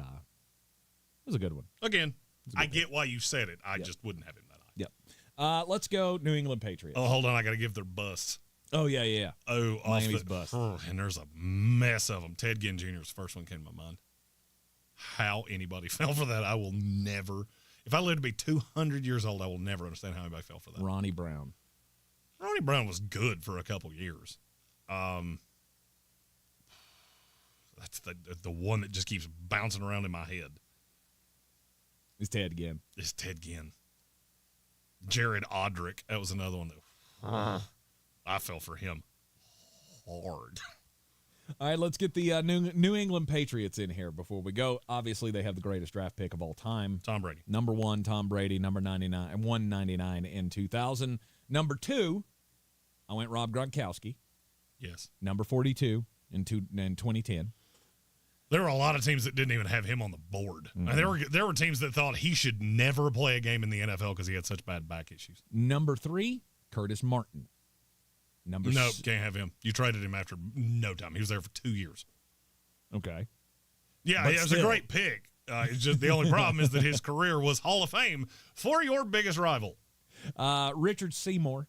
good one. Again, I get why you said it. I just wouldn't have him that high. Yep. Let's go New England Patriots. Oh, hold on. I got to give their busts. Oh, yeah. Oh, Miami's bust. And there's a mess of them. Ted Ginn Jr. was the first one that came to my mind. How anybody fell for that, I will never. If I live to be 200 years old, I will never understand how anybody fell for that. Ronnie Brown. Ronnie Brown was good for a couple years. That's the one that just keeps bouncing around in my head. It's Ted Ginn. It's Ted Ginn. Jared Odrick. That was another one that I fell for him hard. All right, let's get the New England Patriots in here before we go. Obviously, they have the greatest draft pick of all time. Tom Brady. Number 1, Tom Brady. Number 99 and 199 in 2000. Number 2, I went Rob Gronkowski. Yes. Number 42 in 2010. There were a lot of teams that didn't even have him on the board. Mm-hmm. There were teams that thought he should never play a game in the NFL because he had such bad back issues. Number 3, Curtis Martin. Nope, can't have him. You traded him after no time. He was there for 2 years. Okay. Yeah, it was a great pick. It's just the only problem is that his career was Hall of Fame for your biggest rival. Richard Seymour,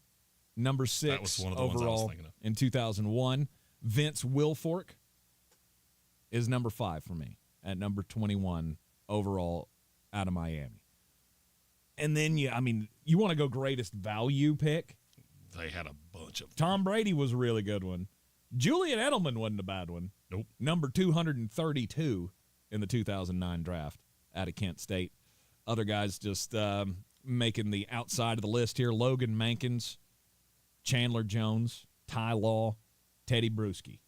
number 6 that was one of the overall ones I was thinking of. In 2001. Vince Wilfork is number 5 for me at number 21 overall out of Miami. And then, you want to go greatest value pick? They had a bunch of them. Tom Brady was a really good one. Julian Edelman wasn't a bad one. Nope. Number 232 in the 2009 draft out of Kent State. Other guys just making the outside of the list here. Logan Mankins, Chandler Jones, Ty Law, Teddy Bruschi.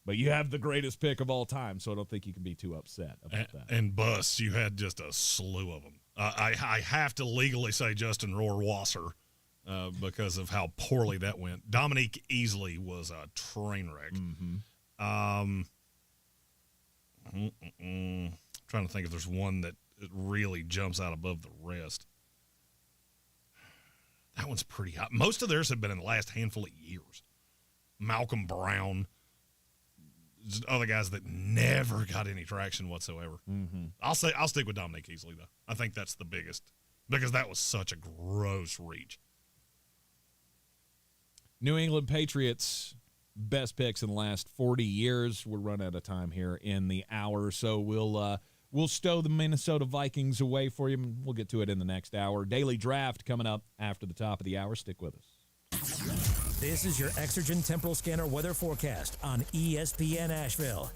But you have the greatest pick of all time, so I don't think you can be too upset about that. And busts, you had just a slew of them. I have to legally say Justin Rohrwasser because of how poorly that went. Dominique Easley was a train wreck. Mm-hmm. Trying to think if there's one that really jumps out above the rest. That one's pretty high. Most of theirs have been in the last handful of years. Malcolm Brown. Other guys that never got any traction whatsoever. Mm-hmm. I'll stick with Dominique Easley, though. I think that's the biggest because that was such a gross reach. New England Patriots, best picks in the last 40 years. We're running out of time here in the hour, so we'll we'll stow the Minnesota Vikings away for you. We'll get to it in the next hour. Daily draft coming up after the top of the hour. Stick with us. This is your Exergen Temporal Scanner weather forecast on ESPN Asheville.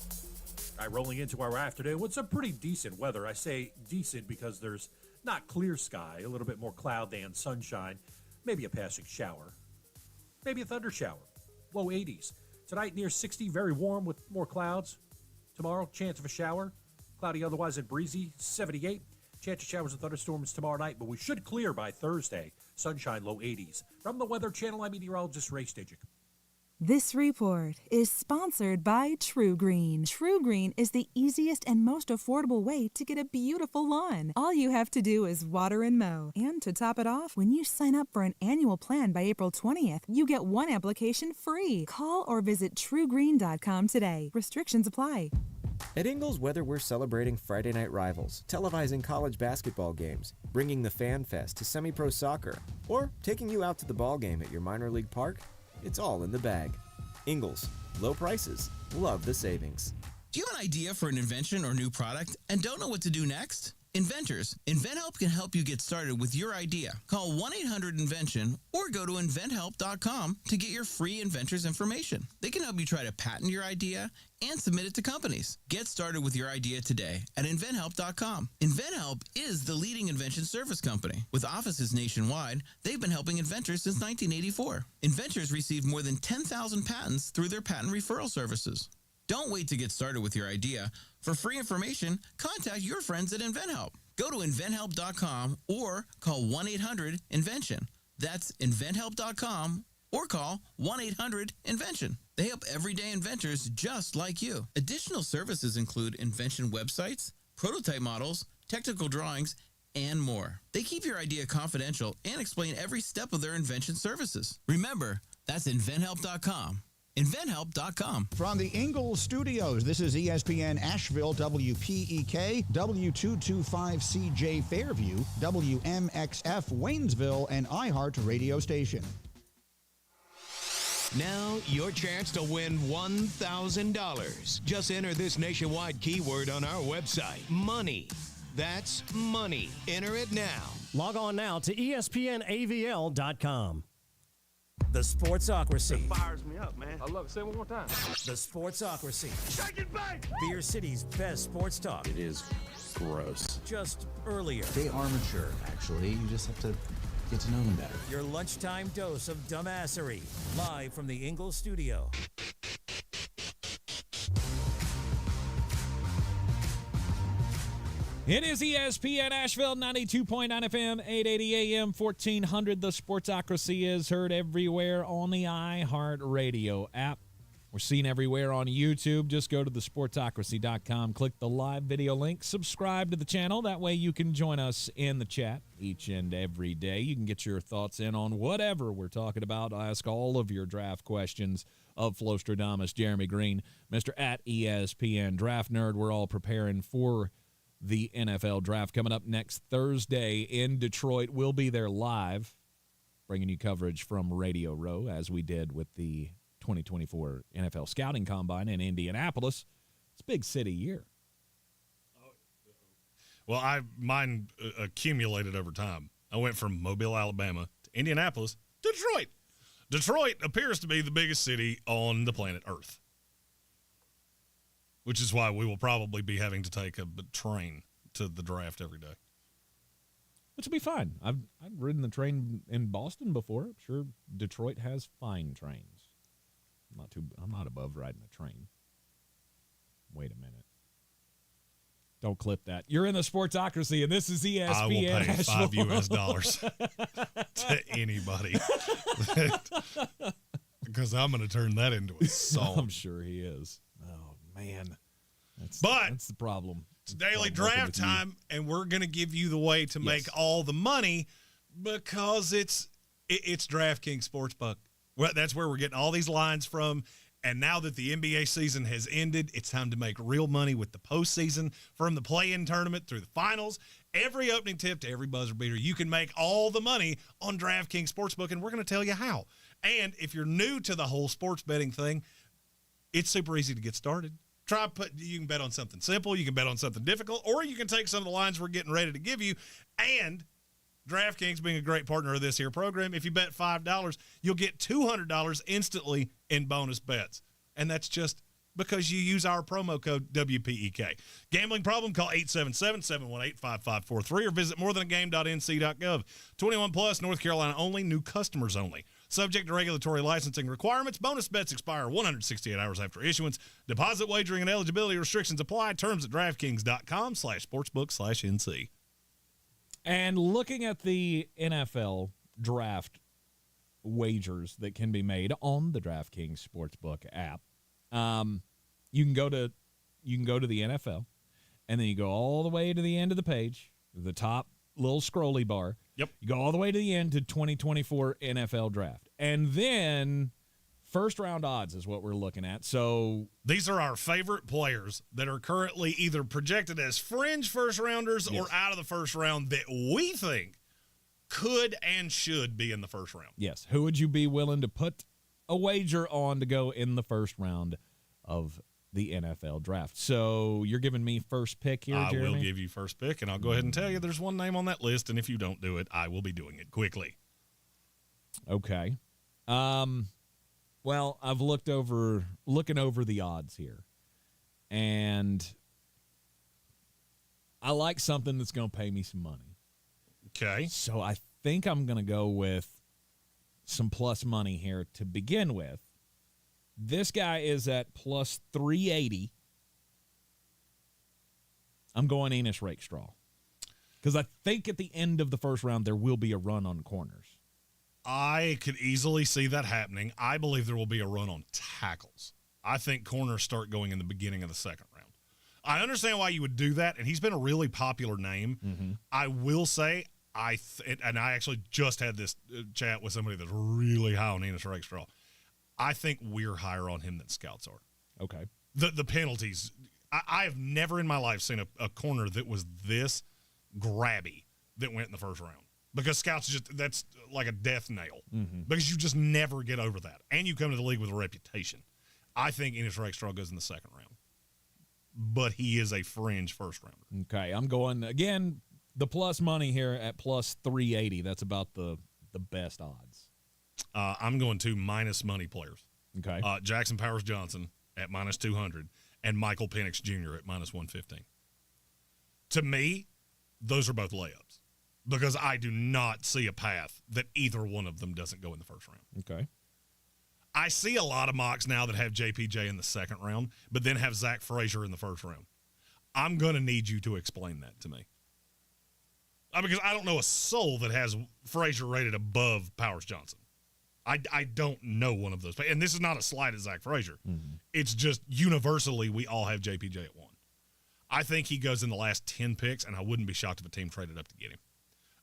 All right, rolling into our afternoon with some pretty decent weather. I say decent because there's not clear sky, a little bit more cloud than sunshine, maybe a passing shower, maybe a thunder shower, low 80s. Tonight near 60, very warm with more clouds. Tomorrow, chance of a shower, cloudy otherwise and breezy, 78. Chance of showers and thunderstorms tomorrow night, but we should clear by Thursday. Sunshine, low 80s. From the Weather Channel, I'm meteorologist Ray Stajic. This report is sponsored by True Greene. True Greene is the easiest and most affordable way to get a beautiful lawn. All you have to do is water and mow. And to top it off, when you sign up for an annual plan by April 20th, you get one application free. Call or visit truegreen.com today. Restrictions apply. At Ingles Weather, we're celebrating Friday night rivals, televising college basketball games, bringing the Fan Fest to semi-pro soccer, or taking you out to the ball game at your minor league park. It's all in the bag. Ingles, low prices, love the savings. Do you have an idea for an invention or new product and don't know what to do next? Inventors, InventHelp can help you get started with your idea. Call 1-800-INVENTION or go to InventHelp.com to get your free inventor's information. They can help you try to patent your idea and submit it to companies. Get started with your idea today at InventHelp.com. InventHelp is the leading invention service company. With offices nationwide, they've been helping inventors since 1984. Inventors received more than 10,000 patents through their patent referral services. Don't wait to get started with your idea. For free information, contact your friends at InventHelp. Go to InventHelp.com or call 1-800-INVENTION. That's InventHelp.com or call 1-800-INVENTION. They help everyday inventors just like you. Additional services include invention websites, prototype models, technical drawings, and more. They keep your idea confidential and explain every step of their invention services. Remember, that's InventHelp.com. InventHelp.com. From the Ingalls Studios, this is ESPN Asheville, WPEK, W225CJ Fairview, WMXF Waynesville, and iHeart Radio Station. Now, your chance to win $1,000. Just enter this nationwide keyword on our website, money. That's money. Enter it now. Log on now to ESPNAVL.com. The Sportsocracy. It fires me up, man. I love it. Say it one more time. The Sportsocracy. Shake it back! Beer City's best sports talk. It is gross. Just earlier. They are mature, actually. You just have to get to know them better. Your lunchtime dose of dumbassery. Live from the Ingalls studio. It is ESPN Asheville, 92.9 FM, 880 AM, 1400. The Sportsocracy is heard everywhere on the iHeart Radio app. We're seen everywhere on YouTube. Just go to thesportsocracy.com, click the live video link, subscribe to the channel. That way you can join us in the chat each and every day. You can get your thoughts in on whatever we're talking about. Ask all of your draft questions of Flostradamus, Jeremy Greene, Mr. at ESPN Draft Nerd. We're all preparing for the NFL draft coming up next Thursday in Detroit. We'll be there live, bringing you coverage from Radio Row, as we did with the 2024 NFL Scouting Combine in Indianapolis. It's a big city year. Well, mine accumulated over time. I went from Mobile, Alabama, to Indianapolis, to Detroit. Detroit appears to be the biggest city on the planet Earth, which is why we will probably be having to take a train to the draft every day. Which will be fine. I've ridden the train in Boston before. I'm sure Detroit has fine trains. I'm not above riding a train. Wait a minute. Don't clip that. You're in the Sportsocracy, and this is ESPN. I will pay Asheville. $5 to anybody. Because I'm going to turn that into a song. I'm sure he is. Oh, man. That's the problem. It's daily draft time, and we're going to give you the way to make all the money because it's DraftKings Sportsbook. Well, that's where we're getting all these lines from. And now that the NBA season has ended, it's time to make real money with the postseason, from the play-in tournament through the finals. Every opening tip to every buzzer beater, you can make all the money on DraftKings Sportsbook, and we're going to tell you how. And if you're new to the whole sports betting thing, it's super easy to get started. You can bet on something simple, you can bet on something difficult, or you can take some of the lines we're getting ready to give you. And DraftKings being a great partner of this here program, if you bet $5, you'll get $200 instantly in bonus bets. And that's just because you use our promo code WPEK. Gambling problem? Call 877-718-5543 or visit morethanagame.nc.gov. 21 plus, North Carolina only, new customers only. Subject to regulatory licensing requirements. Bonus bets expire 168 hours after issuance. Deposit wagering and eligibility restrictions apply. Terms at DraftKings.com/sportsbook/NC. And looking at the NFL draft wagers that can be made on the DraftKings Sportsbook app, you can go to the NFL, and then you go all the way to the end of the page, the top little scrolly bar. Yep. You go all the way to the end to 2024 NFL Draft, and then first round odds is what we're looking at. So these are our favorite players that are currently either projected as fringe first rounders or out of the first round that we think could and should be in the first round. Yes. Who would you be willing to put a wager on to go in the first round of the NFL Draft? So you're giving me first pick here, Jeremy? I will give you first pick, and I'll go ahead and tell you there's one name on that list, and if you don't do it, I will be doing it quickly. Okay. Well, I've looking over the odds here, and I like something that's going to pay me some money. Okay. So I think I'm going to go with some plus money here to begin with. This guy is at plus 380. I'm going Enos Rakestraw because I think at the end of the first round there will be a run on corners. I could easily see that happening. I believe there will be a run on tackles. I think corners start going in the beginning of the second round. I understand why you would do that, and he's been a really popular name. Mm-hmm. I will say, and I actually just had this chat with somebody that's really high on Enos Rakestraw. I think we're higher on him than scouts are. Okay. The penalties. I have never in my life seen a corner that was this grabby that went in the first round. Because scouts that's like a death nail. Mm-hmm. Because you just never get over that. And you come to the league with a reputation. I think Enos Rakestraw goes in the second round. But he is a fringe first rounder. Okay. I'm going, again, the plus money here at plus 380. That's about the best odds. I'm going to minus money players. Okay. Jackson Powers Johnson at minus 200 and Michael Penix Jr. at minus 115. To me, those are both layups because I do not see a path that either one of them doesn't go in the first round. Okay. I see a lot of mocks now that have JPJ in the second round, but then have Zach Frazier in the first round. I'm going to need you to explain that to me. Because I don't know a soul that has Frazier rated above Powers Johnson. I don't know one of those. And this is not a slight at Zach Frazier. Mm-hmm. It's just universally we all have JPJ at 1. I think he goes in the last 10 picks, and I wouldn't be shocked if a team traded up to get him.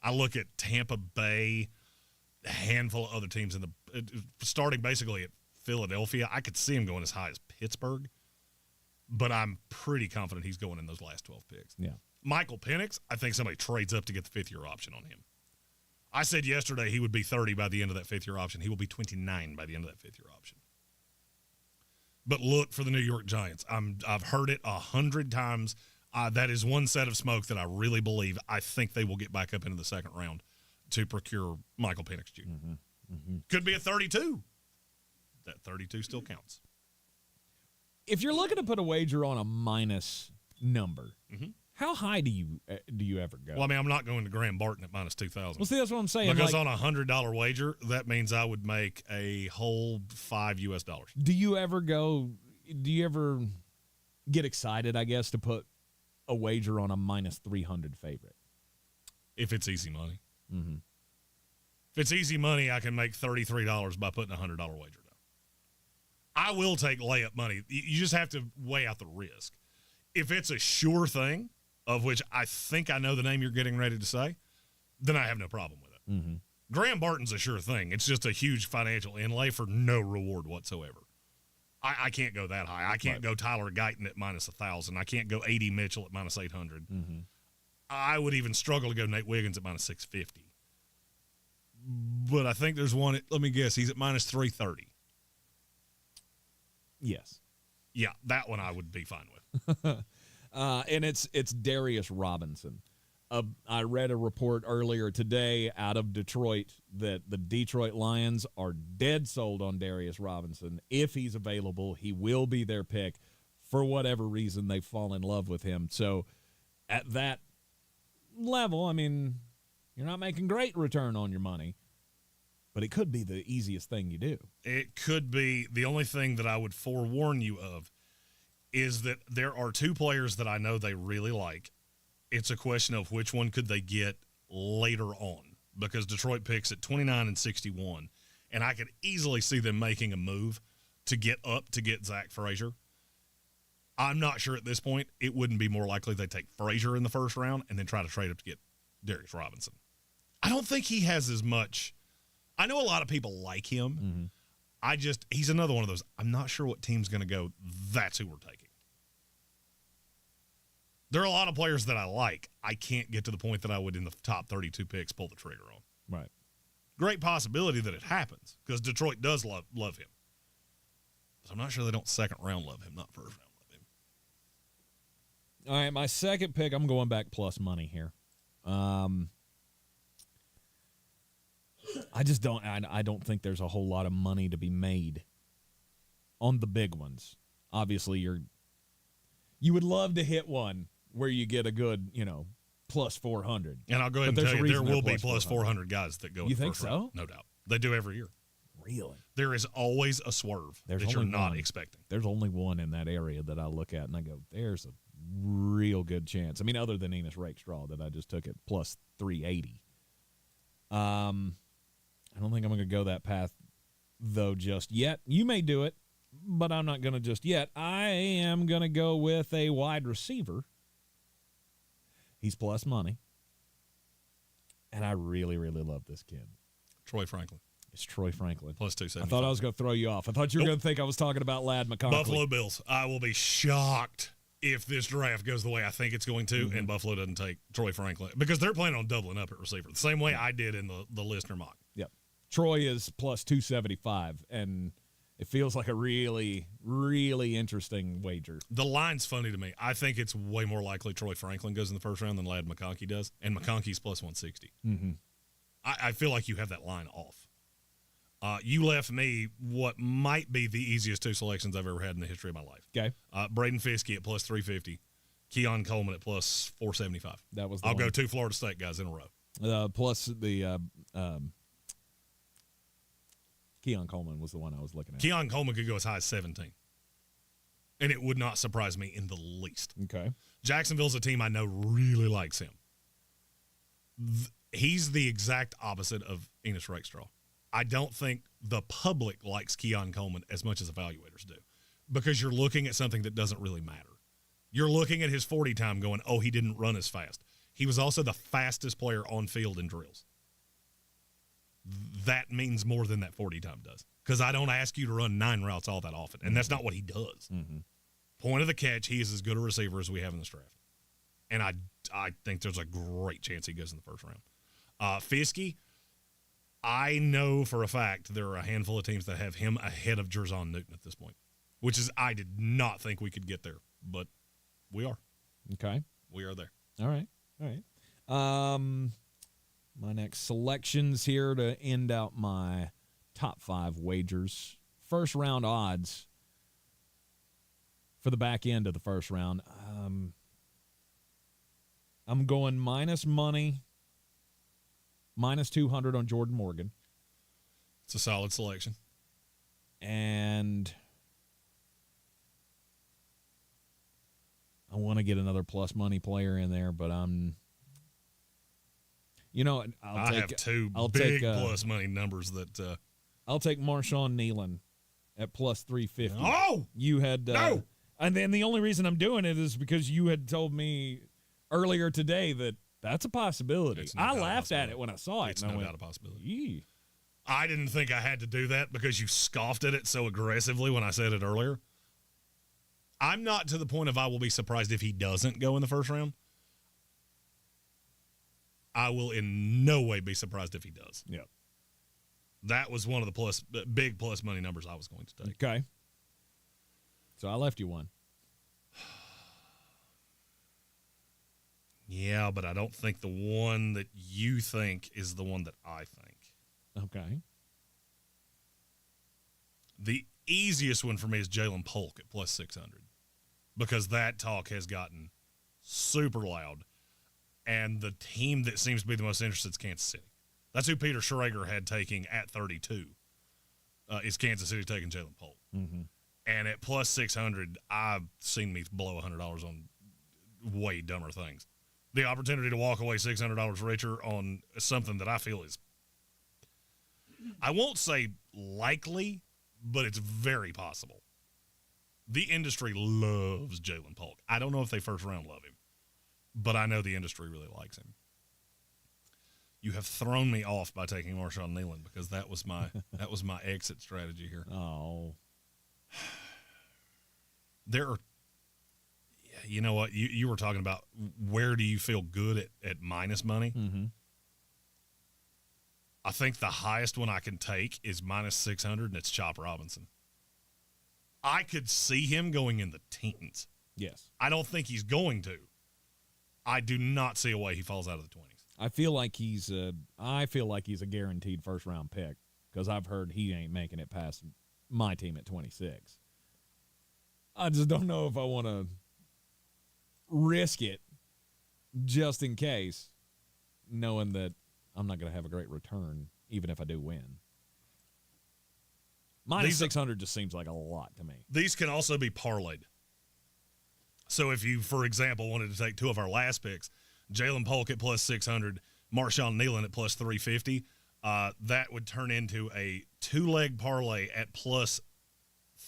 I look at Tampa Bay, a handful of other teams starting basically at Philadelphia. I could see him going as high as Pittsburgh, but I'm pretty confident he's going in those last 12 picks. Yeah. Michael Penix, I think somebody trades up to get the fifth-year option on him. I said yesterday he would be 30 by the end of that fifth-year option. He will be 29 by the end of that fifth-year option. But look for the New York Giants. I've heard it 100 times. That is one set of smoke that I really believe. I think they will get back up into the second round to procure Michael Penix Jr. Mm-hmm. Mm-hmm. Could be a 32. That 32 still counts. If you're looking to put a wager on a minus number, mm-hmm. How high do you ever go? Well, I mean, I'm not going to Graham Barton at minus 2,000. Well, see, that's what I'm saying. Because on a $100 wager, that means I would make a whole $5 US. Do you ever get excited, I guess, to put a wager on a minus 300 favorite? If it's easy money. Mm-hmm. If it's easy money, I can make $33 by putting a $100 wager down. I will take layup money. You just have to weigh out the risk. If it's a sure thing, of which I think I know the name you're getting ready to say, then I have no problem with it. Mm-hmm. Graham Barton's a sure thing. It's just a huge financial inlay for no reward whatsoever. I can't go that high. I can't go Tyler Guyton at minus 1,000. I can't go A.D. Mitchell at minus 800. Mm-hmm. I would even struggle to go Nate Wiggins at minus 650. But I think there's one, let me guess, he's at minus 330. Yes. Yeah, that one I would be fine with. And it's Darius Robinson. I read a report earlier today out of Detroit that the Detroit Lions are dead sold on Darius Robinson. If he's available, he will be their pick. For whatever reason, they fall in love with him. So at that level, I mean, you're not making great return on your money, but it could be the easiest thing you do. It could be. The only thing that I would forewarn you of is that there are two players that I know they really like. It's a question of which one could they get later on, because Detroit picks at 29 and 61, and I could easily see them making a move to get up to get Zach Frazier. I'm not sure at this point. It wouldn't be more likely they take Frazier in the first round and then try to trade up to get Darius Robinson. I don't think he has as much. I know a lot of people like him. Mm-hmm. He's another one of those. I'm not sure what team's going to go. That's who we're taking. There are a lot of players that I like. I can't get to the point that I would, in the top 32 picks, pull the trigger on. Right. Great possibility that it happens because Detroit does love him. But I'm not sure they don't second round love him, not first round love him. All right, my second pick, I'm going back plus money here. I just don't. I don't think there's a whole lot of money to be made on the big ones. Obviously, you would love to hit one where you get a good, plus 400. And I'll go ahead and tell you, there will be plus 400 guys that go in the first round. No doubt. They do every year. Really? There is always a swerve that you're not expecting. There's only one in that area that I look at and I go, there's a real good chance. I mean, other than Enos Rakestraw that I just took at plus 380. I don't think I'm going to go that path, though, just yet. You may do it, but I'm not going to just yet. I am going to go with a wide receiver. He's plus money. And I really, really love this kid. Troy Franklin. It's Troy Franklin. Plus 275. I thought I was going to throw you off. I thought you were going to think I was talking about Lad McCarthy. Buffalo Bills. I will be shocked if this draft goes the way I think it's going to, and Buffalo doesn't take Troy Franklin, because they're planning on doubling up at receiver, the same way I did in the listener mock. Yep. Troy is plus 275, and it feels like a really, really interesting wager. The line's funny to me. I think it's way more likely Troy Franklin goes in the first round than Lad McConkey does, and McConkey's plus 160. Mm-hmm. I feel like you have that line off. You left me what might be the easiest two selections I've ever had in the history of my life. Okay. Braden Fiskey at plus 350, Keon Coleman at plus 475. That was. I'll go two Florida State guys in a row. Plus the Keon Coleman was the one I was looking at. Keon Coleman could go as high as 17, and it would not surprise me in the least. Okay. Jacksonville's a team I know really likes him. He's the exact opposite of Enos Rakestraw. I don't think the public likes Keon Coleman as much as evaluators do, because you're looking at something that doesn't really matter. You're looking at his 40 time going, oh, he didn't run as fast. He was also the fastest player on field in drills. That means more than that 40 time does, because I don't ask you to run 9 routes all that often, and that's not what he does. Mm-hmm. Point of the catch, he is as good a receiver as we have in this draft. And I think there's a great chance he goes in the first round. Fiskey, I know for a fact there are a handful of teams that have him ahead of Jerzon Newton at this point, which is I did not think we could get there, but we are. Okay. We are there. All right. My next selections here to end out my top 5 wagers. First round odds for the back end of the first round. I'm going minus money. Minus 200 on Jordan Morgan. It's a solid selection. And I want to get another plus money player in there, but I have two big plus money numbers that I'll take Marshawn Nealon at plus 350. Oh! You had no. And then the only reason I'm doing it is because you had told me earlier today that that's a possibility. I laughed at it when I saw it. It's no doubt a possibility. I didn't think I had to do that because you scoffed at it so aggressively when I said it earlier. I'm not to the point of I will be surprised if he doesn't go in the first round. I will in no way be surprised if he does. Yeah. That was one of the big plus money numbers I was going to take. Okay. So I left you one. Yeah, but I don't think the one that you think is the one that I think. Okay. The easiest one for me is Jalen Polk at plus 600 because that talk has gotten super loud, and the team that seems to be the most interested is Kansas City. That's who Peter Schrager had taking at 32 is Kansas City taking Jalen Polk. Mm-hmm. And at plus 600, I've seen me blow $100 on way dumber things. The opportunity to walk away $600 richer on something that I feel is, I won't say likely, but it's very possible. The industry loves Jalen Polk. I don't know if they first round love him, but I know the industry really likes him. You have thrown me off by taking Marshawn Nealon because that was my exit strategy here. Oh. There are, you know what, you were talking about where do you feel good at minus money? Mm-hmm. I think the highest one I can take is minus 600, and it's Chop Robinson. I could see him going in the teens. Yes. I don't think he's going to. I do not see a way he falls out of the 20s. I feel like he's a guaranteed first-round pick because I've heard he ain't making it past my team at 26. I just don't know if I want to risk it just in case, knowing that I'm not going to have a great return even if I do win. Minus 600 just seems like a lot to me. These can also be parlayed. So if you, for example, wanted to take two of our last picks, Jalen Polk at plus 600, Marshawn Nealon at plus 350, that would turn into a two-leg parlay at plus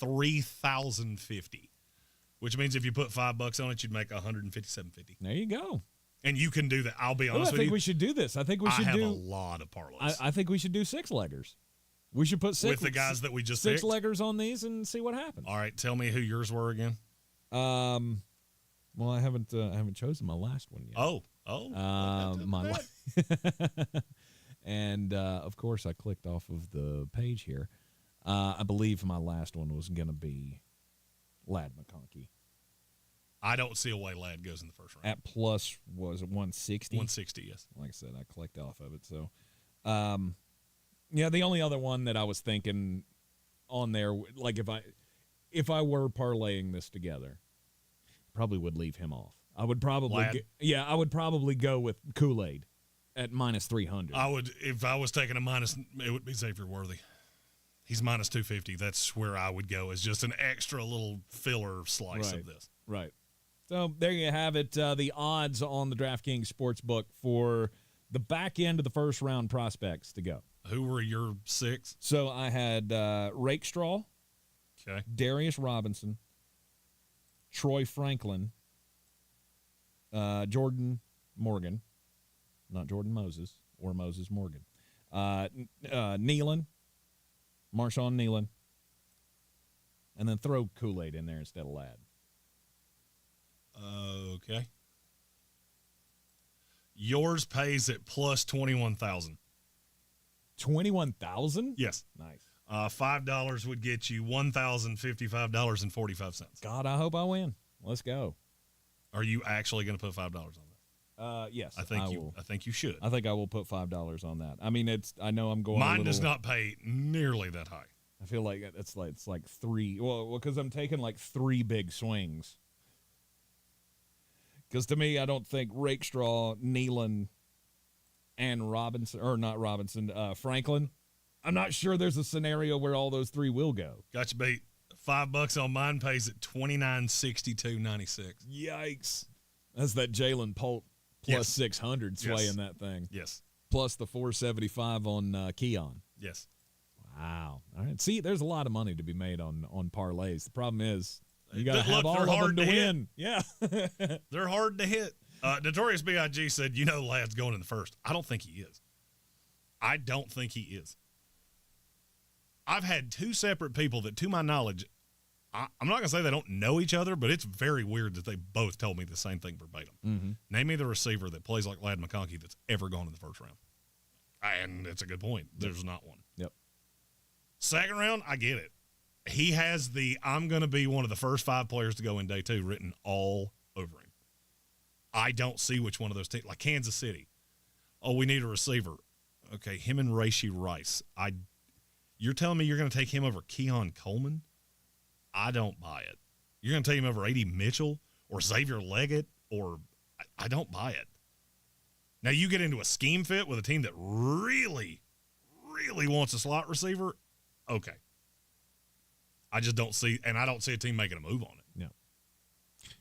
3,050, which means if you put $5 on it, you'd make $157.50. There you go. And you can do that. I'll be honest with you. I think we should do this. I think we should do a lot of parlays. I think we should do six-leggers. We should put with the guys that we just picked? Six-leggers on these and see what happens. All right, tell me who yours were again. Well, I haven't chosen my last one yet. My and of course I clicked off of the page here. I believe my last one was going to be Ladd McConkey. I don't see a way Ladd goes in the first round. At plus, was it 160? 160, yes. Like I said, I clicked off of it. So, yeah, the only other one that I was thinking on there, like if I were parlaying this together, probably would leave him off. I would probably I would probably go with Kool-Aid at minus 300. I would, if I was taking a minus, it would be Xavier Worthy. He's minus 250. That's where I would go, as just an extra little filler slice of this. Right. So there you have it. The odds on the DraftKings Sportsbook for the back end of the first round prospects to go. Who were your six? So I had Rakestraw, okay, Darius Robinson, Troy Franklin, Jordan Morgan, not Jordan Moses or Moses Morgan, Nealon, Marshawn Nealon, and then throw Kool-Aid in there instead of Ladd. Okay. Yours pays at plus 21,000. 21,000? Yes. Nice. $5 would get you $1,055.45. God, I hope I win. Let's go. Are you actually going to put $5 on that? Yes, I think you should. I think I will put $5 on that. I mean, I know I'm going. Mine does not pay nearly that high. I feel like it's like three. Well, because I'm taking like three big swings. Because to me, I don't think Rakestraw, Nealon, and Franklin. I'm not sure there's a scenario where all those three will go. Got you beat. $5 on mine pays at $29.62.96. Yikes! That's that Jalen Polk plus 600 swaying that thing. Yes. Plus the 475 on Keon. Yes. Wow. All right. See, there's a lot of money to be made on parlays. The problem is you got to have all they're of hard them to hit. win. Yeah. They're hard to hit. Notorious B.I.G. said, Ladd's going in the first. I don't think he is. I've had two separate people that, to my knowledge, I'm not going to say they don't know each other, but it's very weird that they both told me the same thing verbatim. Mm-hmm. Name me the receiver that plays like Ladd McConkey that's ever gone in the first round. And it's a good point. There's not one. Yep. Second round, I get it. he has the I'm going to be one of the first 5 players to go in day 2 written all over him. I don't see which one of those teams, like Kansas City. Oh, we need a receiver. Okay, him and Rashee Rice. You're telling me you're going to take him over Keon Coleman? I don't buy it. You're going to take him over A.D. Mitchell or Xavier Leggett, or I don't buy it. Now, you get into a scheme fit with a team that really, really wants a slot receiver, okay. I just don't see, and I don't see a team making a move on it. No.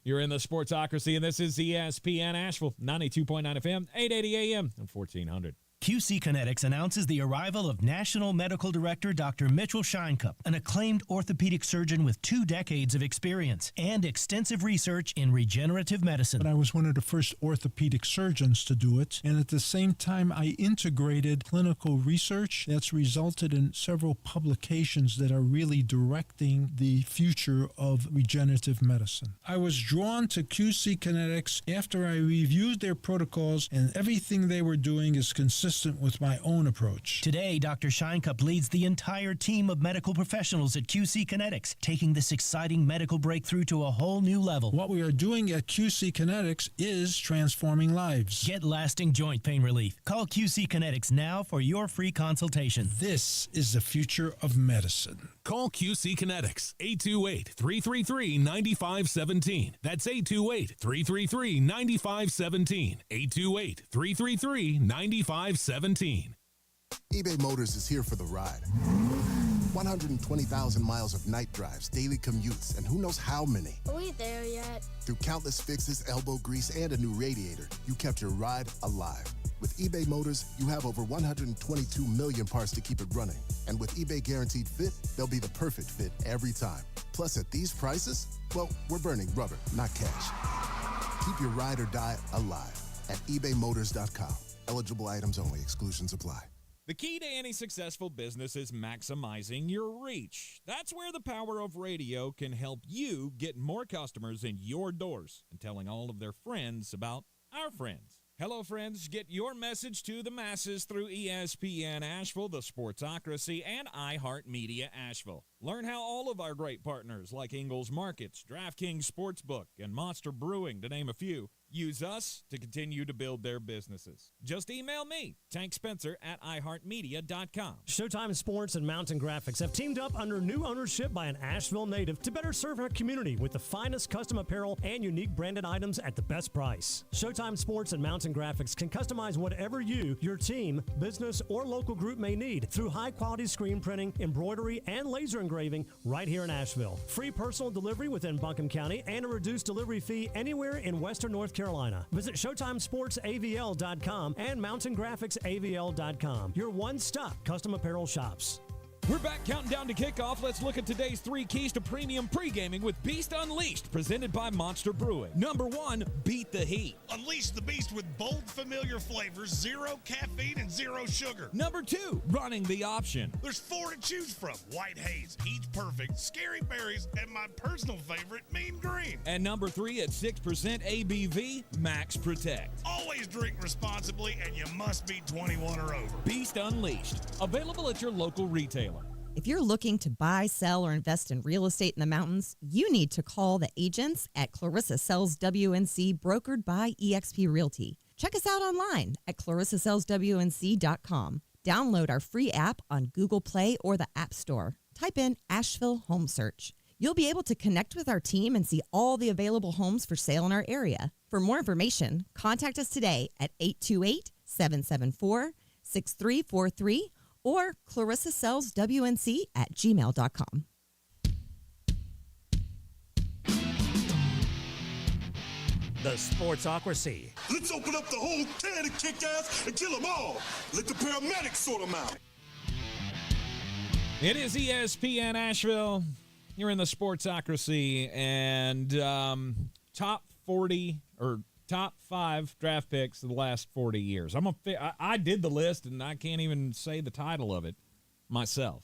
You're in the Sportsocracy, and this is ESPN Asheville, 92.9 FM, 880 AM, and 1400. QC Kinetics announces the arrival of National Medical Director Dr. Mitchell Scheinkup, an acclaimed orthopedic surgeon with 2 decades of experience and extensive research in regenerative medicine. But I was one of the first orthopedic surgeons to do it, and at the same time I integrated clinical research that's resulted in several publications that are really directing the future of regenerative medicine. I was drawn to QC Kinetics after I reviewed their protocols, and everything they were doing is consistent with my own approach. Today, Dr. Scheinkup leads the entire team of medical professionals at QC Kinetics, taking this exciting medical breakthrough to a whole new level. What we are doing at QC Kinetics is transforming lives. Get lasting joint pain relief. Call QC Kinetics now for your free consultation. This is the future of medicine. Call QC Kinetics, 828-333-9517. That's 828-333-9517. 828-333-9517. eBay Motors is here for the ride. 120,000 miles of night drives, daily commutes, and who knows how many. Are we there yet? Through countless fixes, elbow grease, and a new radiator, you kept your ride alive. With eBay Motors, you have over 122 million parts to keep it running. And with eBay Guaranteed Fit, they'll be the perfect fit every time. Plus, at these prices, well, we're burning rubber, not cash. Keep your ride or die alive at ebaymotors.com. Eligible items only. Exclusions apply. The key to any successful business is maximizing your reach. That's where the power of radio can help you get more customers in your doors and telling all of their friends about our friends. Hello, friends. Get your message to the masses through ESPN Asheville, the Sportsocracy, and iHeartMedia Asheville. Learn how all of our great partners like Ingles Markets, DraftKings Sportsbook, and Monster Brewing, to name a few, use us to continue to build their businesses. Just email me, Tank Spencer, at iHeartMedia.com. Showtime Sports and Mountain Graphics have teamed up under new ownership by an Asheville native to better serve our community with the finest custom apparel and unique branded items at the best price. Showtime Sports and Mountain Graphics can customize whatever you, your team, business, or local group may need through high-quality screen printing, embroidery, and laser engraving right here in Asheville. Free personal delivery within Buncombe County and a reduced delivery fee anywhere in Western North Carolina. Visit ShowtimeSportsAVL.com and MountainGraphicsAVL.com. Your one-stop custom apparel shops. We're back counting down to kickoff. Let's look at today's 3 keys to premium pre-gaming with Beast Unleashed, presented by Monster Brewing. Number 1, beat the heat. Unleash the beast with bold, familiar flavors, 0 caffeine, and 0 sugar. Number 2, running the option. There's 4 to choose from. White Haze, Peach Perfect, Scary Berries, and my personal favorite, Mean Green. And number 3, at 6% ABV, Max Protect. Always drink responsibly, and you must be 21 or over. Beast Unleashed, available at your local retailer. If you're looking to buy, sell, or invest in real estate in the mountains, you need to call the agents at Clarissa Sells WNC, brokered by eXp Realty. Check us out online at ClarissaSellsWNC.com. Download our free app on Google Play or the App Store. Type in Asheville Home Search. You'll be able to connect with our team and see all the available homes for sale in our area. For more information, contact us today at 828-774-6343 or ClarissaSellsWNC@gmail.com. The Sportsocracy. Let's open up the whole can and kick ass and kill them all. Let the paramedics sort them out. It is ESPN Asheville. You're in the Sportsocracy, and top 40 or top 5 draft picks of the last 40 years. I did the list, and I can't even say the title of it myself.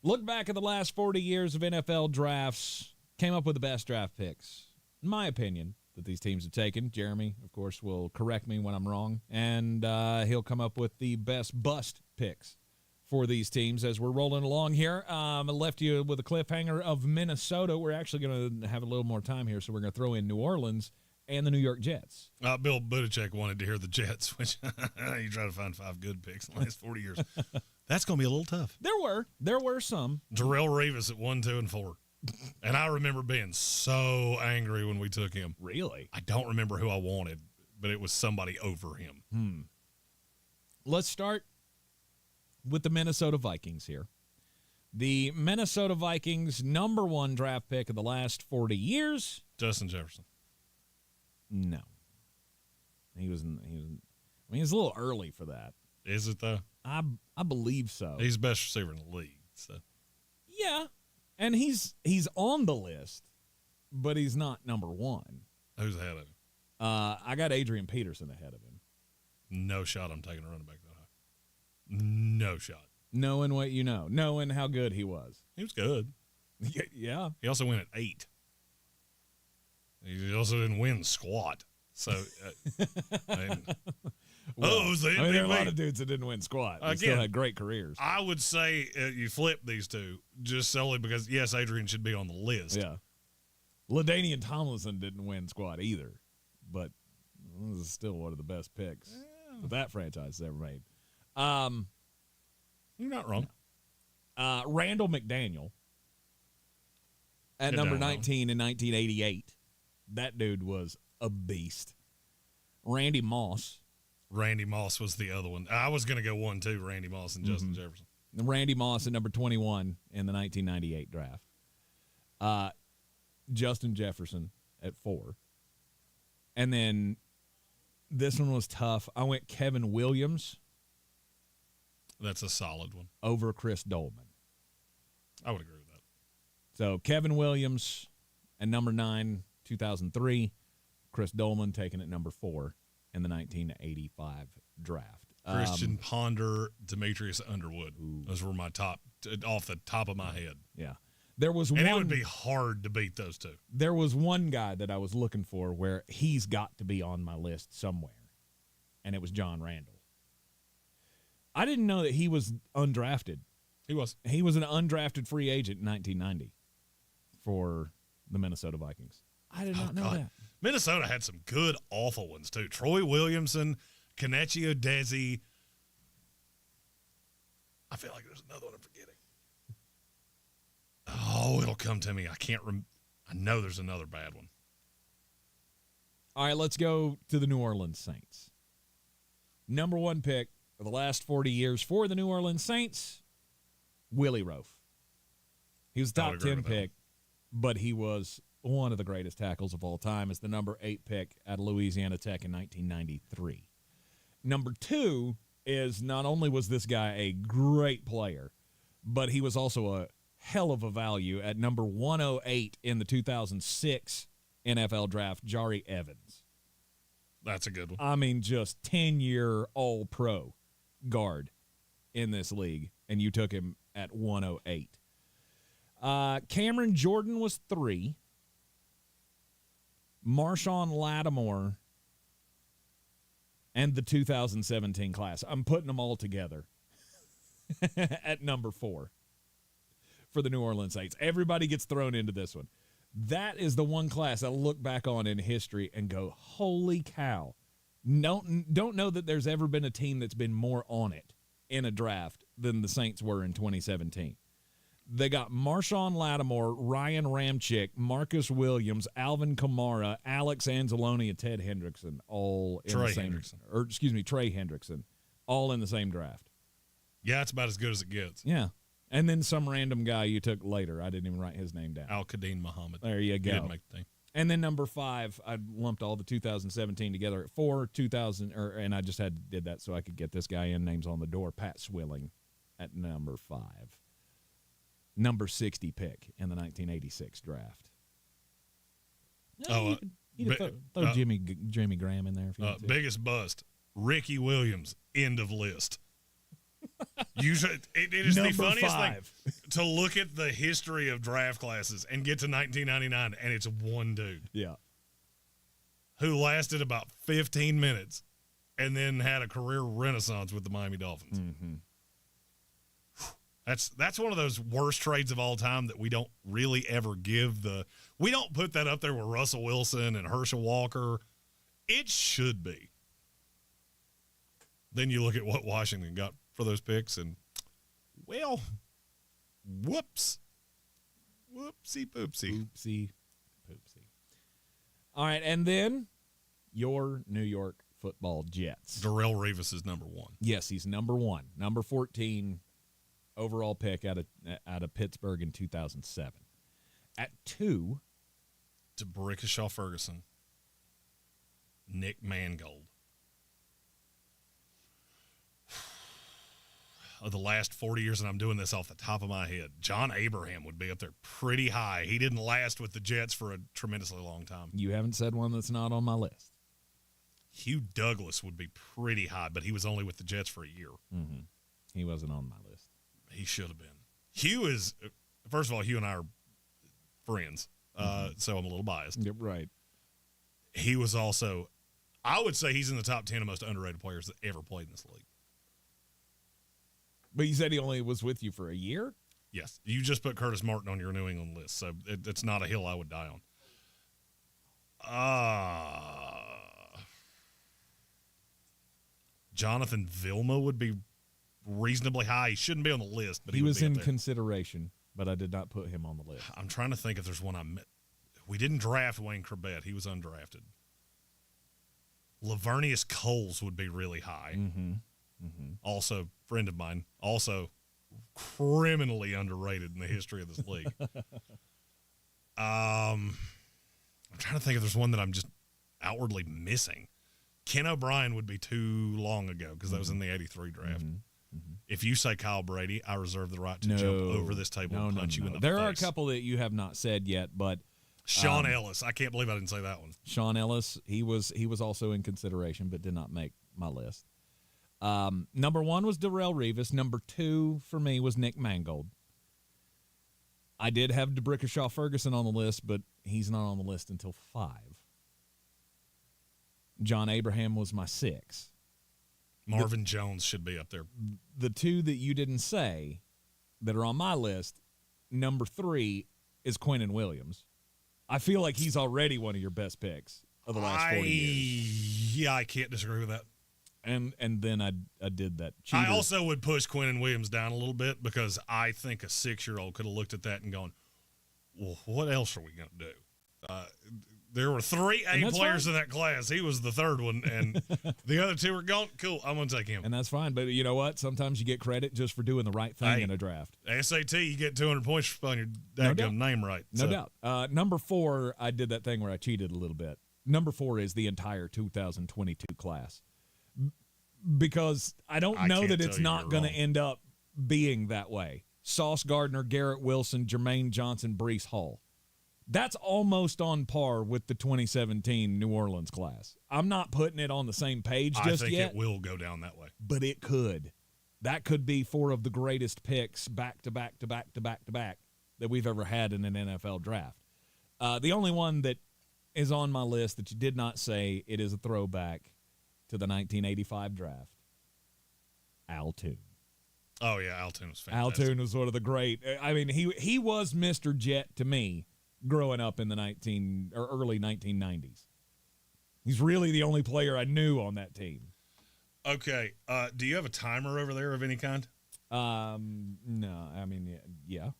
Look back at the last 40 years of NFL drafts, came up with the best draft picks, in my opinion, that these teams have taken. Jeremy, of course, will correct me when I'm wrong, and he'll come up with the best bust picks for these teams as we're rolling along here. I left you with a cliffhanger of Minnesota. We're actually going to have a little more time here, so we're going to throw in New Orleans and the New York Jets. Bill Buttigieg wanted to hear the Jets, which you try to find 5 good picks in the last 40 years. That's going to be a little tough. There were some. Darrelle Revis at 1, 2, and 4. And I remember being so angry when we took him. Really? I don't remember who I wanted, but it was somebody over him. Let's start with the Minnesota Vikings here. The Minnesota Vikings number 1 draft pick of the last 40 years. Justin Jefferson. No. He was a little early for that. Is it, though? I believe so. He's the best receiver in the league. So. Yeah. And he's on the list, but he's not number 1. Who's ahead of him? I got Adrian Peterson ahead of him. No shot I'm taking a running back that high. No shot. Knowing what you know. Knowing how good he was. He was good. Yeah. He also went at 8. He also didn't win squat. So, there are a lot of dudes that didn't win squat. They still had great careers. I would say you flip these two just solely because, yes, Adrian should be on the list. Yeah. LaDainian Tomlinson didn't win squat either, but this is still one of the best picks that franchise has ever made. You're not wrong. Randall McDaniel at number 19 in 1988. That dude was a beast. Randy Moss. Randy Moss was the other one. I was going to go 1, 2, Randy Moss and Justin Jefferson. Randy Moss at number 21 in the 1998 draft. Justin Jefferson at 4. And then this one was tough. I went Kevin Williams. That's a solid one. Over Chris Dolman. I would agree with that. So Kevin Williams at number 9, 2003. Chris Dolman taken at number 4 in the 1985 draft. Christian Ponder, Demetrius Underwood. Those were my top, off the top of my head. Yeah. There was and it would be hard to beat those two. There was one guy that I was looking for where he's got to be on my list somewhere, and it was John Randall. I didn't know that he was undrafted. He was. He was an undrafted free agent in 1990 for the Minnesota Vikings. I did not know that. Minnesota had some good, awful ones, too. Troy Williamson, Kenichi Odezi. I feel like there's another one I'm forgetting. Oh, it'll come to me. I can't I know there's another bad one. All right, let's go to the New Orleans Saints. Number 1 pick of the last 40 years for the New Orleans Saints, Willie Roaf. He was a top 10 pick, but he was one of the greatest tackles of all time as the number 8 pick at Louisiana Tech in 1993. Number 2 is not only was this guy a great player, but he was also a hell of a value at number 108 in the 2006 NFL draft, Jari Evans. That's a good one. I mean, just 10-year all-pro guard in this league, and you took him at 108. Cameron Jordan was 3. Marshawn Lattimore and the 2017 class. I'm putting them all together at number 4 for the New Orleans Saints. Everybody gets thrown into this one. That is the one class I'll look back on in history and go, holy cow. Don't know that there's ever been a team that's been more on it in a draft than the Saints were in 2017. They got Marshawn Lattimore, Ryan Ramczyk, Marcus Williams, Alvin Kamara, Alex Anzalone, and Ted Hendrickson all in the same Trey Hendrickson, all in the same draft. Yeah, it's about as good as it gets. Yeah. And then some random guy you took later. I didn't even write his name down. Al-Qadim Muhammad. There you go. He didn't make the team. And then number 5, I lumped all the 2017 together at 4, 2000, and I just did that so I could get this guy in. Names on the door. Pat Swilling at number 5. Number 60 pick in the 1986 draft. You could throw Jimmy Graham in there if you want to. Biggest bust, Ricky Williams, end of list. Usually, it is Number the funniest 5. thing to look at the history of draft classes and get to 1999, and it's one dude. Yeah. Who lasted about 15 minutes and then had a career renaissance with the Miami Dolphins. Mm-hmm. That's one of those worst trades of all time that we don't really ever give we don't put that up there with Russell Wilson and Herschel Walker. It should be. Then you look at what Washington got for those picks, and, well, whoops. Whoopsie poopsie. Oopsie poopsie. All right, and then your New York Football Jets. Darrelle Revis is number 1. Yes, he's number 1. Number 14 overall pick out of Pittsburgh in 2007. At 2, DeBrickashaw Ferguson. Nick Mangold. Of the last 40 years, and I'm doing this off the top of my head, John Abraham would be up there pretty high. He didn't last with the Jets for a tremendously long time. You haven't said one that's not on my list. Hugh Douglas would be pretty high, but he was only with the Jets for a year. Mm-hmm. He wasn't on my list. He should have been. Hugh is, first of all, Hugh and I are friends, so I'm a little biased. Yep, right. He was also, I would say he's in the top 10 of most underrated players that ever played in this league. But you said he only was with you for a year? Yes. You just put Curtis Martin on your New England list, so it's not a hill I would die on. Jonathan Vilma would be reasonably high. He shouldn't be on the list, but he was in there. Consideration, but I did not put him on the list. I'm trying to think if there's one I met. We didn't draft Wayne Corbett. He was undrafted. Lavernius Coles would be really high. Mm-hmm. Mm-hmm. Also, friend of mine. Also, criminally underrated in the history of this league. I'm trying to think if there's one that I'm just outwardly missing. Ken O'Brien would be too long ago because that was in the 83 draft. Mm-hmm. Mm-hmm. If you say Kyle Brady, I reserve the right to jump over this table and punch you in the face. There are a couple that you have not said yet, but Sean Ellis. I can't believe I didn't say that one. Sean Ellis, he was also in consideration, but did not make my list. Number 1 was Darrelle Revis. Number 2 for me was Nick Mangold. I did have DeBrickashaw Ferguson on the list, but he's not on the list until 5. John Abraham was my 6. Marvin Jones should be up there. The 2 that you didn't say that are on my list, number 3 is Quinnen Williams. I feel like he's already one of your best picks of the last 40 years. Yeah, I can't disagree with that. And then I did that. Cheater. I also would push Quinnen Williams down a little bit because I think a 6-year-old could have looked at that and gone, well, what else are we going to do? There were 3 A players in that class. He was the 3rd one, and the other 2 were gone. Cool, I'm going to take him. And that's fine. But you know what? Sometimes you get credit just for doing the right thing in a draft. SAT, you get 200 points for spelling your daggum name right. No doubt. Number 4, I did that thing where I cheated a little bit. Number 4 is the entire 2022 class. Because I don't know that it's not going to end up being that way. Sauce Gardner, Garrett Wilson, Jermaine Johnson, Breece Hall. That's almost on par with the 2017 New Orleans class. I'm not putting it on the same page just yet. I think it will go down that way. But it could. That could be 4 of the greatest picks back to back to back to back to back that we've ever had in an NFL draft. The only one that is on my list that you did not say, it is a throwback to the 1985 draft. Al Toon. Oh, yeah, Al Toon was fantastic. Al Toon was one of the great. I mean, he was Mr. Jet to me growing up in the early 1990s. He's really the only player I knew on that team. Okay. Do you have a timer over there of any kind? No. I mean, yeah.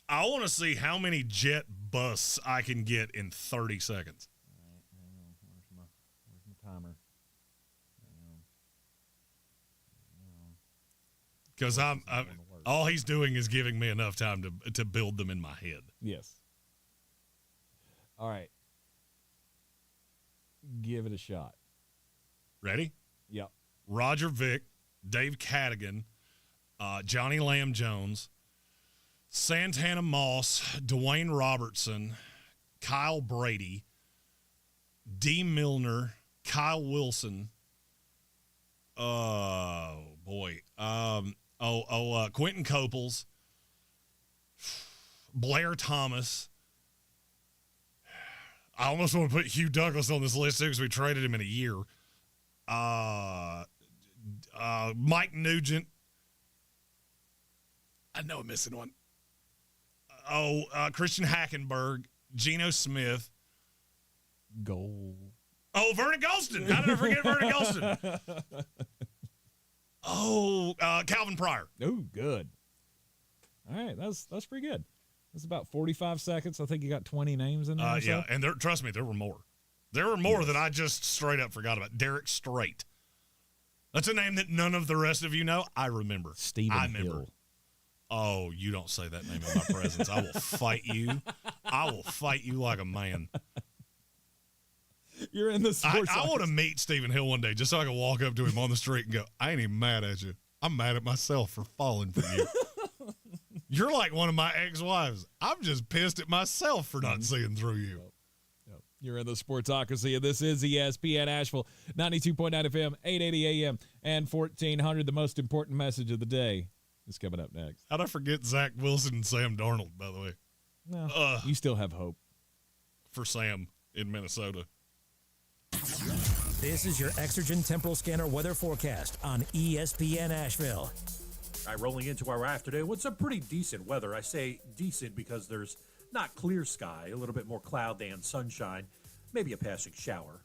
I want to see how many Jet busts I can get in 30 seconds. All right, hang on. Where's my timer? Because all he's doing is giving me enough time to build them in my head. Yes. All right. Give it a shot. Ready? Yep. Roger Vick, Dave Cadigan, Johnny Lamb Jones, Santana Moss, Dwayne Robertson, Kyle Brady, D. Milner, Kyle Wilson. Oh, boy. Quentin Coples, Blair Thomas. I almost want to put Hugh Douglas on this list too because we traded him in a year. Mike Nugent. I know I'm missing one. Christian Hackenberg, Geno Smith. Goal. Oh, Vernon Golston. How did I forget Vernon Golston? Calvin Pryor. Oh, good. All right, that's pretty good. That's about 45 seconds. I think you got 20 names in there. Yeah, and trust me, there were more. There were more that I just straight up forgot about. Derek Strait. That's a name that none of the rest of you know. I remember. Stephen Hill. Oh, you don't say that name in my presence. I will fight you. I will fight you like a man. You're in the sports. I want to meet Stephen Hill one day just so I can walk up to him on the street and go, I ain't even mad at you. I'm mad at myself for falling for you. You're like one of my ex-wives. I'm just pissed at myself for not seeing through you. You're in the Sportsocracy, and this is ESPN Asheville, 92.9 FM, 880 AM, and 1400. The most important message of the day is coming up next. How'd I forget Zach Wilson and Sam Darnold, by the way? No, you still have hope. For Sam in Minnesota. This is your Exergen Temporal Scanner weather forecast on ESPN Asheville. All right, rolling into our afternoon. What's a pretty decent weather? I say decent because there's not clear sky, a little bit more cloud than sunshine, maybe a passing shower,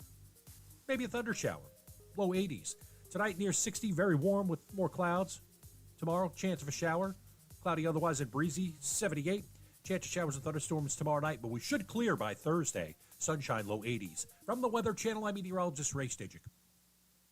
maybe a thunder shower, low 80s. Tonight near 60, very warm with more clouds. Tomorrow, chance of a shower, cloudy otherwise and breezy, 78. Chance of showers and thunderstorms tomorrow night, but we should clear by Thursday. Sunshine, low 80s. From the Weather Channel, I'm meteorologist Ray Stidgick.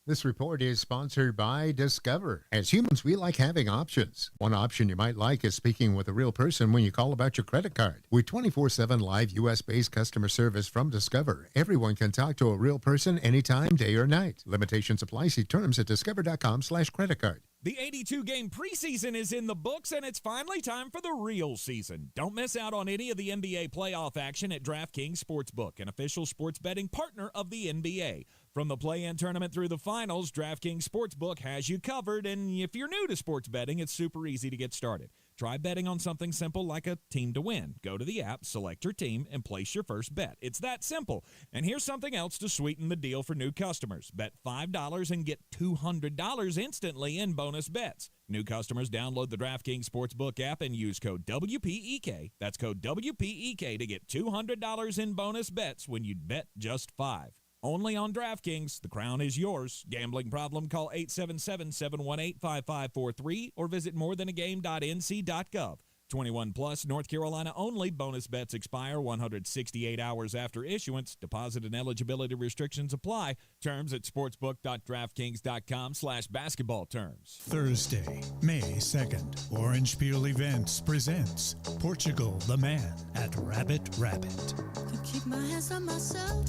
This report is sponsored by Discover. As humans, we like having options. One option you might like is speaking with a real person when you call about your credit card. With 24/7 live U.S.-based customer service from Discover, everyone can talk to a real person anytime, day or night. Limitations apply. See terms at discover.com/creditcard. The 82-game preseason is in the books, and it's finally time for the real season. Don't miss out on any of the NBA playoff action at DraftKings Sportsbook, an official sports betting partner of the NBA. From the play-in tournament through the finals, DraftKings Sportsbook has you covered, and if you're new to sports betting, it's super easy to get started. Try betting on something simple like a team to win. Go to the app, select your team, and place your first bet. It's that simple. And here's something else to sweeten the deal for new customers. Bet $5 and get $200 instantly in bonus bets. New customers download the DraftKings Sportsbook app and use code WPEK. That's code WPEK to get $200 in bonus bets when you bet just $5. Only on DraftKings. The crown is yours. Gambling problem? Call 877-718-5543 or visit morethanagame.nc.gov. 21 plus, North Carolina only. Bonus bets expire 168 hours after issuance. Deposit and eligibility restrictions apply. Terms at sportsbook.draftkings.com/basketball terms. Thursday, May 2nd, Orange Peel Events presents Portugal the Man at Rabbit Rabbit. Can keep my hands on myself.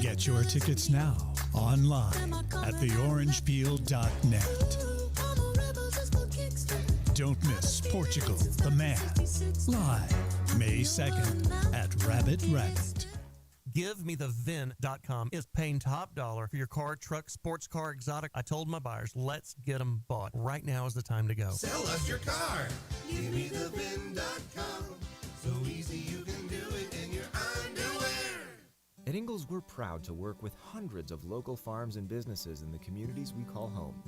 Get your tickets now online at theorangepeel.net. Don't miss Portugal the Man live May 2nd at Rabbit Rabbit. GiveMeTheVin.com is paying top dollar for your car, truck, sports car, exotic. I told my buyers, let's get them bought. Right now is the time to go. Sell us your car. GiveMeTheVin.com. So easy you can do it in your underwear. At Ingalls, we're proud to work with hundreds of local farms and businesses in the communities we call home.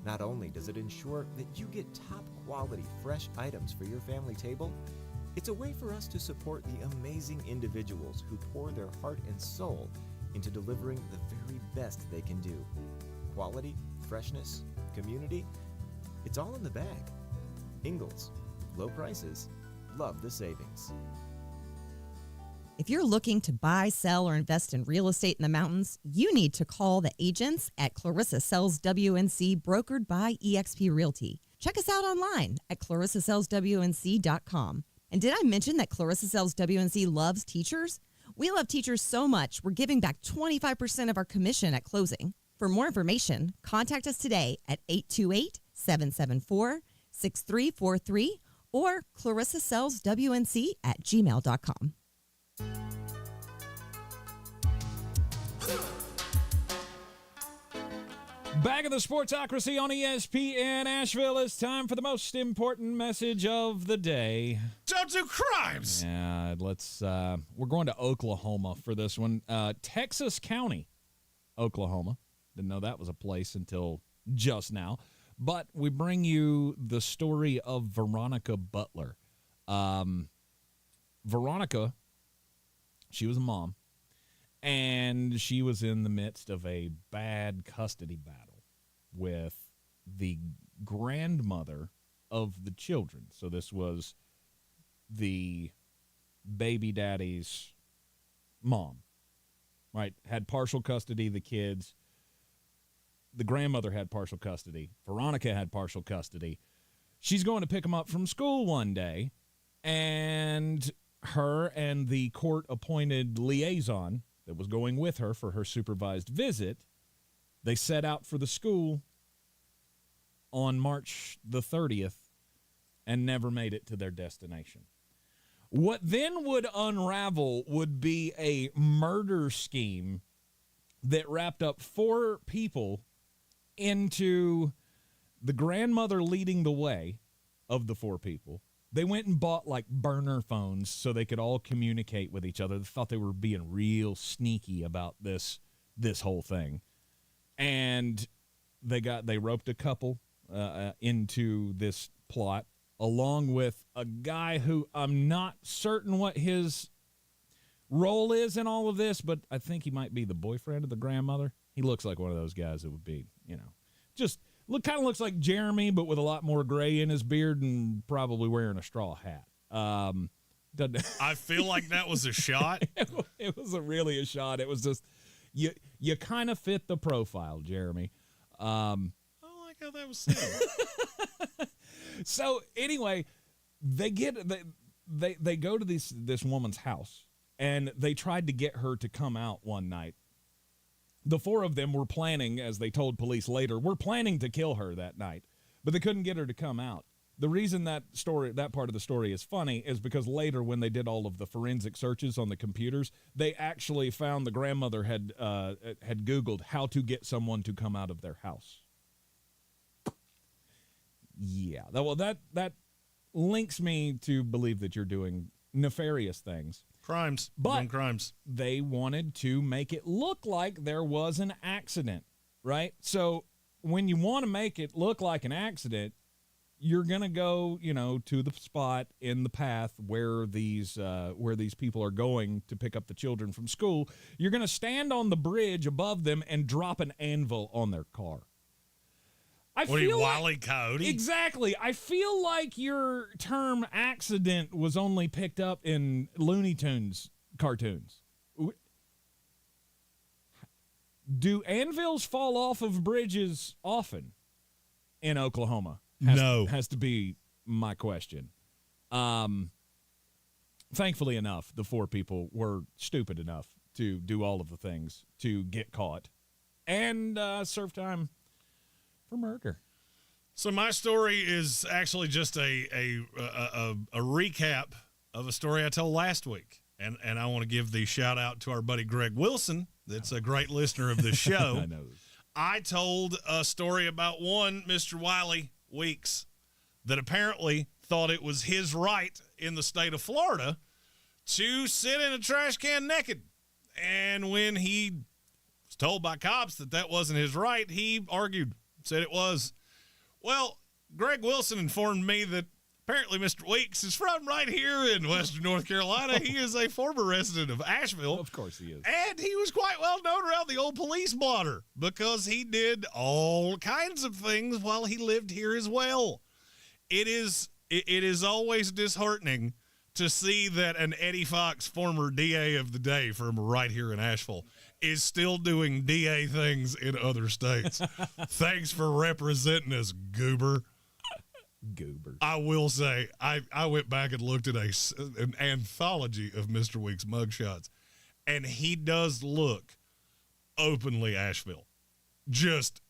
Not only does it ensure that you get top quality, fresh items for your family table, it's a way for us to support the amazing individuals who pour their heart and soul into delivering the very best they can do. Quality, freshness, community, it's all in the bag. Ingalls, low prices, love the savings. If you're looking to buy, sell, or invest in real estate in the mountains, you need to call the agents at Clarissa Sells WNC, brokered by eXp Realty. Check us out online at clarissasellswnc.com. And did I mention that Clarissa Sells WNC loves teachers? We love teachers so much, we're giving back 25% of our commission at closing. For more information, contact us today at 828-774-6343 or clarissasellswnc@gmail.com. Back in the Sportsocracy on ESPN Asheville, it's time for the most important message of the day. Don't do crimes! Yeah, we're going to Oklahoma for this one. Texas County Oklahoma. Didn't know that was a place until just now. But we bring you the story of Veronica Butler. Veronica, she was a mom, and she was in the midst of a bad custody battle with the grandmother of the children. So this was the baby daddy's mom, right? Had partial custody of the kids. The grandmother had partial custody. Veronica had partial custody. She's going to pick them up from school one day, and her and the court-appointed liaison that was going with her for her supervised visit, they set out for the school on March the 30th and never made it to their destination. What then would unravel would be a murder scheme that wrapped up 4 people into the grandmother leading the way of the 4 people. They went and bought like burner phones so they could all communicate with each other. They thought they were being real sneaky about this whole thing. And they roped a couple into this plot, along with a guy who I'm not certain what his role is in all of this, but I think he might be the boyfriend of the grandmother. He looks like one of those guys that would be, just kind of looks like Jeremy, but with a lot more gray in his beard and probably wearing a straw hat. I feel like that was a shot. It was really a shot. It was just, you kind of fit the profile, Jeremy. I like how that was said. So anyway, they go to this woman's house, and they tried to get her to come out one night. The 4 of them were planning, as they told police later, we're planning to kill her that night, but they couldn't get her to come out. The reason that part of the story is funny is because later, when they did all of the forensic searches on the computers, they actually found the grandmother had Googled how to get someone to come out of their house. Yeah, well, that links me to believe that you're doing nefarious things. Crimes. But crimes. They wanted to make it look like there was an accident, right? So when you want to make it look like an accident, you're going to go, to the spot in the path where these people are going to pick up the children from school. You're going to stand on the bridge above them and drop an anvil on their car. Wile E. Coyote? Exactly. I feel like your term accident was only picked up in Looney Tunes cartoons. Do anvils fall off of bridges often in Oklahoma? No. Has to be my question. Thankfully enough, the 4 people were stupid enough to do all of the things to get caught and serve time for murder. So my story is actually just a recap of a story I told last week. And I want to give the shout out to our buddy Greg Wilson. That's a great listener of the show. I know. I told a story about one Mr. Wiley Weeks that apparently thought it was his right in the state of Florida to sit in a trash can naked. And when he was told by cops that wasn't his right, he argued. Said it was. Well, Greg Wilson informed me that apparently Mr. Weeks is from right here in Western North Carolina. He is a former resident of Asheville. Of course he is. And he was quite well known around the old police blotter because he did all kinds of things while he lived here as well. It is always disheartening to see that an Eddie Fox, former DA of the day from right here in Asheville, is still doing DA things in other states. Thanks for representing us, goober. Goober. I will say, I went back and looked at an anthology of Mr. Weeks mugshots, and he does look openly Asheville. Just,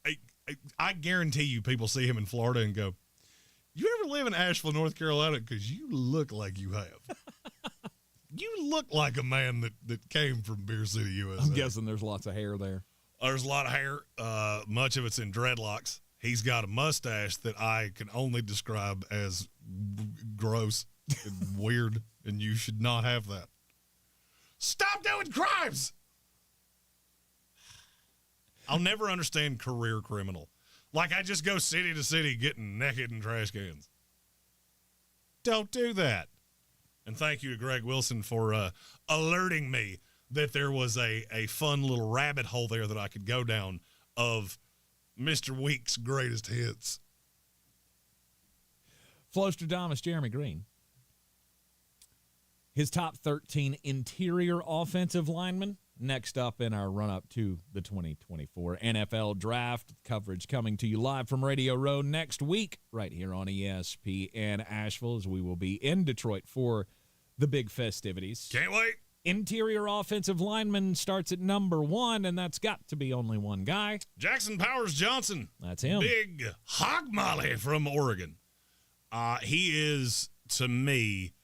I guarantee you people see him in Florida and go, you ever live in Asheville, North Carolina? Because you look like you have. You look like a man that came from Beer City, USA. I'm guessing there's lots of hair there. There's a lot of hair. Much of it's in dreadlocks. He's got a mustache that I can only describe as gross and weird, and you should not have that. Stop doing crimes! I'll never understand career criminal. Like, I just go city to city getting naked in trash cans. Don't do that. And thank you to Greg Wilson for alerting me that there was a fun little rabbit hole there that I could go down of Mr. Week's greatest hits. Flostradamus Jeremy Greene. His top 13 interior offensive linemen. Next up in our run-up to the 2024 NFL Draft. Coverage coming to you live from Radio Row next week right here on ESPN Asheville, as we will be in Detroit for the big festivities. Can't wait. Interior offensive lineman starts at number 1, and that's got to be only one guy. Jackson Powers Johnson. That's him. Big hog molly from Oregon. He is, to me,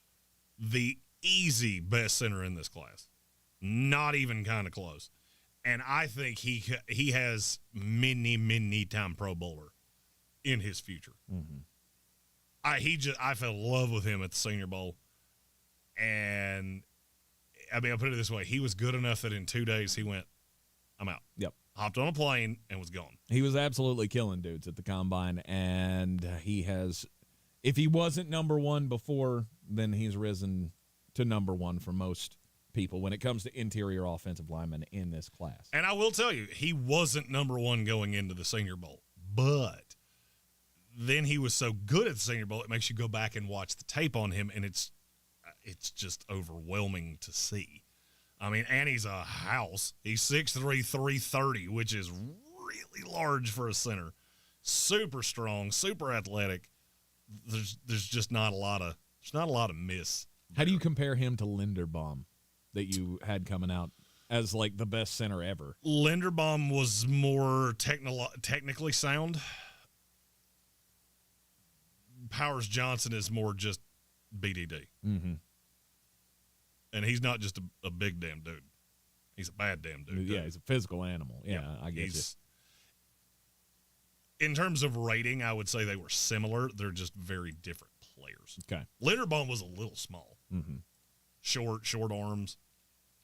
the easy best center in this class. Not even kind of close. And I think he has many time Pro Bowler in his future. Mm-hmm. I fell in love with him at the Senior Bowl. And, I mean, I'll put it this way. He was good enough that in 2 days he went, I'm out. Yep. Hopped on a plane and was gone. He was absolutely killing dudes at the Combine. And he has, if he wasn't number 1 before, then he's risen to number 1 for most people when it comes to interior offensive linemen in this class. And I will tell you, he wasn't number 1 going into the Senior Bowl. But then he was so good at the Senior Bowl, it makes you go back and watch the tape on him, and it's just overwhelming to see. I mean, and he's a house. He's 6'3", 330, which is really large for a center. Super strong, super athletic. There's just not a lot of miss. How do you compare him to Linderbaum that you had coming out as like the best center ever? Linderbaum was more technically sound. Powers Johnson is more just BDD. Mm-hmm. And he's not just a big damn dude. He's a bad damn dude. Yeah, he's a physical animal. Yeah, I get you. In terms of rating, I would say they were similar. They're just very different players. Okay. Linderbaum was a little small. Mm-hmm. Short arms.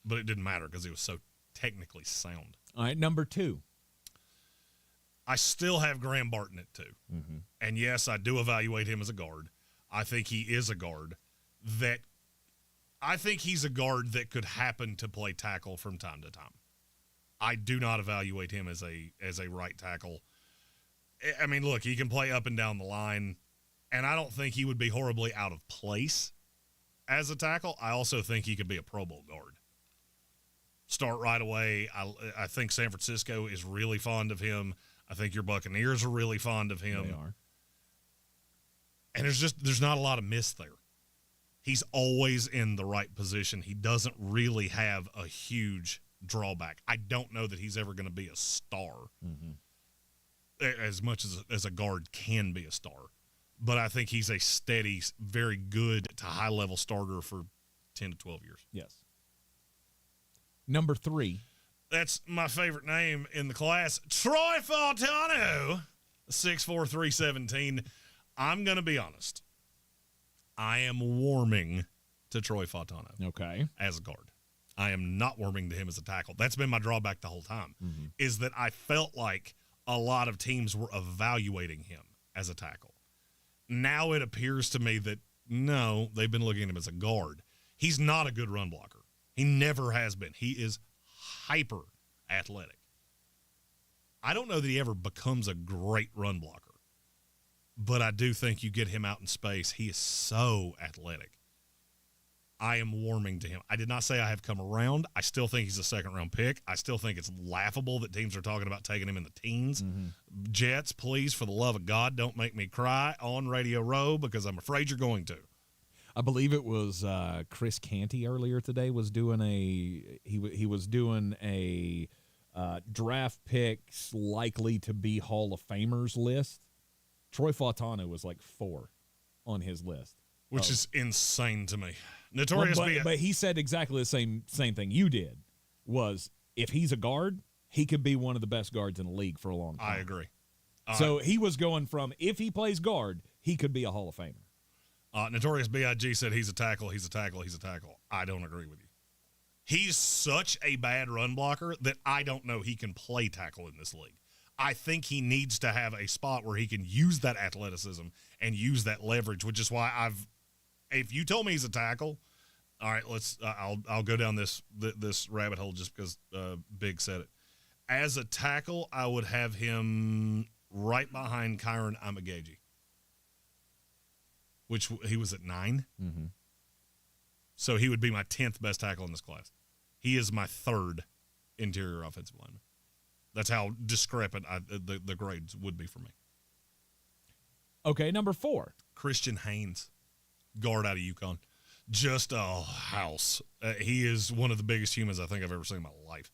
But it didn't matter because he was so technically sound. All right, number 2. I still have Graham Barton at 2. Mm-hmm. And yes, I do evaluate him as a guard. I think he is a guard that I think he's a guard that could happen to play tackle from time to time. I do not evaluate him as a right tackle. I mean, look, he can play up and down the line, and I don't think he would be horribly out of place as a tackle. I also think he could be a Pro Bowl guard. Start right away. I think San Francisco is really fond of him. I think your Buccaneers are really fond of him. They are. And there's not a lot of miss there. He's always in the right position. He doesn't really have a huge drawback. I don't know that he's ever going to be a star, as much as a guard can be a star. But I think he's a steady, very good to high-level starter for 10 to 12 years. Yes. Number 3. That's my favorite name in the class, Troy Fautanu, 6'4", 317. I'm going to be honest. I am warming to Troy Fautanu. Okay. As a guard. I am not warming to him as a tackle. That's been my drawback the whole time, is that I felt like a lot of teams were evaluating him as a tackle. Now it appears to me that, no, they've been looking at him as a guard. He's not a good run blocker. He never has been. He is hyper athletic. I don't know that he ever becomes a great run blocker. But I do think you get him out in space. He is so athletic. I am warming to him. I did not say I have come around. I still think he's a second-round pick. I still think it's laughable that teams are talking about taking him in the teens. Jets, please, for the love of God, don't make me cry on Radio Row because I'm afraid you're going to. I believe it was Chris Canty earlier today was doing he was doing a draft picks likely to be Hall of Famers list. Troy Fautanu was like 4 on his list, which is insane to me. Notorious but he said exactly the same thing you did. Was if he's a guard, he could be one of the best guards in the league for a long time. I agree. So he was going from if he plays guard, he could be a Hall of Famer. Notorious B.I.G. said he's a tackle, he's a tackle, he's a tackle. I don't agree with you. He's such a bad run blocker that I don't know he can play tackle in this league. I think he needs to have a spot where he can use that athleticism and use that leverage, which is why if you told me he's a tackle, all right, I'll go down this rabbit hole just because Big said it. As a tackle, I would have him right behind Kyron Amageji, which he was at 9. Mm-hmm. So he would be my 10th best tackle in this class. He is my 3rd interior offensive lineman. That's how discrepant the grades would be for me. Okay, number 4. Christian Haynes, guard out of UConn. Just a house. He is one of the biggest humans I think I've ever seen in my life.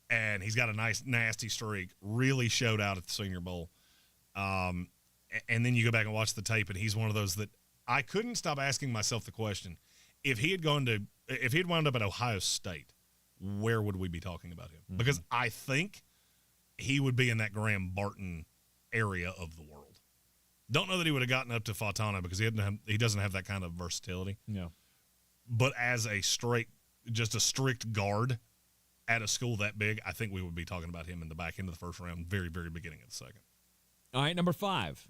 And he's got a nice, nasty streak. Really showed out at the Senior Bowl. And then you go back and watch the tape, and he's one of those that I couldn't stop asking myself the question, if he had wound up at Ohio State, where would we be talking about him? Mm-hmm. Because I think he would be in that Graham Barton area of the world. Don't know that he would have gotten up to Fautana because he doesn't have that kind of versatility. Yeah. But as a strict guard at a school that big, I think we would be talking about him in the back end of the first round, very, very beginning of the second. All right, number 5.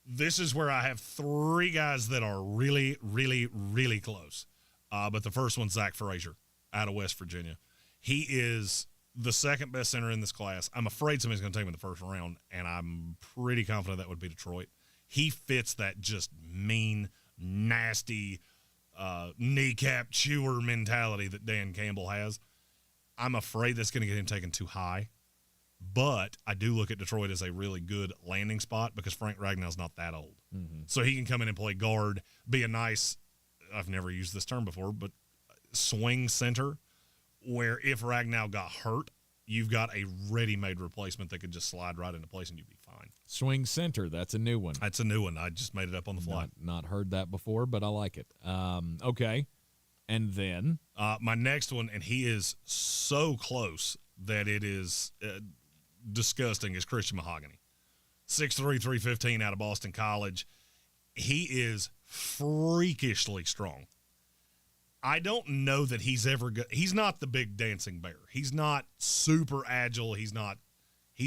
This is where I have 3 guys that are really, really, really close. But the first one's Zach Frazier out of West Virginia. He is the second best center in this class. I'm afraid somebody's going to take him in the first round, and I'm pretty confident that would be Detroit. He fits that just mean, nasty, kneecap chewer mentality that Dan Campbell has. I'm afraid that's going to get him taken too high. But I do look at Detroit as a really good landing spot because Frank Ragnow's not that old. Mm-hmm. So he can come in and play guard, be a nice, I've never used this term before, but swing center, where if Ragnow got hurt, you've got a ready-made replacement that could just slide right into place and you'd be fine. Swing center, that's a new one. That's a new one. I just made it up on the fly. Not heard that before, but I like it. Okay. And then? My next one, and he is so close that it is disgusting, is Christian Mahogany. 6'3", 315 out of Boston College. He is freakishly strong. I don't know that he's not the big dancing bear. He's not super agile. He's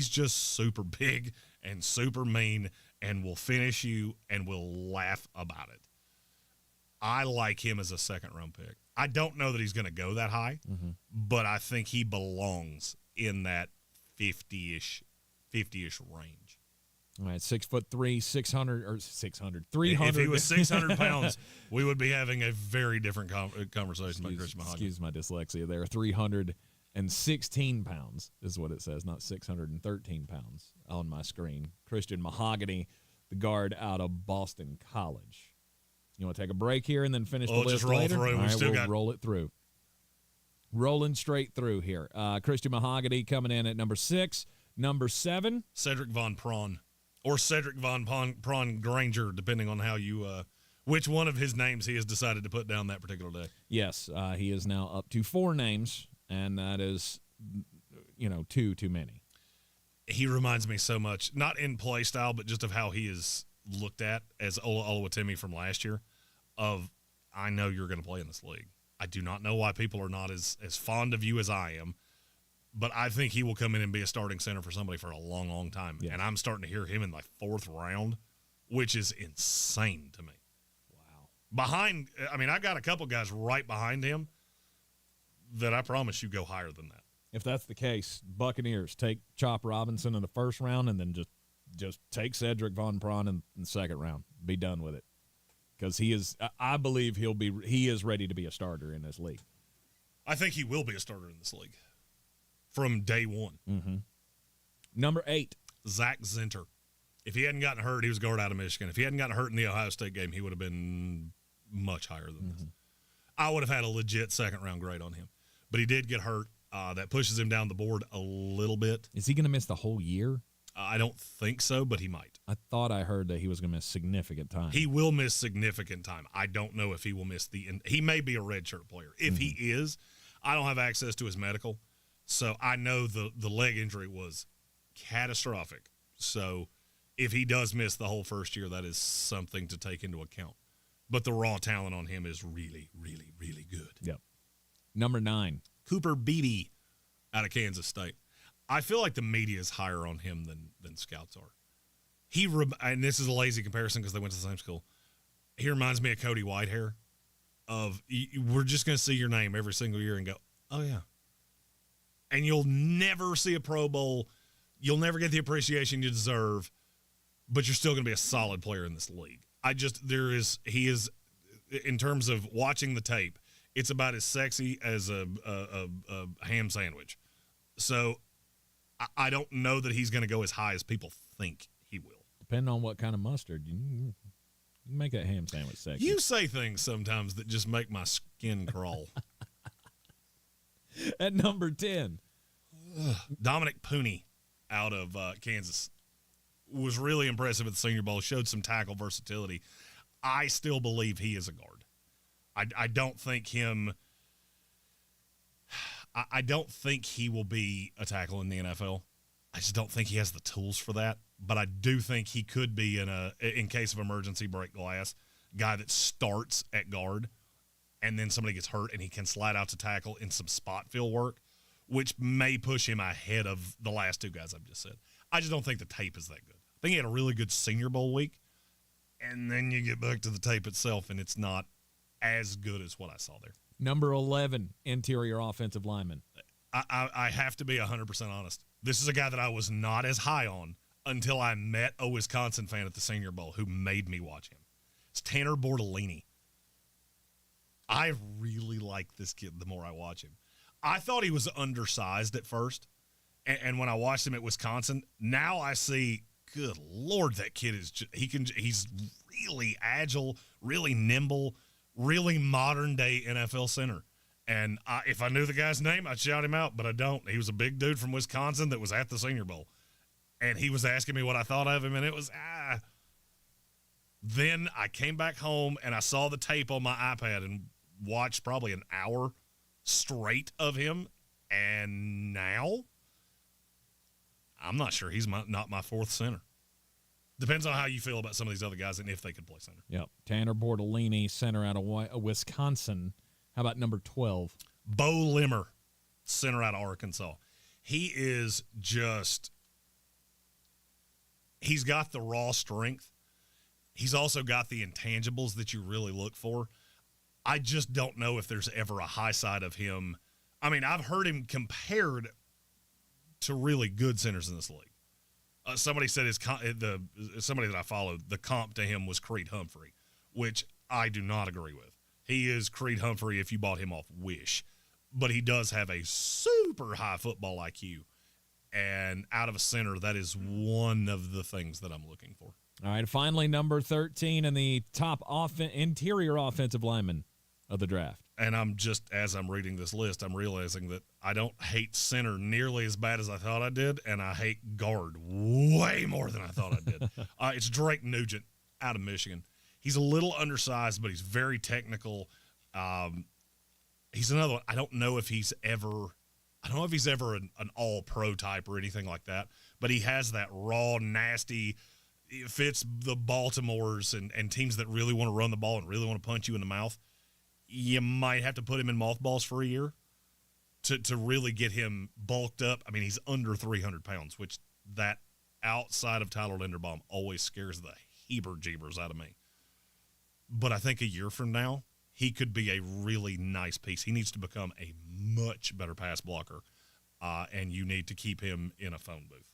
just super big and super mean and will finish you and will laugh about it. I like him as a second-round pick. I don't know that he's going to go that high, but I think he belongs in that 50-ish range. All right, 6'3", 300. If he was 600 pounds, we would be having a very different conversation about Christian Mahogany. Excuse my dyslexia there. 316 pounds is what it says, not 613 pounds on my screen. Christian Mahogany, the guard out of Boston College. You want to take a break here and then finish the list just roll later? through. All right, we'll roll it through. Rolling straight through here. Christian Mahogany coming in at number 6. Number 7. Cedric Von Prawn. Or Cedric Von Prawn Granger, depending on how you which one of his names he has decided to put down that particular day. Yes, he is now up to 4 names, and that is, 2 too many. He reminds me so much, not in play style, but just of how he is looked at as Ola Oluwatimi from last year, of, I know you're going to play in this league. I do not know why people are not as fond of you as I am, but I think he will come in and be a starting center for somebody for a long, long time. Yes. And I'm starting to hear him in the 4th round, which is insane to me. Wow. I got a couple guys right behind him that I promise you go higher than that. If that's the case, Buccaneers take Chop Robinson in the 1st round and then just take Cedric Von Prawn in the 2nd round. Be done with it. Because I believe he is ready to be a starter in this league. I think he will be a starter in this league from day one. Mm-hmm. Number 8. Zach Zinter. If he hadn't gotten hurt, he was guard out of Michigan. If he hadn't gotten hurt in the Ohio State game, he would have been much higher than this. I would have had a legit 2nd-round grade on him. But he did get hurt. That pushes him down the board a little bit. Is he going to miss the whole year? I don't think so, but he might. I thought I heard that he was going to miss significant time. He will miss significant time. I don't know if he will miss he may be a redshirt player. If he is, I don't have access to his medical, so I know the leg injury was catastrophic. So if he does miss the whole first year, that is something to take into account. But the raw talent on him is really, really, really good. Yep. Number 9. Cooper Beebe out of Kansas State. I feel like the media is higher on him than scouts are. And this is a lazy comparison because they went to the same school. He reminds me of Cody Whitehair. We're just going to see your name every single year and go, oh, yeah. And you'll never see a Pro Bowl. You'll never get the appreciation you deserve, but you're still going to be a solid player in this league. He is, in terms of watching the tape, it's about as sexy as a ham sandwich. So I don't know that he's going to go as high as people think he will. Depending on what kind of mustard. You make that ham sandwich sexy. You say things sometimes that just make my skin crawl. At number 10. Dominic Pooney out of Kansas was really impressive at the Senior Bowl, showed some tackle versatility. I still believe he is a guard. I don't think I don't think he will be a tackle in the NFL. I just don't think he has the tools for that. But I do think he could be in case of emergency, break glass, guy that starts at guard and then somebody gets hurt and he can slide out to tackle in some spot field work, which may push him ahead of the last two guys I've just said. I just don't think the tape is that good. I think he had a really good Senior Bowl week, and then you get back to the tape itself, and it's not as good as what I saw there. Number 11, interior offensive lineman. I have to be 100% honest. This is a guy that I was not as high on until I met a Wisconsin fan at the Senior Bowl who made me watch him. It's Tanner Bortolini. I really like this kid the more I watch him. I thought he was undersized at first, and when I watched him at Wisconsin, now I see, good Lord, that kid he's really agile, really nimble, really modern-day NFL center. And if I knew the guy's name, I'd shout him out, but I don't. He was a big dude from Wisconsin that was at the Senior Bowl. And he was asking me what I thought of him, and it was, Then I came back home, and I saw the tape on my iPad and watched probably an hour straight of him. And now, I'm not sure he's not my fourth center. Depends on how you feel about some of these other guys and if they could play center. Yep. Tanner Bortolini, center out of Wisconsin. How about number 12? Bo Limmer, center out of Arkansas. He is just – he's got the raw strength. He's also got the intangibles that you really look for. I just don't know if there's ever a high side of him. I mean, I've heard him compared to really good centers in this league. Somebody said somebody that I followed, the comp to him was Creed Humphrey, which I do not agree with. He is Creed Humphrey if you bought him off Wish, but he does have a super high football IQ, and out of a center, that is one of the things that I'm looking for. All right, finally, number 13 and the top interior offensive lineman of the draft. And as I'm reading this list, I'm realizing that I don't hate center nearly as bad as I thought I did, and I hate guard way more than I thought I did. It's Drake Nugent out of Michigan. He's a little undersized, but he's very technical. He's another one. I don't know if he's ever an all-pro type or anything like that, but he has that raw, nasty, it fits the Baltimores and teams that really want to run the ball and really want to punch you in the mouth. You might have to put him in mothballs for a year to really get him bulked up. I mean, he's under 300 pounds, which that outside of Tyler Linderbaum always scares the heber-jeebers out of me. But I think a year from now, he could be a really nice piece. He needs to become a much better pass blocker, and you need to keep him in a phone booth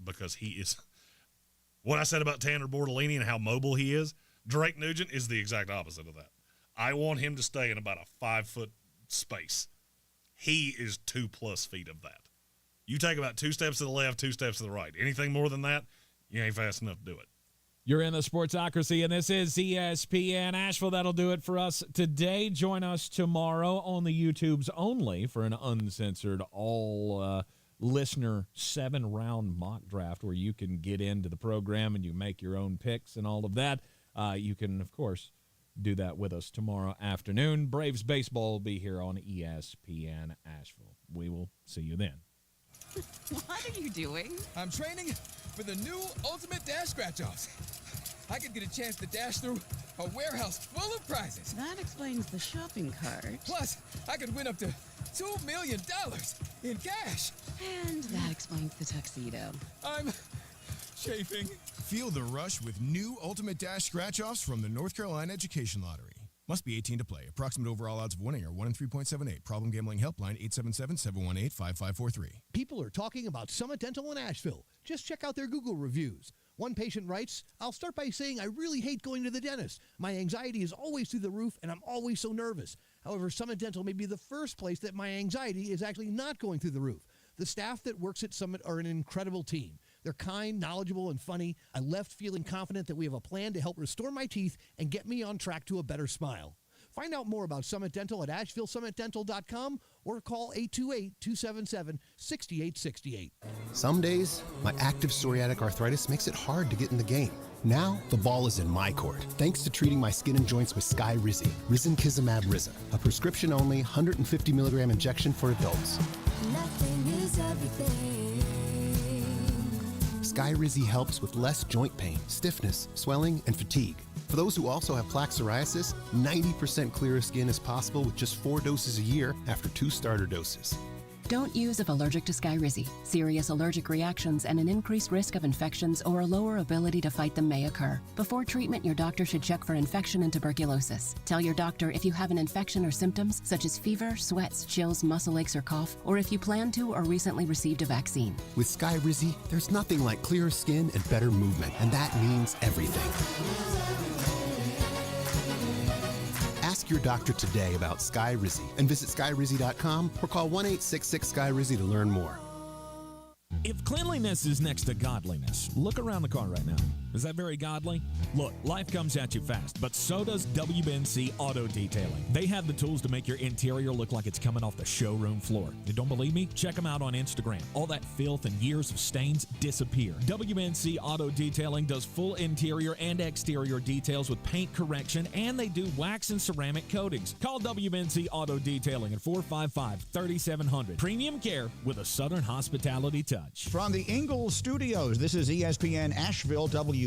because he is – what I said about Tanner Bortolini and how mobile he is, Drake Nugent is the exact opposite of that. I want him to stay in about a 5-foot space. He is 2+ feet of that. You take about 2 steps to the left, 2 steps to the right. Anything more than that, you ain't fast enough to do it. You're in the Sportsocracy, and this is ESPN Asheville. That'll do it for us today. Join us tomorrow on the YouTubes only for an uncensored all-listener 7-round mock draft where you can get into the program and you make your own picks and all of that. You can, of course, do that with us tomorrow afternoon. Braves baseball will be here on ESPN Asheville. We will see you then. What are you doing? I'm training for the new Ultimate Dash Scratch-Offs. I could get a chance to dash through a warehouse full of prizes. That explains the shopping cart. Plus, I could win up to $2 million in cash. And that explains the tuxedo. I'm chafing. Feel the rush with new Ultimate Dash scratch-offs from the North Carolina Education Lottery. Must be 18 to play. Approximate overall odds of winning are 1 in 3.78. Problem gambling helpline 877-718-5543. People are talking about Summit Dental in Asheville. Just check out their Google reviews. One patient writes, "I'll start by saying I really hate going to the dentist. My anxiety is always through the roof and I'm always so nervous. However, Summit Dental may be the first place that my anxiety is actually not going through the roof. The staff that works at Summit are an incredible team. They're kind, knowledgeable, and funny. I left feeling confident that we have a plan to help restore my teeth and get me on track to a better smile. Find out more about Summit Dental at AshevilleSummitDental.com or call 828-277-6868. Some days, my active psoriatic arthritis makes it hard to get in the game. Now, the ball is in my court, thanks to treating my skin and joints with Skyrizi, Risankizumab Riza, a prescription-only 150 milligram injection for adults. Nothing is everything. Skyrizi helps with less joint pain, stiffness, swelling, and fatigue. For those who also have plaque psoriasis, 90% clearer skin is possible with just 4 doses a year after 2 starter doses. Don't use if allergic to Skyrizi. Serious allergic reactions and an increased risk of infections or a lower ability to fight them may occur. Before treatment, your doctor should check for infection and tuberculosis. Tell your doctor if you have an infection or symptoms such as fever, sweats, chills, muscle aches, or cough, or if you plan to or recently received a vaccine. With Skyrizi, there's nothing like clearer skin and better movement, and that means everything. Ask your doctor today about Skyrizi and visit Skyrizi.com or call 1-866-SKYRIZI to learn more. If cleanliness is next to godliness, look around the car right now. Is that very godly? Look, life comes at you fast, but so does WNC Auto Detailing. They have the tools to make your interior look like it's coming off the showroom floor. You don't believe me? Check them out on Instagram. All that filth and years of stains disappear. WNC Auto Detailing does full interior and exterior details with paint correction, and they do wax and ceramic coatings. Call WNC Auto Detailing at 455-3700. Premium care with a Southern hospitality touch. From the Ingalls Studios, this is ESPN Asheville WPTF